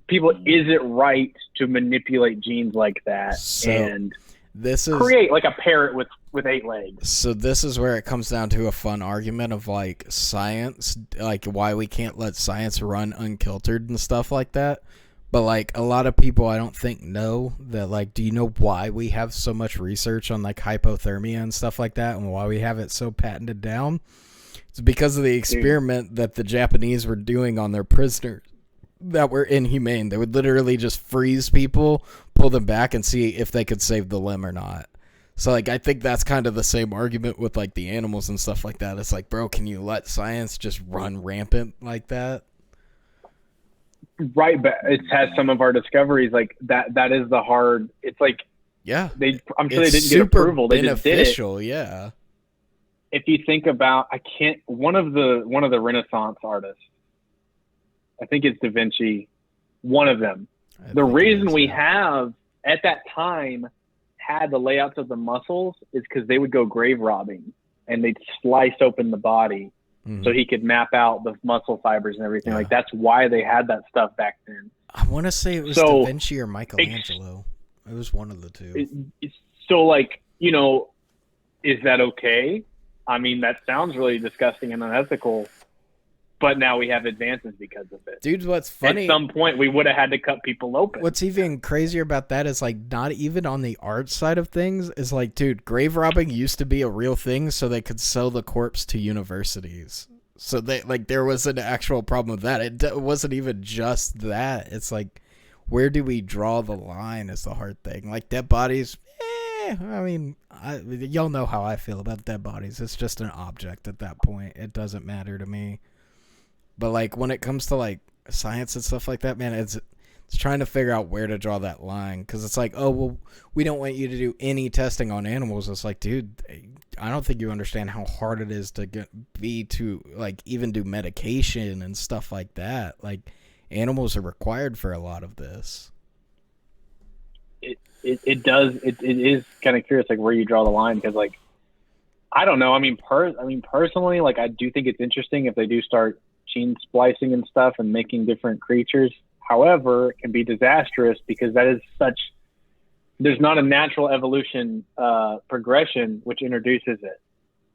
People, is it right to manipulate genes like that So, and this is create like a parrot with 8 legs? So this is where it comes down to a fun argument of like science, like why we can't let science run unkiltered and stuff like that. But like a lot of people I don't think know that, like, do you know why we have so much research on like hypothermia and stuff like that, and why we have it so patented down? It's because of the experiment that the Japanese were doing on their prisoners that were inhumane. They would literally just freeze people, pull them back, and see if they could save the limb or not. So, like, I think that's kind of the same argument with, like, the animals and stuff like that. It's like, bro, can you let science just run rampant like that? Right, but it has some of our discoveries like that. That is the hard. It's like Yeah. I'm sure It's they didn't get super approval. They just did it. beneficial, yeah. If you think about, one of the Renaissance artists, I think it's Da Vinci, one of them. I The think it reason is, we yeah. have at that time had the layouts of the muscles is because they would go grave robbing and they'd slice open the body Mhm. so he could map out the muscle fibers and everything. Yeah. Like, that's why they had that stuff back then. I want to say it was So, Da Vinci or Michelangelo. It was one of the two. It's so, like, you know, is that okay? I mean, that sounds really disgusting and unethical. but now we have advances because of it. Dude, what's funny? At some point, we would have had to cut people open. What's even crazier about that is, like, not even on the art side of things, is like, dude, grave robbing used to be a real thing so they could sell the corpse to universities. So they, like, there was an actual problem with that. It wasn't even just that. It's like, where do we draw the line is the hard thing. Like, dead bodies, I mean, y'all know how I feel about dead bodies. It's just an object at that point. It doesn't matter to me. But, like, when it comes to, like, science and stuff like that, man, it's trying to figure out where to draw that line. Because it's like, oh, well, we don't want you to do any testing on animals. It's like, dude, I don't think you understand how hard it is to like, even do medication and stuff like that. Like, animals are required for a lot of this. It is kind of curious, like, where you draw the line, because, like, I don't know. I mean, personally, like, I do think it's interesting if they do start gene splicing and stuff and making different creatures. However, it can be disastrous because there's not a natural evolution progression which introduces it.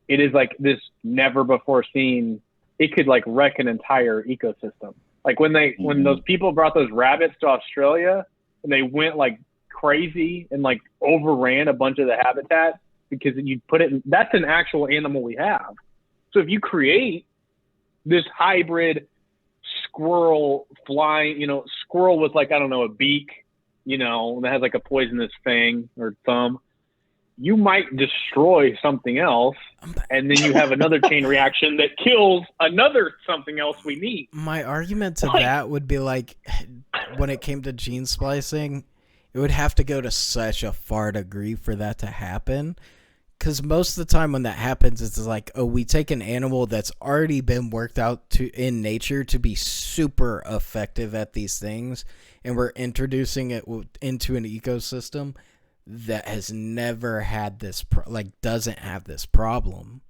It is like this never before seen. It could, like, wreck an entire ecosystem. Like when those people brought those rabbits to Australia and they went, like, crazy and, like, overran a bunch of the habitat because you put it in, that's an actual animal we have. So if you create this hybrid squirrel squirrel with, like, I don't know, a beak, that has, like, a poisonous fang or thumb, you might destroy something else, and then you have another chain reaction that kills another something else we need. My argument to that would be, like, when it came to gene splicing, it would have to go to such a far degree for that to happen. Because most of the time when that happens, it's like, oh, we take an animal that's already been worked out in nature to be super effective at these things, and we're introducing it into an ecosystem that has never had this, doesn't have this problem.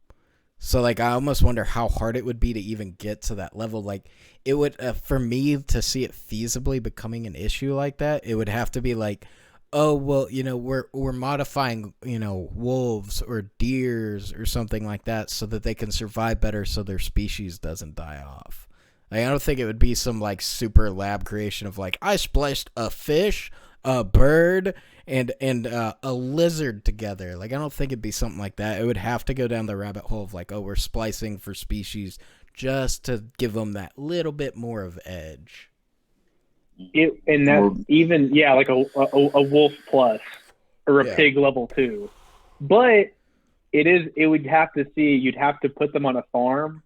So, like, I almost wonder how hard it would be to even get to that level. Like, it would, for me to see it feasibly becoming an issue like that, it would have to be like, oh, well, we're modifying, wolves or deers or something like that so that they can survive better so their species doesn't die off. Like, I don't think it would be some, like, super lab creation of, like, I spliced a fish, a bird, and a lizard together. Like, I don't think it'd be something like that. It would have to go down the rabbit hole of, like, oh, we're splicing for species just to give them that little bit more of edge. Like a wolf plus or a pig level 2, but you'd have to put them on a farm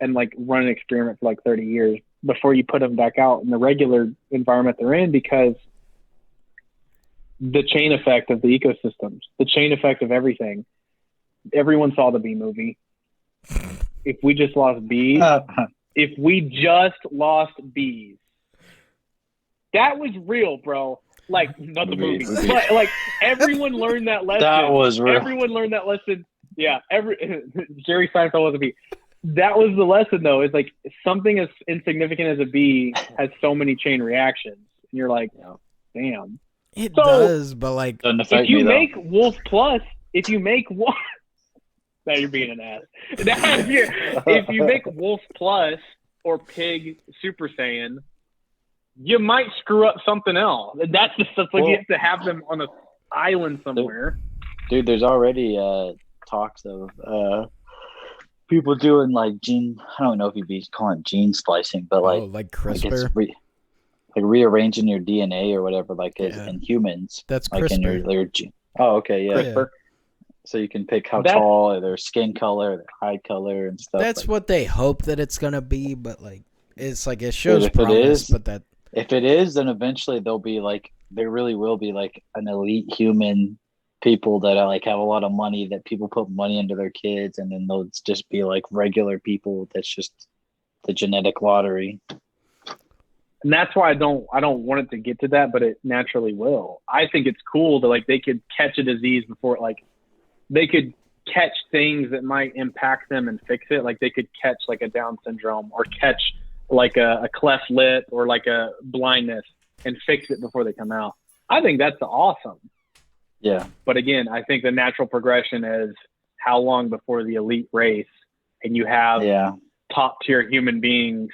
and, like, run an experiment for, like, 30 years before you put them back out in the regular environment they're in, because the chain effect of the ecosystems, the chain effect of everything. Everyone saw the bee movie. If we just lost bees, that was real, bro. Like, not the movie, but, like, everyone learned that lesson. That was real. Everyone learned that lesson. Yeah, Jerry Seinfeld was a bee. That was the lesson, though. Is, like, something as insignificant as a bee has so many chain reactions, and you're like, damn. It does, but, like, if you make Wolf Plus, now you're being an ass. If you make Wolf Plus or Pig Super Saiyan, you might screw up something else. That's the stuff, like, you have to have them on an island somewhere. Dude, there's already talks of people doing, like, gene. I don't know if you'd be calling it gene splicing, but, like CRISPR, like rearranging your DNA or whatever, like in humans. That's like CRISPR. in your gene. Oh, okay, yeah. CRISPR. So you can pick how tall, their skin color, their eye color, and stuff. That's what they hope that it's gonna be, but, like, it's like it shows promise. If it is, then eventually there really will be, like, an elite human people that are, like, have a lot of money, that people put money into their kids, and then they'll just be, like, regular people. That's just the genetic lottery. And that's why I don't want it to get to that, but it naturally will. I think it's cool that, like, they could catch a disease before, like, they could catch things that might impact them and fix it. Like, they could catch, like, a Down syndrome, or catch, like, a cleft lip, or, like, a blindness, and fix it before they come out. I think that's awesome. Yeah. But again, I think the natural progression is how long before the elite race, and you have top tier human beings,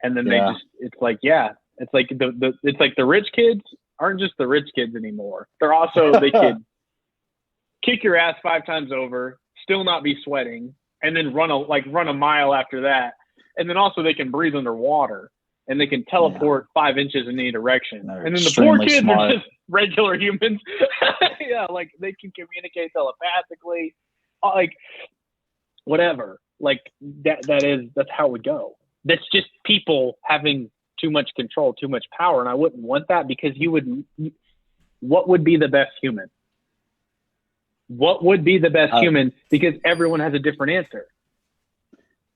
and then Yeah. it's like the rich kids aren't just the rich kids anymore. They're also they could kick your ass 5 times over, still not be sweating, and then run a mile after that, and then also they can breathe underwater. And they can teleport 5 inches in any direction. They're And then the poor extremely kids smart. are just regular humans. Yeah, like they can communicate telepathically, like whatever. Like that's how it would go. That's just people having too much control, too much power, and I wouldn't want that because what would be the best human? What would be the best human? Because everyone has a different answer.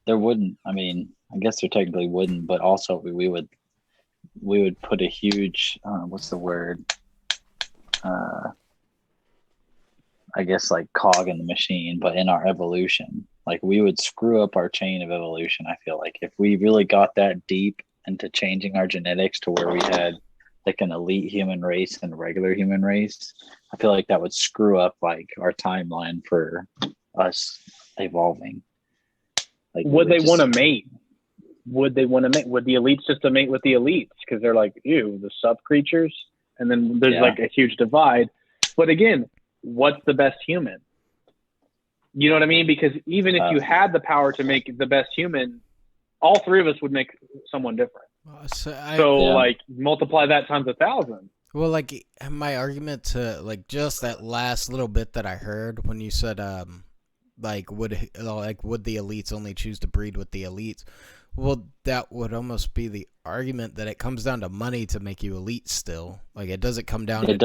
There wouldn't. I mean, I guess there technically wouldn't, but also we would put a huge what's the word? I guess like cog in the machine, but in our evolution, like we would screw up our chain of evolution. I feel like if we really got that deep into changing our genetics to where we had like an elite human race and a regular human race, I feel like that would screw up like our timeline for us evolving. Like, would they want to mate? Would they want to mate? Would the elites just to mate with the elites? Because they're like, ew, the sub creatures. And then there's like a huge divide. But again, what's the best human? You know what I mean? Because even if you had the power to make the best human, all 3 of us would make someone different. Like multiply that times 1,000. Well, like my argument to like just that last little bit that I heard when you said would the elites only choose to breed with the elites? Well, that would almost be the argument that it comes down to money to make you elite still. Like it doesn't come down it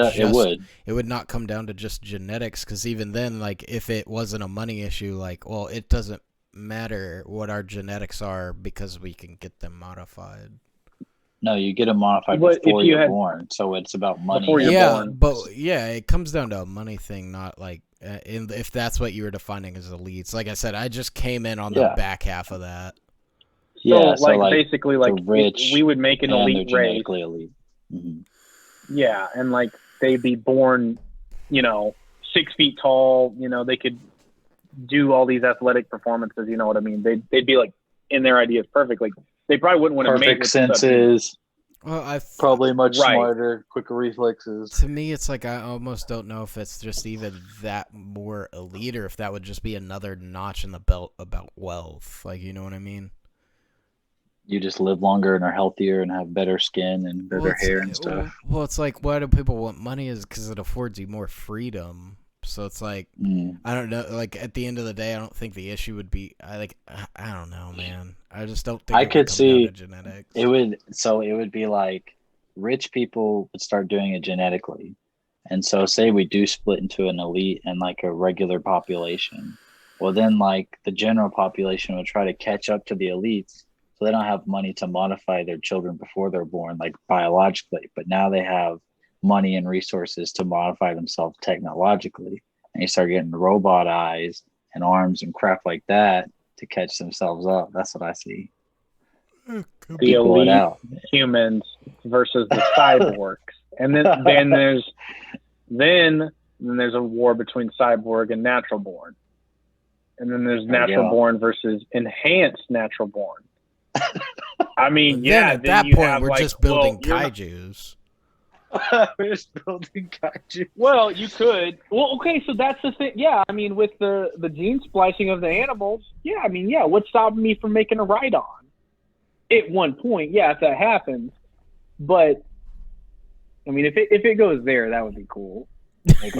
would not come down to just genetics, because even then, like if it wasn't a money issue, like, well, it doesn't matter what our genetics are because we can get them modified. No, you get them modified before you're born, so it's about money. Born. But it comes down to a money thing, not like if that's what you were defining as elites. Like I said, I just came in on the back half of that. Yeah, so like basically, like rich we would make an elite race. Elite. Mm-hmm. Yeah, and like they'd be born, 6 feet tall. They could do all these athletic performances. You know what I mean? They'd be like in their ideas perfect. Like they probably wouldn't want to mate with senses. Well, probably much smarter, quicker reflexes. To me, it's like I almost don't know if it's just even that more elite, or if that would just be another notch in the belt about wealth. Like, you know what I mean? You just live longer and are healthier and have better skin and better hair and stuff. Well, it's like, why do people want money? Is because it affords you more freedom. So it's like, I don't know. Like at the end of the day, I don't think the issue would be. I don't know, man. I just don't think I could see genetics. It would be like rich people would start doing it genetically, and so say we do split into an elite and like a regular population. Well, then like the general population would try to catch up to the elites. So they don't have money to modify their children before they're born, like biologically, but now they have money and resources to modify themselves technologically. And you start getting robot eyes and arms and crap like that to catch themselves up. That's what I see. The elite humans versus the cyborgs. And then there's a war between cyborg and natural born. And then there's natural born versus enhanced natural born. I mean, at that point, we're just building kaijus. We're just building kaiju. Well, you could. Well, okay, so that's the thing. Yeah, I mean, with the gene splicing of the animals, what's stopping me from making a ride-on? At one point, if that happens. But, I mean, if it goes there, that would be cool. If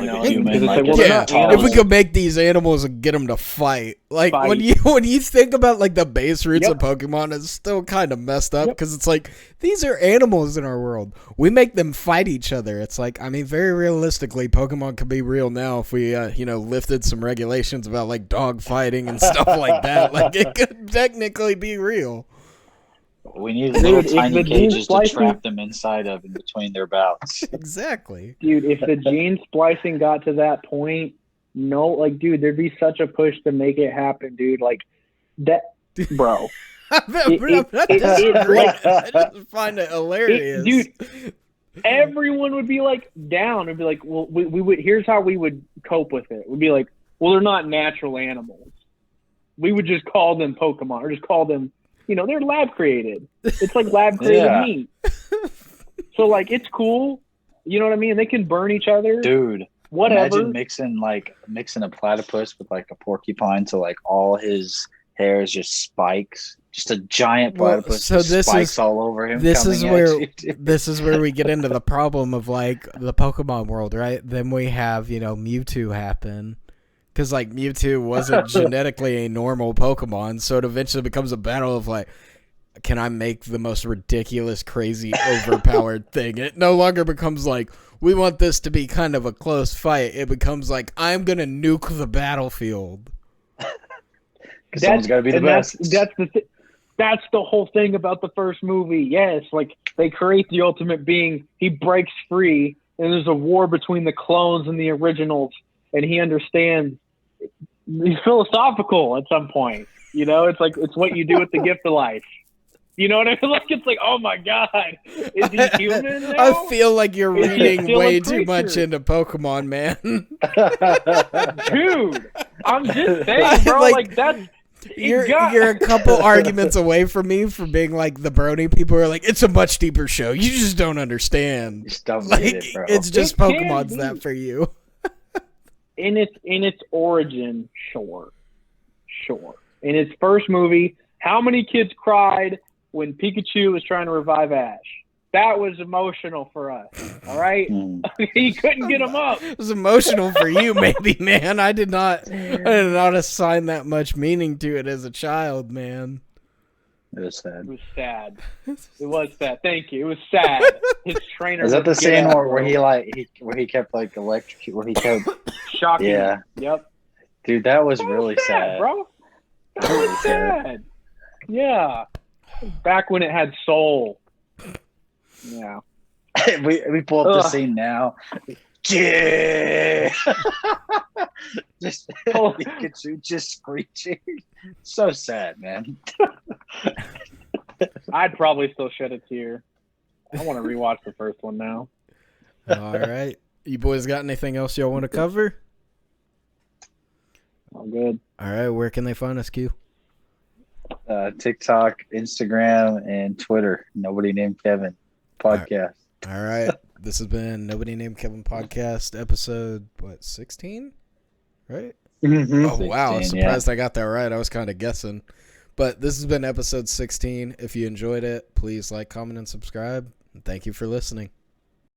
we could make these animals and get them to fight, like when you think about like the base roots of Pokemon, it's still kind of messed up because it's like these are animals in our world. We make them fight each other. It's like, I mean, very realistically, Pokemon could be real now if we lifted some regulations about like dog fighting and stuff like that. Like it could technically be real. We need little tiny cages to trap them inside of in between their bouts. Exactly. Dude, if the gene splicing got to that point, there'd be such a push to make it happen, dude. Like, that, bro. I just find it hilarious. Dude, everyone would be, like, down. It'd be like, well, we would, here's how we would cope with it. We'd be like, well, they're not natural animals. we would just call them Pokemon or just call them, they're lab created. It's like lab created meat. So like it's cool. You know what I mean? They can burn each other. Dude, whatever. Imagine mixing a platypus with like a porcupine, so like all his hair is just spikes. Just a giant platypus with spikes all over him. This is where we get into the problem of like the Pokemon world, right? Then we have, Mewtwo happen. Because like Mewtwo wasn't genetically a normal Pokemon, so it eventually becomes a battle of like, can I make the most ridiculous, crazy, overpowered thing? It no longer becomes like, we want this to be kind of a close fight. It becomes like, I'm going to nuke the battlefield. Because someone's got to be the best. That's the whole thing about the first movie. Yes, like they create the ultimate being. He breaks free, and there's a war between the clones and the originals, and he understands. He's philosophical at some point. It's like it's what you do with the gift of life. You know what I mean? Like it's like, oh my god, is he human now? I feel like you're reading way too much into Pokemon, man. Dude, I'm just saying, bro. Like that's. You're a couple arguments away from me from being like the brony people who are like, it's a much deeper show. You just don't understand. Just don't like, get it, bro. It's just Pokemon's that for you. In its origin, sure. In its first movie, how many kids cried when Pikachu was trying to revive Ash? That was emotional for us. All right, he couldn't get him up. It was emotional for you, maybe, man. I did not assign that much meaning to it as a child, man. It was sad. It was sad. Thank you. It was sad. His trainer. Is that the scene where he kept like electric? Where he kept shocking? Yeah. Yep. Dude, that was really sad, bro. That was sad. Yeah. Back when it had soul. Yeah. we pull up the scene now. Yeah. Pikachu just screeching. So sad, man. I'd probably still shed a tear. I want to rewatch the first one now. All right. You boys got anything else y'all want to cover? All good. All right. Where can they find us, Q? TikTok, Instagram, and Twitter. Nobody Named Kevin podcast. All right. This has been Nobody Named Kevin podcast episode, 16? Right? Mm-hmm. Oh, wow. I'm surprised I got that right. I was kind of guessing. But this has been episode 16. If you enjoyed it, please like, comment, and subscribe. And thank you for listening.